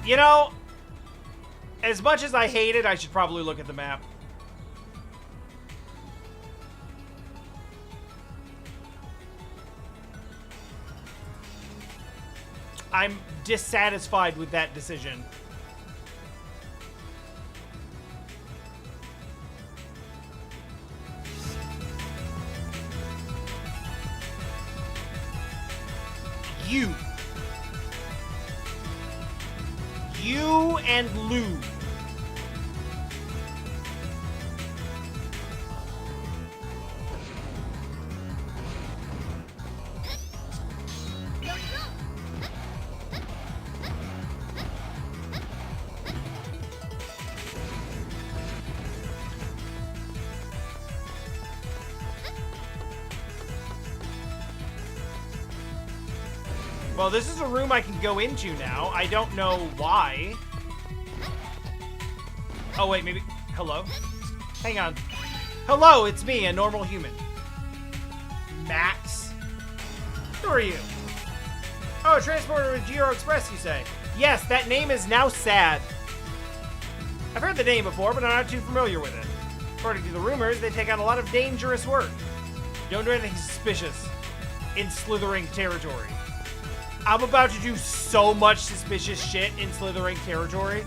You know, as much as I hate it, I should probably look at the map. I'm dissatisfied with that decision. You and Lou. Well, this is a room I can go into now. I don't know why. Oh, wait, maybe... Hello? Hang on. Hello, it's me, a normal human. Max? Who are you? Oh, transporter with Giro Express, you say? Yes, that name is now sad. I've heard the name before, but I'm not too familiar with it. According to the rumors, they take on a lot of dangerous work. Don't do anything suspicious in slithering territory. I'm about to do so much suspicious shit in slithering territory.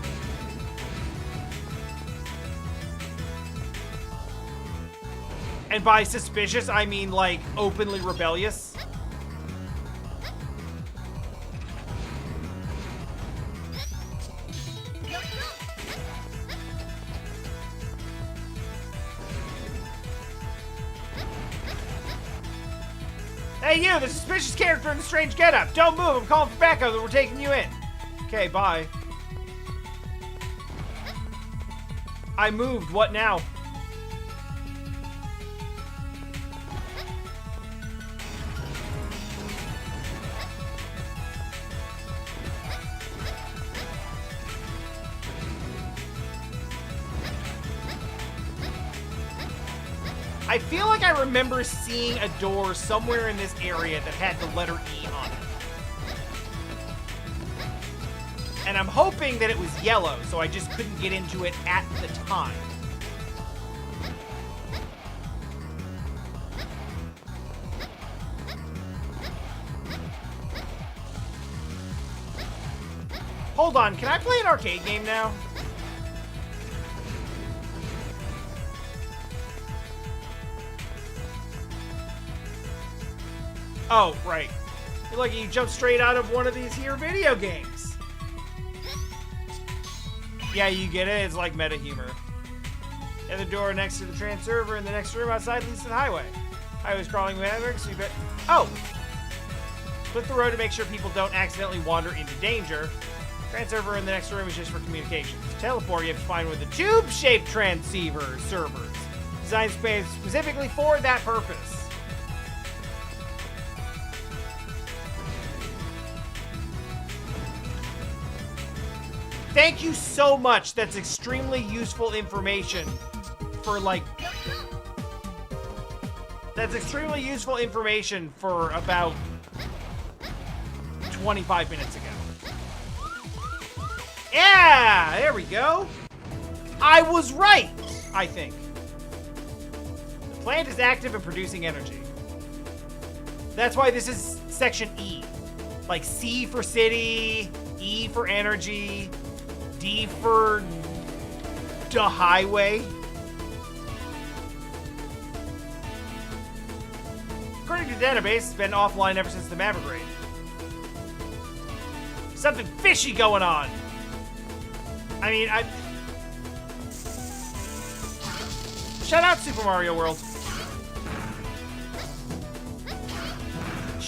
And by suspicious, I mean, like, openly rebellious. Hey, you, the suspicious character in the strange getup. Don't move, I'm calling for backup that we're taking you in. Okay, bye. I moved, what now? I feel like I remember seeing a door somewhere in this area that had the letter E on it. And I'm hoping that it was yellow, so I just couldn't get into it at the time. Hold on, can I play an arcade game now? Oh, right. You're lucky you jumped straight out of one of these here video games. Yeah, you get it. It's like meta humor. And the door next to the trans server in the next room outside leads to the highway. Highway's crawling with networks, so you bet. Oh! Split the road to make sure people don't accidentally wander into danger. Trans server in the next room is just for communications. To teleport, you have to find one of the tube-shaped transceiver servers, designed specifically for that purpose. Thank you so much. That's extremely useful information for, like... That's extremely useful information for about 25 minutes ago. Yeah! There we go. I was right, I think. The plant is active and producing energy. That's why this is section E. Like C for city, E for energy, D for the highway. According to the database, it's been offline ever since the Maverick raid. Something fishy going on. I mean, Shout out Super Mario World.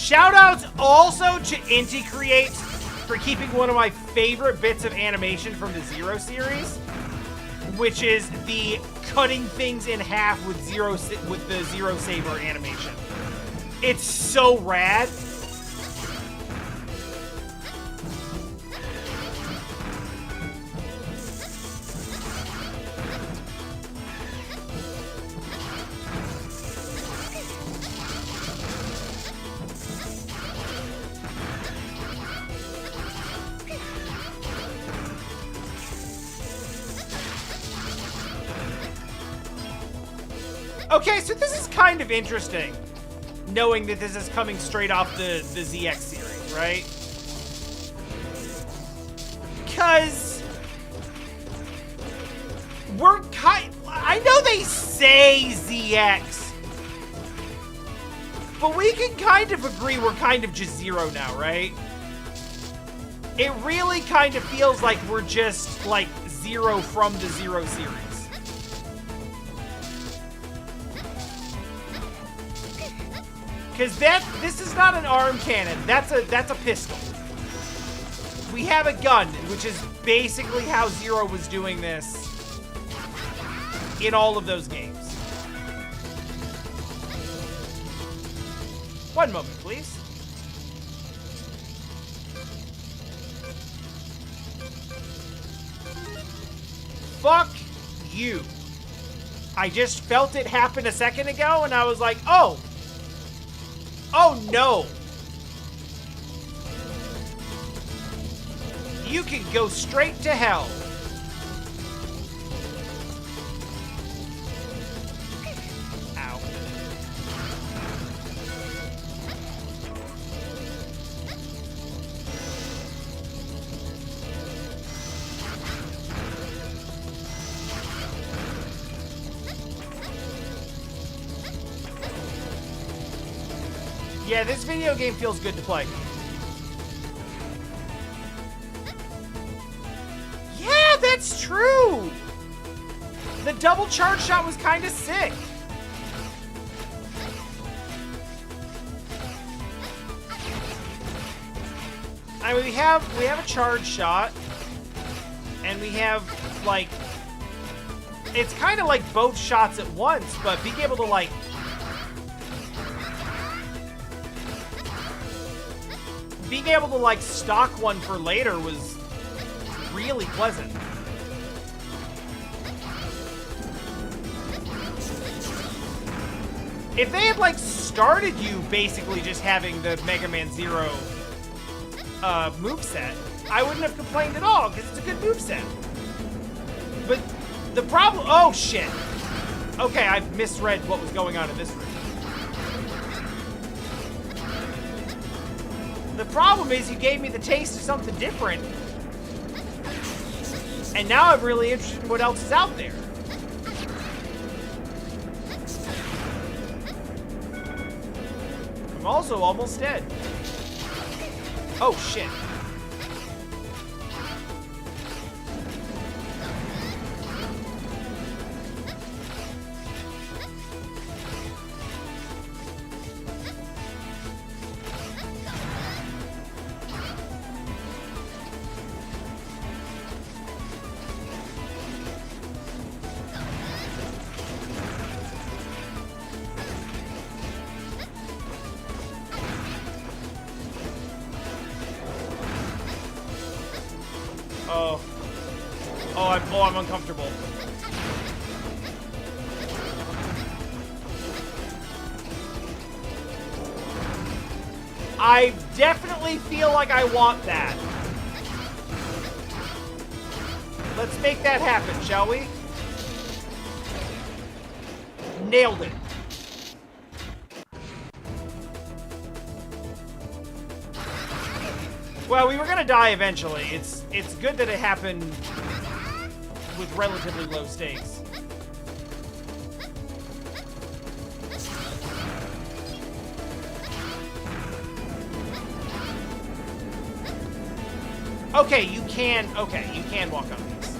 Shoutouts also to Inti Creates for keeping one of my favorite bits of animation from the Zero series, which is the cutting things in half with the Zero Saber animation. It's so rad. Okay, so this is kind of interesting, knowing that this is coming straight off the ZX series, right? Because I know they say ZX, but we can kind of agree we're kind of just Zero now, right? It really kind of feels like we're just, like, Zero from the Zero series. Because this is not an arm cannon. That's a pistol. We have a gun, which is basically how Zero was doing this in all of those games. One moment, please. Fuck you. I just felt it happen a second ago, and I was like, oh. Oh no! You can go straight to hell. Ow. Yeah, this video game feels good to play. Yeah, that's true! The double charge shot was kind of sick. I mean, we have a charge shot, and we have, like, it's kind of like both shots at once, but being able to, like, stock one for later was really pleasant. If they had, like, started you basically just having the Mega Man Zero moveset, I wouldn't have complained at all, because it's a good moveset. But the problem... Oh, shit. Okay, I've misread what was going on in this room. The problem is you gave me the taste of something different. And now I'm really interested in what else is out there. I'm also almost dead. Oh, shit. I'm uncomfortable. I definitely feel like I want that. Let's make that happen, shall we? Nailed it. Well, we were gonna die eventually. It's good that it happened with relatively low stakes. Okay, you can walk on these.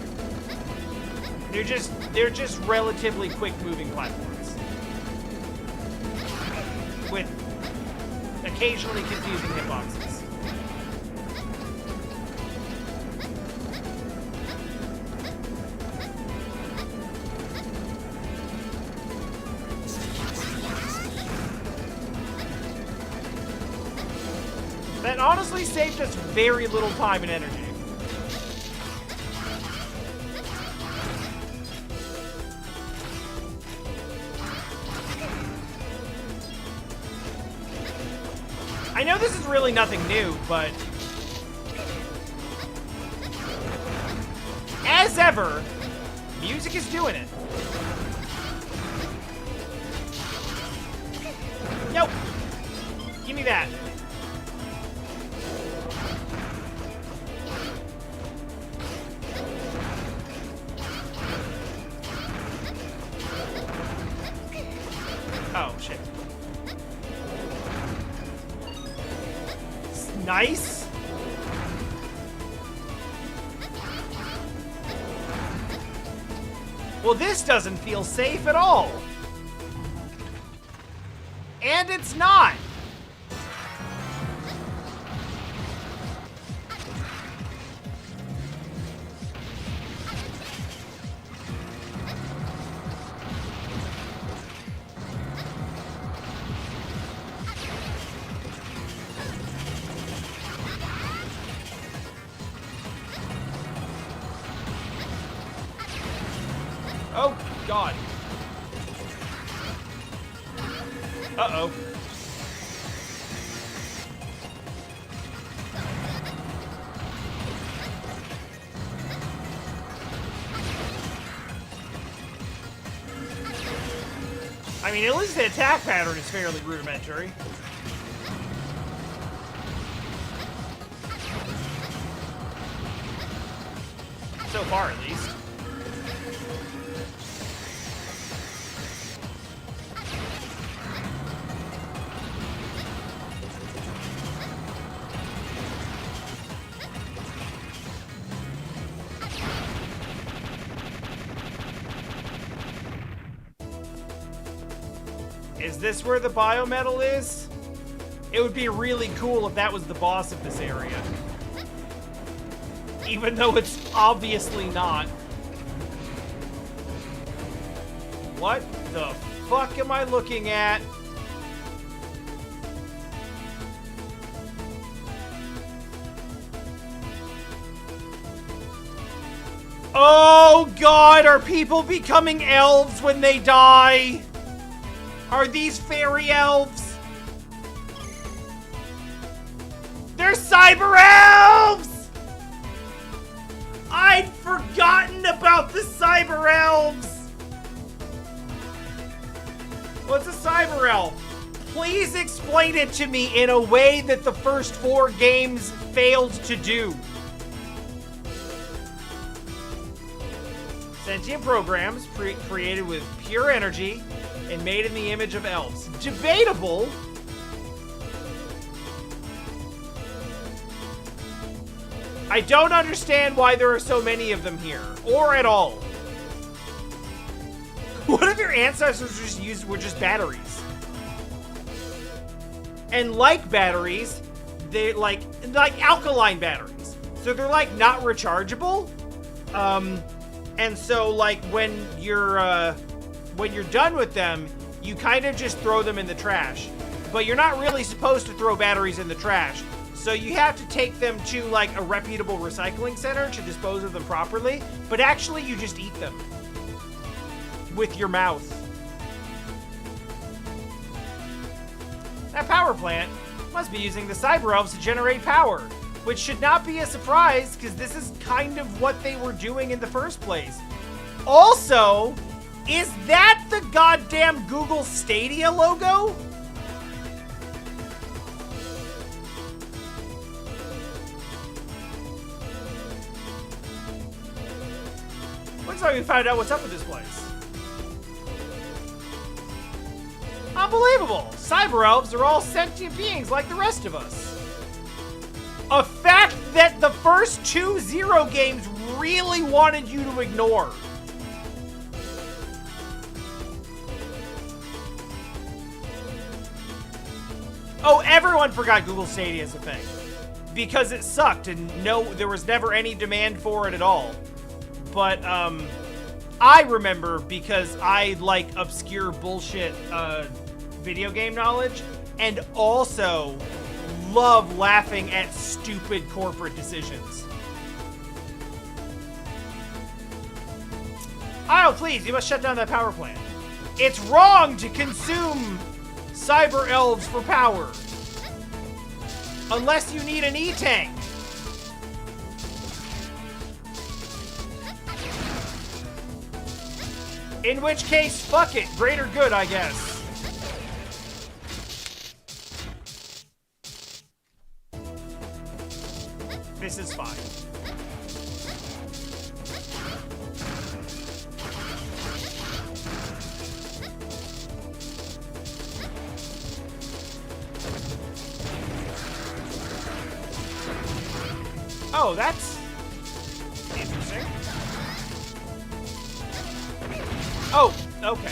They're just relatively quick moving platforms. With occasionally confusing hitboxes. That honestly saved us very little time and energy. I know this is really nothing new, but as ever, music is doing it. Nope. Give me that. Oh, shit. Nice. Well, this doesn't feel safe at all. And it's not. Oh, God. Uh-oh. I mean, at least the attack pattern is fairly rudimentary. So far, at least. Is this where the biometal is? It would be really cool if that was the boss of this area. Even though it's obviously not. What the fuck am I looking at? Oh God, are people becoming elves when they die? Are these fairy elves? They're cyber elves! I'd forgotten about the cyber elves! What's a cyber elf? Please explain it to me in a way that the first 4 games failed to do. Sentient programs created with pure energy and made in the image of elves. Debatable. I don't understand why there are so many of them here, or at all. What if your ancestors were just batteries? And like batteries, they like alkaline batteries. So they're like not rechargeable. And so like when you're done with them, you kind of just throw them in the trash. But you're not really supposed to throw batteries in the trash. So you have to take them to like a reputable recycling center to dispose of them properly. But actually you just eat them with your mouth. That power plant must be using the cyber elves to generate power, which should not be a surprise because this is kind of what they were doing in the first place. Also, is that the goddamn Google Stadia logo? Looks like we found out what's up with this place. Unbelievable! Cyber elves are all sentient beings like the rest of us. A fact that the first 2 Zero games really wanted you to ignore. Oh, everyone forgot Google Stadia is a thing. Because it sucked and there was never any demand for it at all. But, I remember because I like obscure bullshit, video game knowledge, and also love laughing at stupid corporate decisions. Oh, please, you must shut down that power plant. It's wrong to consume cyber elves for power. Unless you need an E-tank. In which case, fuck it. Greater good, I guess. This is fine. Oh, that's interesting. Oh, okay.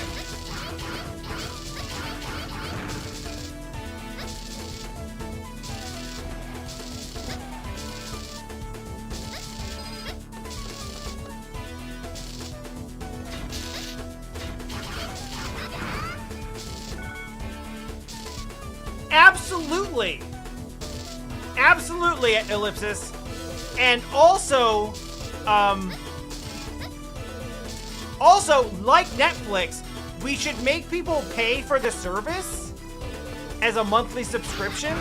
Absolutely. Absolutely, Ellipsis. And also, like Netflix, we should make people pay for the service as a monthly subscription,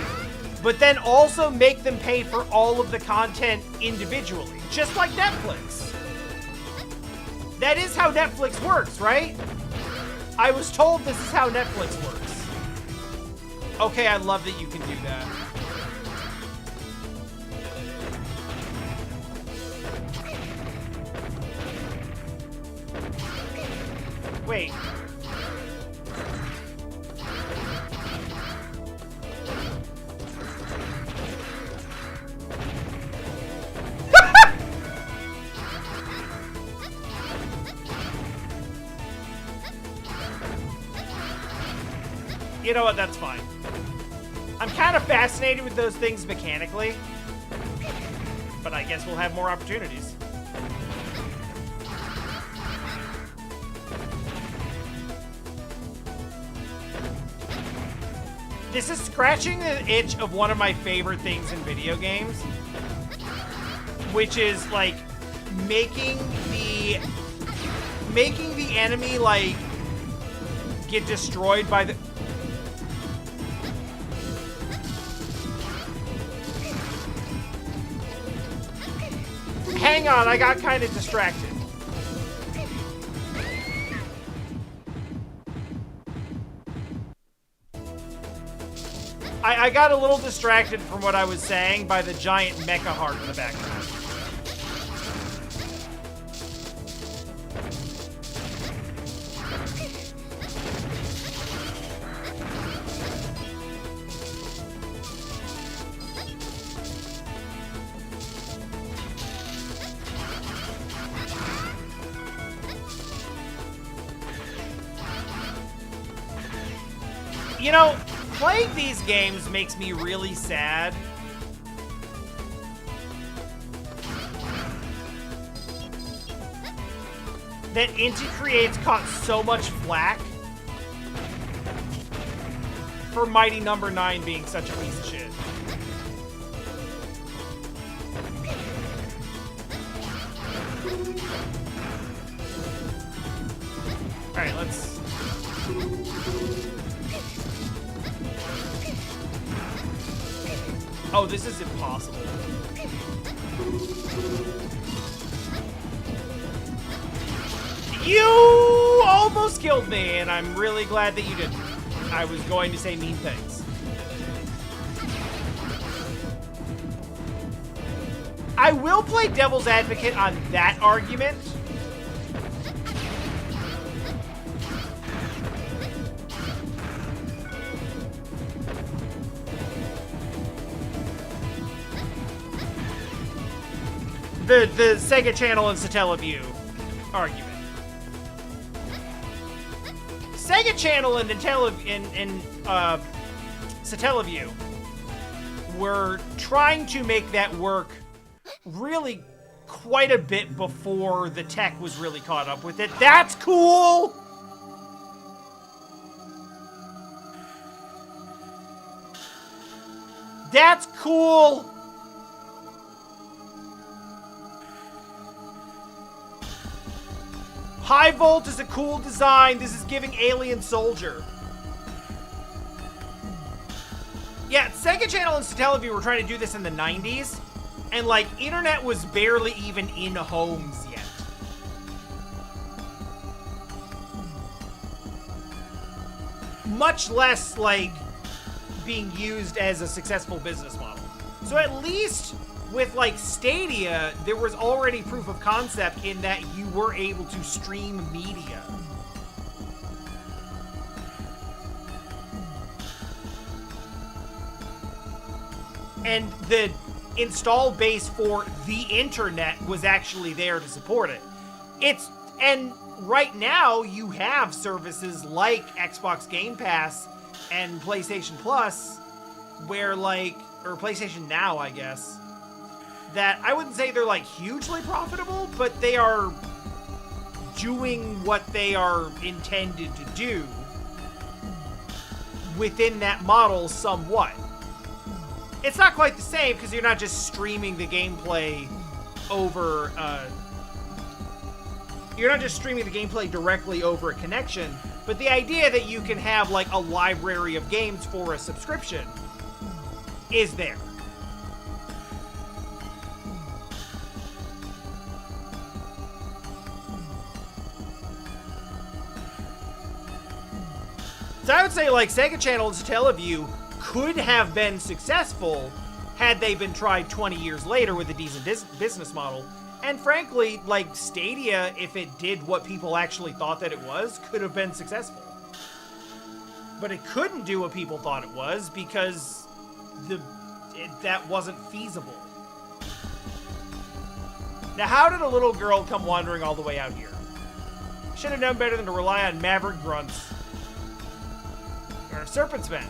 but then also make them pay for all of the content individually, just like Netflix. That is how Netflix works, right? I was told this is how Netflix works. Okay, I love that you can do that. Wait. You know what? That's fine. I'm kind of fascinated with those things mechanically, but I guess we'll have more opportunities. This is scratching the itch of one of my favorite things in video games, which is like making the enemy like get destroyed by the. Hang on, I got kind of distracted. I got a little distracted from what I was saying by the giant mecha heart in the background. You know, playing these games makes me really sad. That Inti Creates caught so much flack for Mighty Number 9 being such a piece of shit. Alright, let's... Oh, this is impossible. You almost killed me, and I'm really glad that you didn't. I was going to say mean things. I will play devil's advocate on that argument. The Sega Channel and Satellaview argument. Sega Channel and Satellaview were trying to make that work really quite a bit before the tech was really caught up with it. That's cool! That's cool! High Volt is a cool design. This is giving Alien Soldier. Yeah, Sega Channel and Satellaview were trying to do this in the 90s, and, like, internet was barely even in homes yet. Much less, like, being used as a successful business model. So at least with, like, Stadia, there was already proof of concept in that you were able to stream media. And the install base for the internet was actually there to support it. And right now you have services like Xbox Game Pass and PlayStation Plus where, like, or PlayStation Now, I guess, that I wouldn't say they're, like, hugely profitable, but they are doing what they are intended to do within that model somewhat. It's not quite the same because you're not just streaming the gameplay over, you're not just streaming the gameplay directly over a connection, but the idea that you can have, like, a library of games for a subscription is there. So I would say, like, Sega Channel and Satellaview could have been successful had they been tried 20 years later with a decent business model. And frankly, like, Stadia, if it did what people actually thought that it was, could have been successful. But it couldn't do what people thought it was because that wasn't feasible. Now, how did a little girl come wandering all the way out here? Should have known better than to rely on Maverick grunts. Or a Serpent's Men.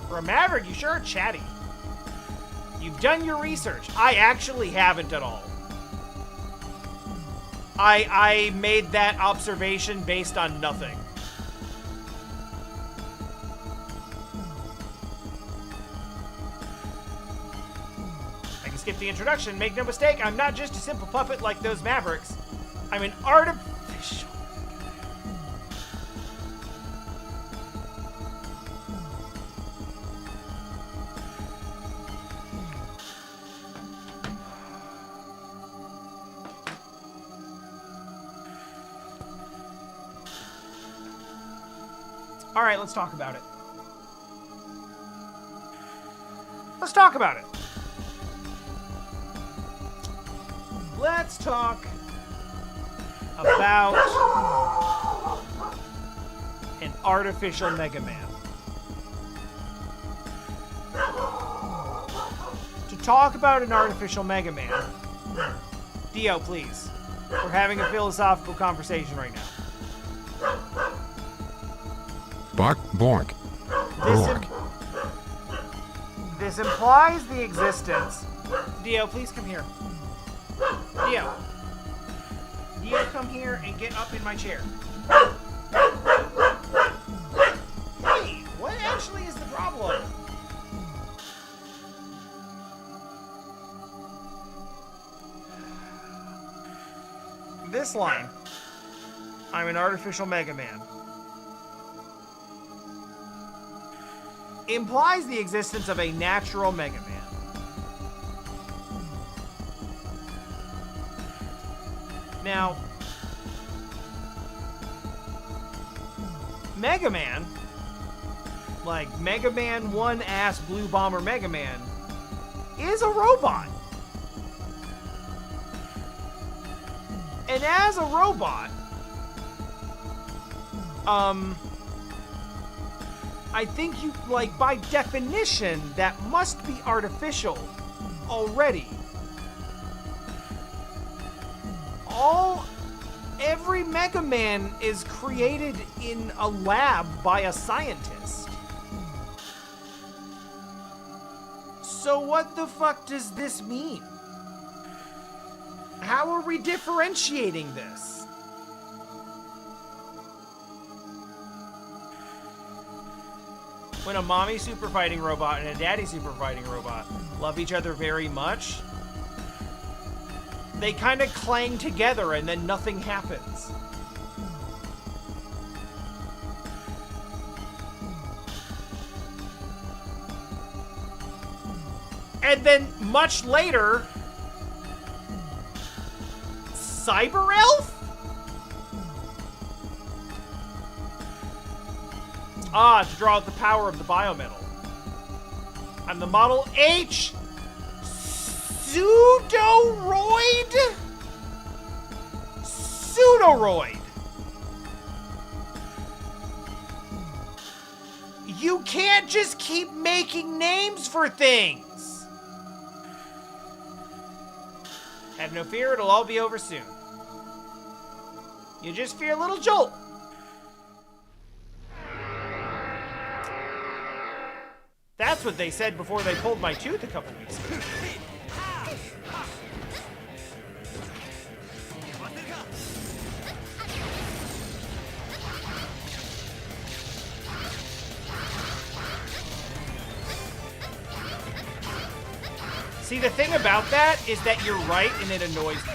For a Maverick, you sure are chatty. You've done your research. I actually haven't at all. I made that observation based on nothing. I can skip the introduction. Make no mistake, I'm not just a simple puppet like those Mavericks. I'm an artificial... All right, let's talk about it. Let's talk about it. Let's talk about an artificial Mega Man. To talk about an artificial Mega Man, Dio, please. We're having a philosophical conversation right now. Bark, bork. Bork. This implies the existence... Dio, please come here. Dio. Dio, come here and get up in my chair. Hey, what actually is the problem? This line. I'm an artificial Mega Man. Implies the existence of a natural Mega Man. Now, Mega Man, like Mega Man 1-ass Blue Bomber Mega Man, is a robot. And as a robot, I think you, like, by definition, that must be artificial already. Every Mega Man is created in a lab by a scientist. So what the fuck does this mean? How are we differentiating this? When a mommy super fighting robot and a daddy super fighting robot love each other very much, they kind of clang together and then nothing happens. And then much later, Cyber Elf? Ah, to draw out the power of the biometal. I'm the Model H Pseudoroid? Pseudoroid. You can't just keep making names for things. Have no fear, it'll all be over soon. You just fear a little jolt. That's what they said before they pulled my tooth a couple weeks ago. See, the thing about that is that you're right and it annoys me.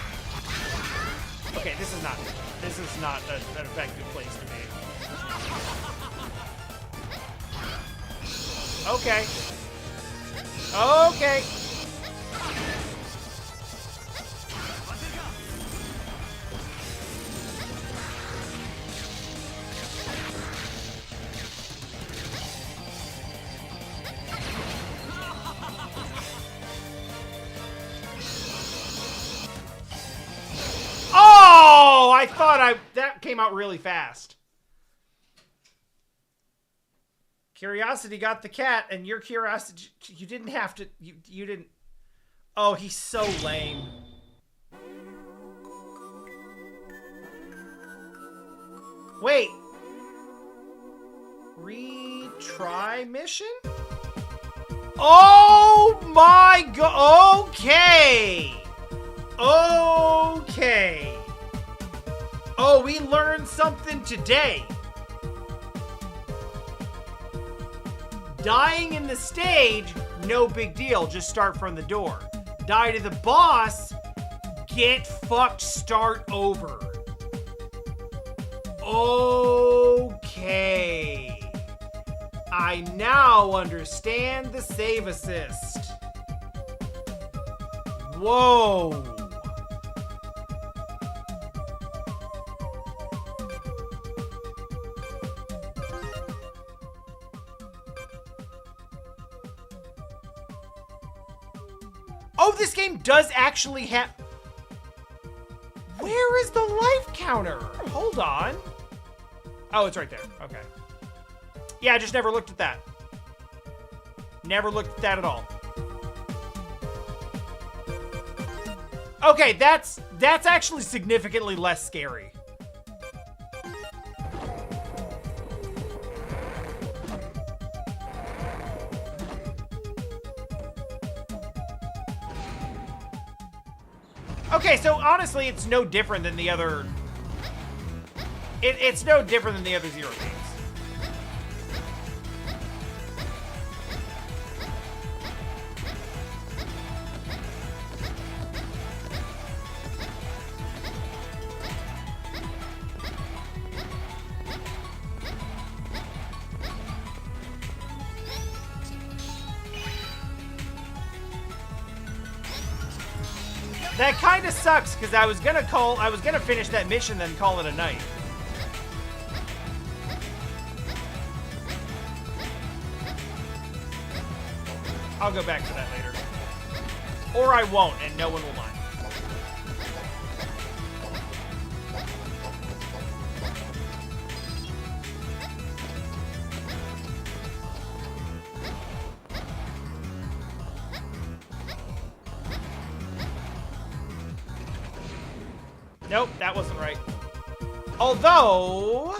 Okay, this is not an effective place to be. Okay. Okay. Oh, I thought that came out really fast. Curiosity got the cat, and your curiosity, you didn't have to, you didn't. Oh, he's so lame. Wait. Retry mission? Oh my god, okay. Okay. Oh, we learned something today. Dying in the stage, no big deal. Just start from the door. Die to the boss, get fucked, start over. Okay. I now understand the save assist. Whoa. Oh, this game does actually have... Where is the life counter? Hold on. Oh, it's right there. Okay. Yeah, I just never looked at that. Never looked at that at all. Okay, that's actually significantly less scary. Okay, so honestly, it's no different than the other... It's no different than the other Zero games. That kind of sucks, because I was gonna finish that mission, then call it a night. I'll go back to that later. Or I won't, and no one will mind. Nope, that wasn't right. Although...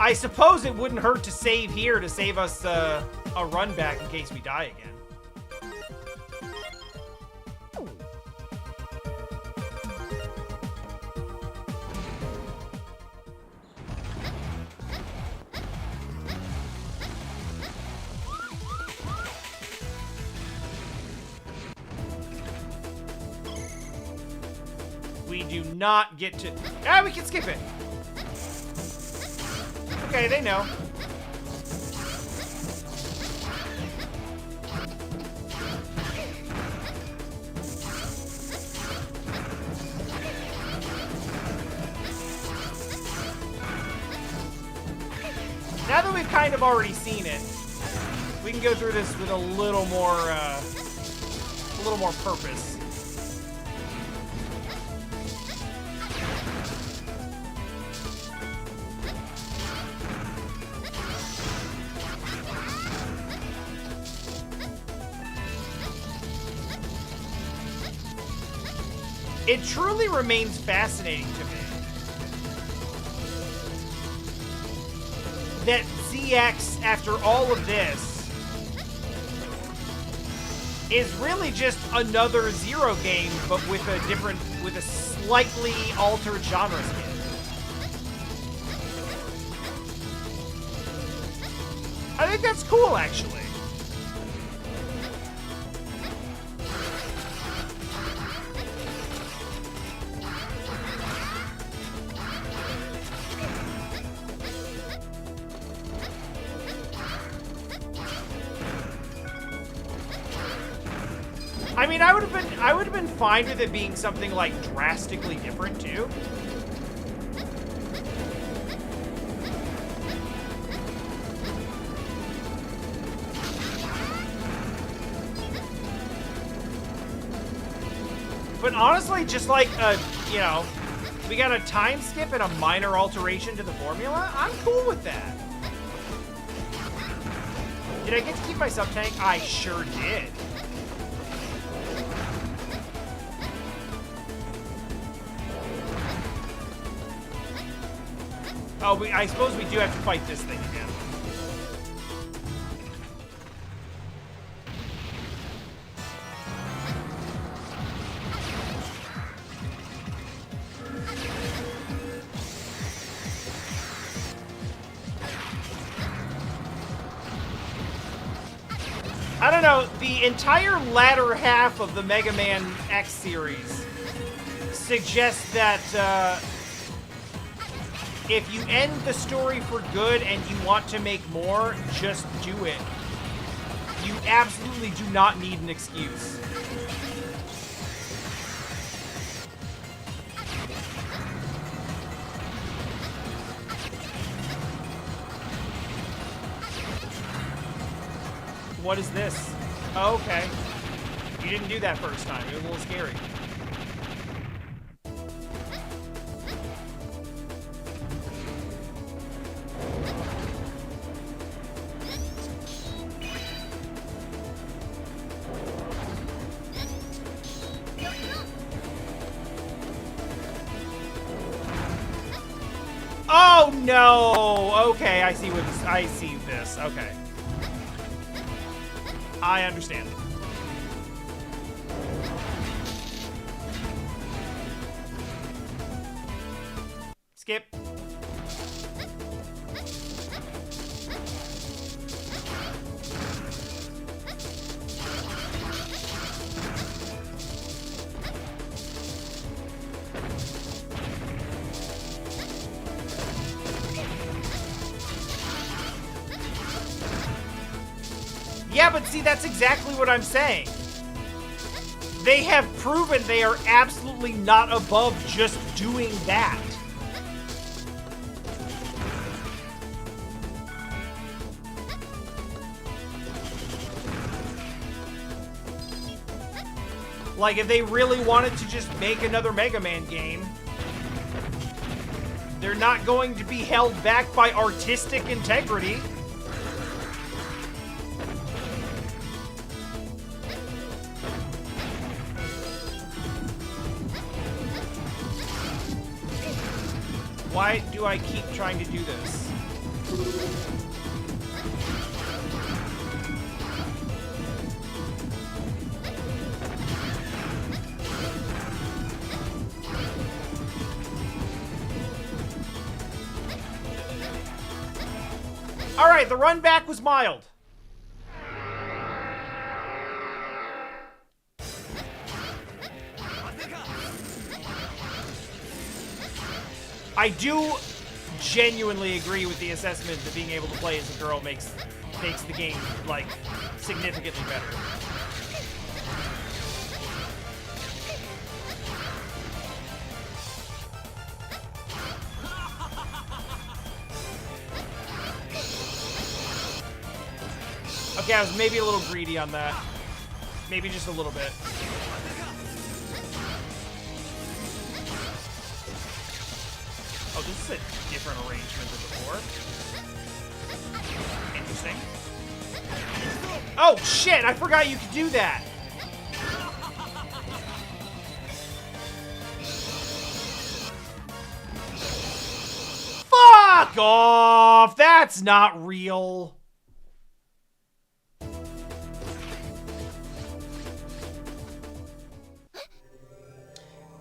I suppose it wouldn't hurt to save here to save us a run back in case we die again. We do not get to... Ah, we can skip it. Okay, they know. Now that we've kind of already seen it, we can go through this with a little more purpose. It truly remains fascinating to me that ZX, after all of this, is really just another Zero game, but with a slightly altered genre skin. I think that's cool, actually. I mean, I would have been fine with it being something like drastically different too. But honestly, just like you know, we got a time skip and a minor alteration to the formula. I'm cool with that. Did I get to keep my sub-tank? I sure did. Oh, I suppose we do have to fight this thing again. I don't know, the entire latter half of the Mega Man X series suggests that, if you end the story for good and you want to make more, just do it. You absolutely do not need an excuse. What is this? Oh, okay. You didn't do that first time. It was a little scary. Oh no! Okay, I see what this. I see this. Okay, I understand. Skip. Yeah, but see, that's exactly what I'm saying. They have proven they are absolutely not above just doing that. Like, if they really wanted to just make another Mega Man game, they're not going to be held back by artistic integrity. Why do I keep trying to do this? All right, the run back was mild. I do genuinely agree with the assessment that being able to play as a girl makes the game, like, significantly better. Okay, I was maybe a little greedy on that. Maybe just a little bit. Oh, this is a different arrangement than before. Interesting. Oh, shit! I forgot you could do that! Fuck off! That's not real.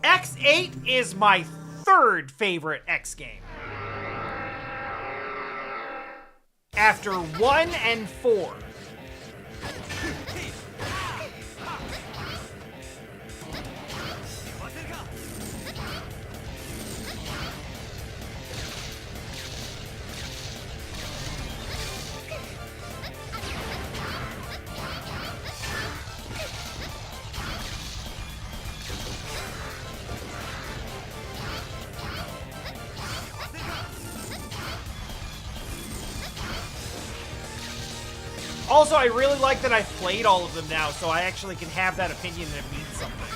X8 is my third favorite X game. After 1 and 4. Also, I really like that I've played all of them now, so I actually can have that opinion that it means something.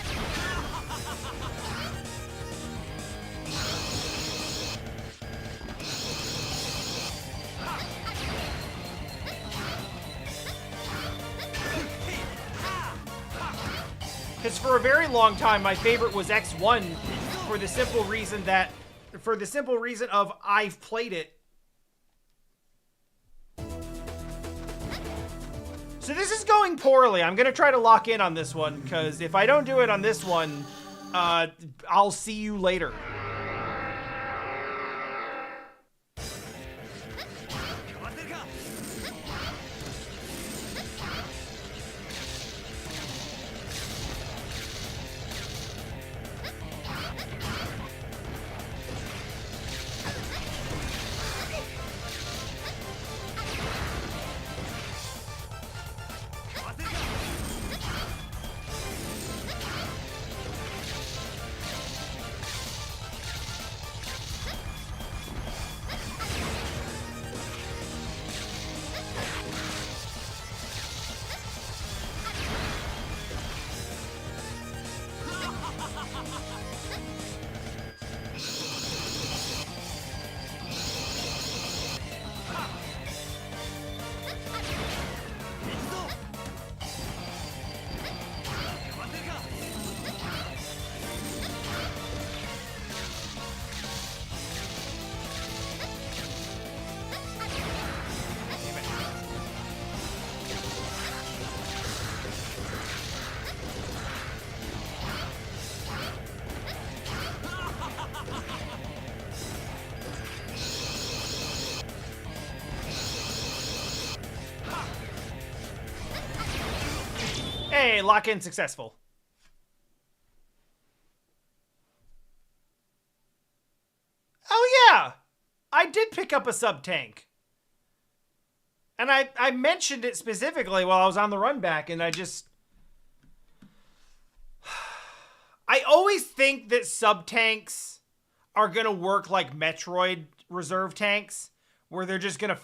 Because for a very long time, my favorite was X1 for the simple reason of I've played it. So this is going poorly. I'm going to try to lock in on this one, because if I don't do it on this one, I'll see you later. Hey, lock-in successful. Oh yeah, I did pick up a sub-tank. And I mentioned it specifically while I was on the run back, and I always think that sub-tanks are gonna work like Metroid reserve tanks, where they're just gonna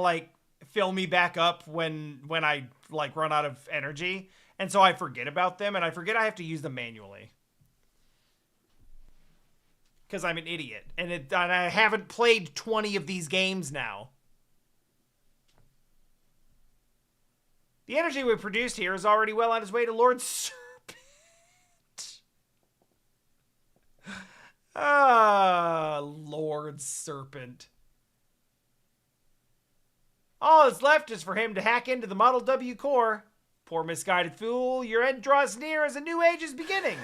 like fill me back up when I like run out of energy, and so I forget about them, and I forget I have to use them manually because I'm an idiot, and I haven't played 20 of these games now. The energy we produced here is already well on its way to Lord Serpent. Ah, Lord Serpent. All that's left is for him to hack into the Model W core. Poor misguided fool, your end draws near as a new age is beginning.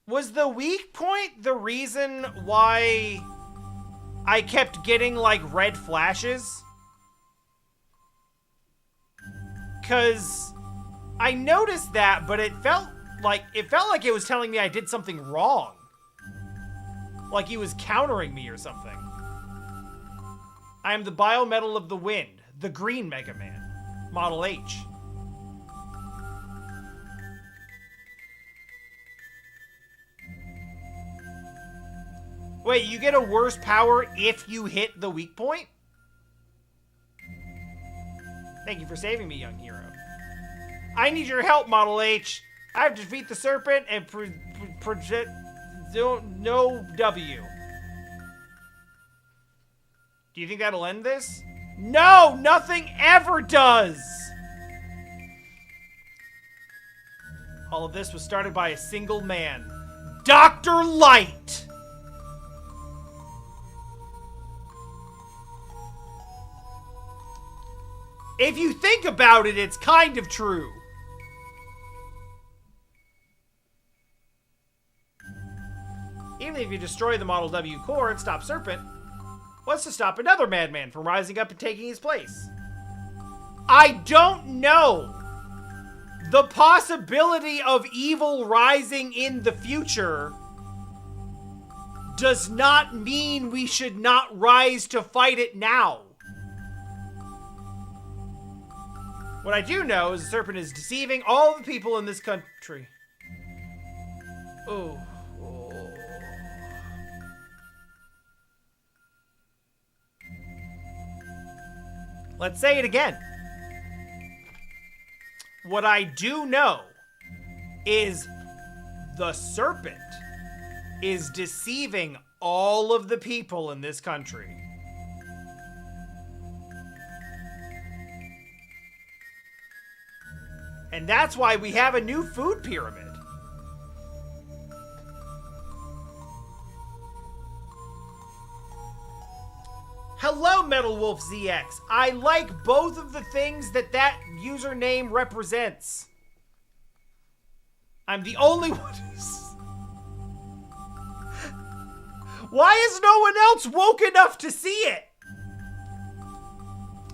Was the weak point the reason why I kept getting, like, red flashes? 'Cause I noticed that, but it felt like it was telling me I did something wrong. Like he was countering me or something. I am the biometal of the wind, the green Mega Man, Model H. Wait, you get a worse power if you hit the weak point? Thank you for saving me, young hero. I need your help, Model H. I have to defeat the serpent and project no W. Do you think that'll end this? No, nothing ever does. All of this was started by a single man, Dr. Light. If you think about it, it's kind of true. Even if you destroy the Model W core and stop Serpent, what's to stop another madman from rising up and taking his place? I don't know. The possibility of evil rising in the future does not mean we should not rise to fight it now. What I do know is the serpent is deceiving all the people in this country. Oh. Let's say it again. What I do know is the serpent is deceiving all of the people in this country. And that's why we have a new food pyramid. Hello, Metal Wolf ZX. I like both of the things that username represents. I'm the only one who's... Why is no one else woke enough to see it?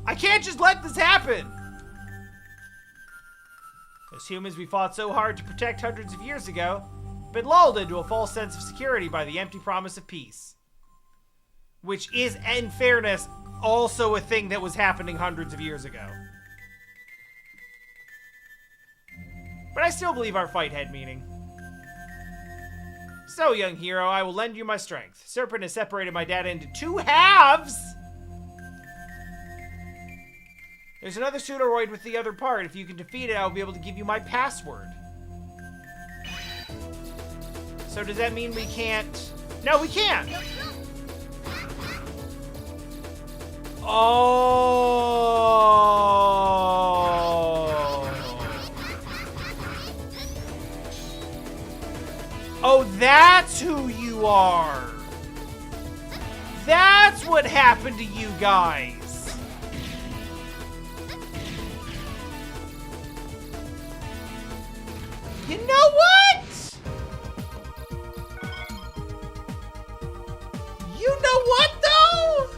I can't just let this happen. As humans we fought so hard to protect hundreds of years ago, been lulled into a false sense of security by the empty promise of peace. Which is, in fairness, also a thing that was happening hundreds of years ago. But I still believe our fight had meaning. So, young hero, I will lend you my strength. Serpent has separated my data into two halves! There's another pseudoroid with the other part. If you can defeat it, I'll be able to give you my password. So does that mean we can't... No, we can't! Oh. Oh, that's who you are. That's what happened to you guys. You know what? You know what, though?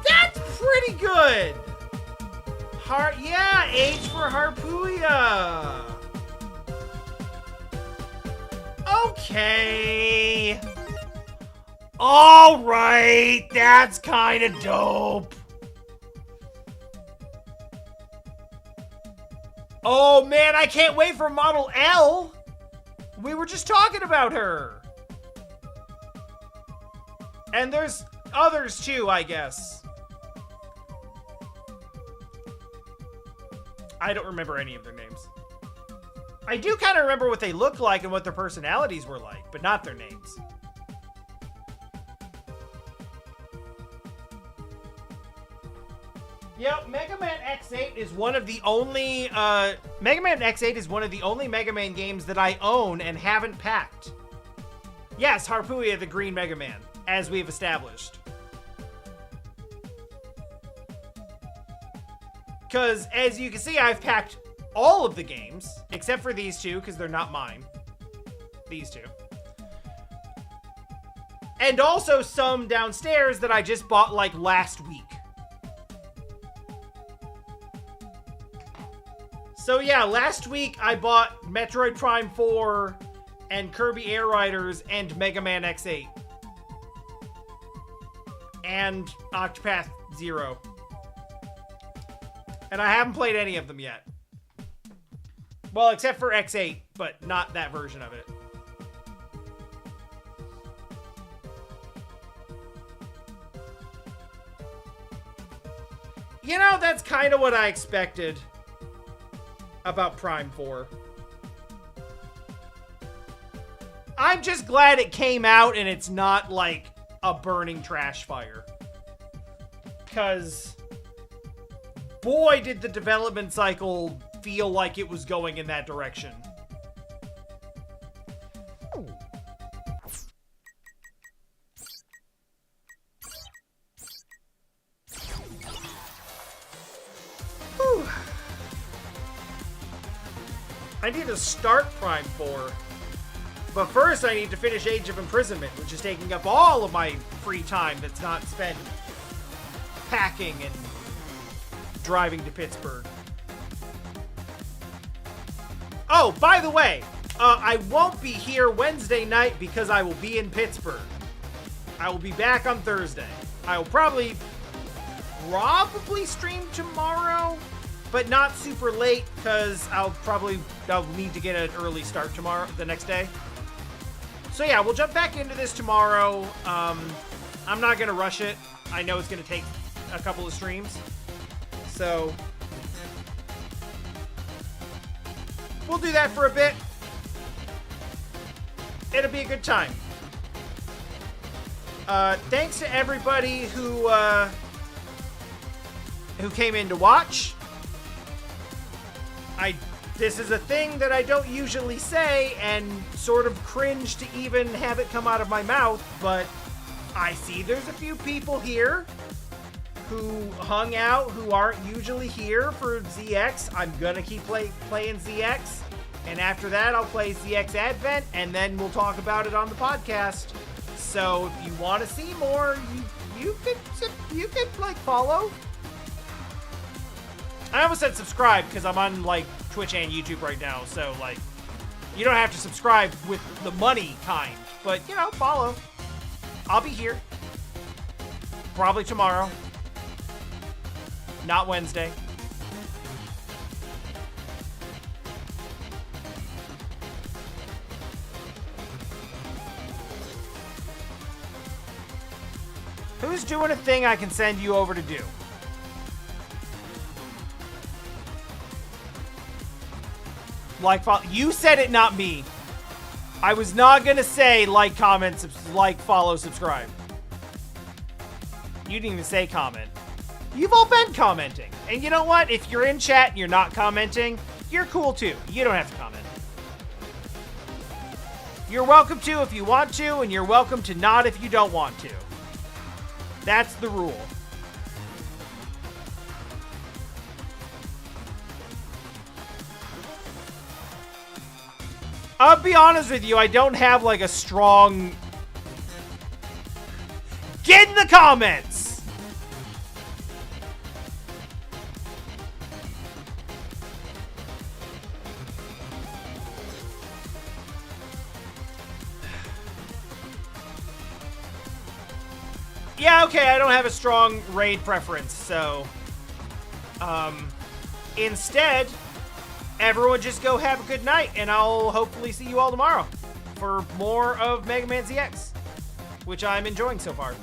That's pretty good. Yeah, H for Harpooia. Okay. All right, that's kind of dope. Oh man, I can't wait for Model L. We were just talking about her. And there's others too, I guess. I don't remember any of their names. I do kind of remember what they looked like and what their personalities were like, but not their names. Yep, Mega Man X8 is one of the only, Mega Man X8 is one of the only Mega Man games that I own and haven't packed. Yes, Harpuia, the green Mega Man, as we've established. Because, as you can see, I've packed all of the games, except for these two, because they're not mine. These two. And also some downstairs that I just bought, like, last week. So yeah, last week I bought Metroid Prime 4 and Kirby Air Riders and Mega Man X8. And Octopath Zero. And I haven't played any of them yet. Well, except for X8, but not that version of it. You know, that's kind of what I expected about Prime 4. I'm just glad it came out and it's not like a burning trash fire. Because boy, did the development cycle feel like it was going in that direction. Whew. I need to start Prime 4. But first I need to finish Age of Imprisonment, which is taking up all of my free time that's not spent packing and driving to Pittsburgh. Oh, by the way, I won't be here Wednesday night because I will be in Pittsburgh. I will be back on Thursday. I will probably stream tomorrow, but not super late because I'll need to get an early start tomorrow, the next day. So yeah, we'll jump back into this tomorrow. I'm not gonna rush it. I know it's gonna take a couple of streams. So we'll do that for a bit. It'll be a good time. Thanks to everybody who came in to watch. This is a thing that I don't usually say and sort of cringe to even have it come out of my mouth, but I see there's a few people here who hung out, who aren't usually here for ZX. I'm gonna keep playing ZX, and after that I'll play ZX Advent, and then we'll talk about it on the podcast. So if you want to see more, you could like follow. I almost said subscribe because I'm on like Twitch and YouTube right now, so like you don't have to subscribe with the money kind, but you know, follow. I'll be here probably tomorrow, not Wednesday. Who's doing a thing I can send you over to do? Like, follow. You said it, not me. I was not gonna say like, comment, like, follow, subscribe. You didn't even say comment. You've all been commenting. And you know what? If you're in chat and you're not commenting, you're cool too. You don't have to comment. You're welcome to if you want to, and you're welcome to not if you don't want to. That's the rule. I'll be honest with you, I don't have like a strong... Get in the comments! Yeah, okay, I don't have a strong raid preference, so... Instead... Everyone just go have a good night, and I'll hopefully see you all tomorrow for more of Mega Man ZX, which I'm enjoying so far.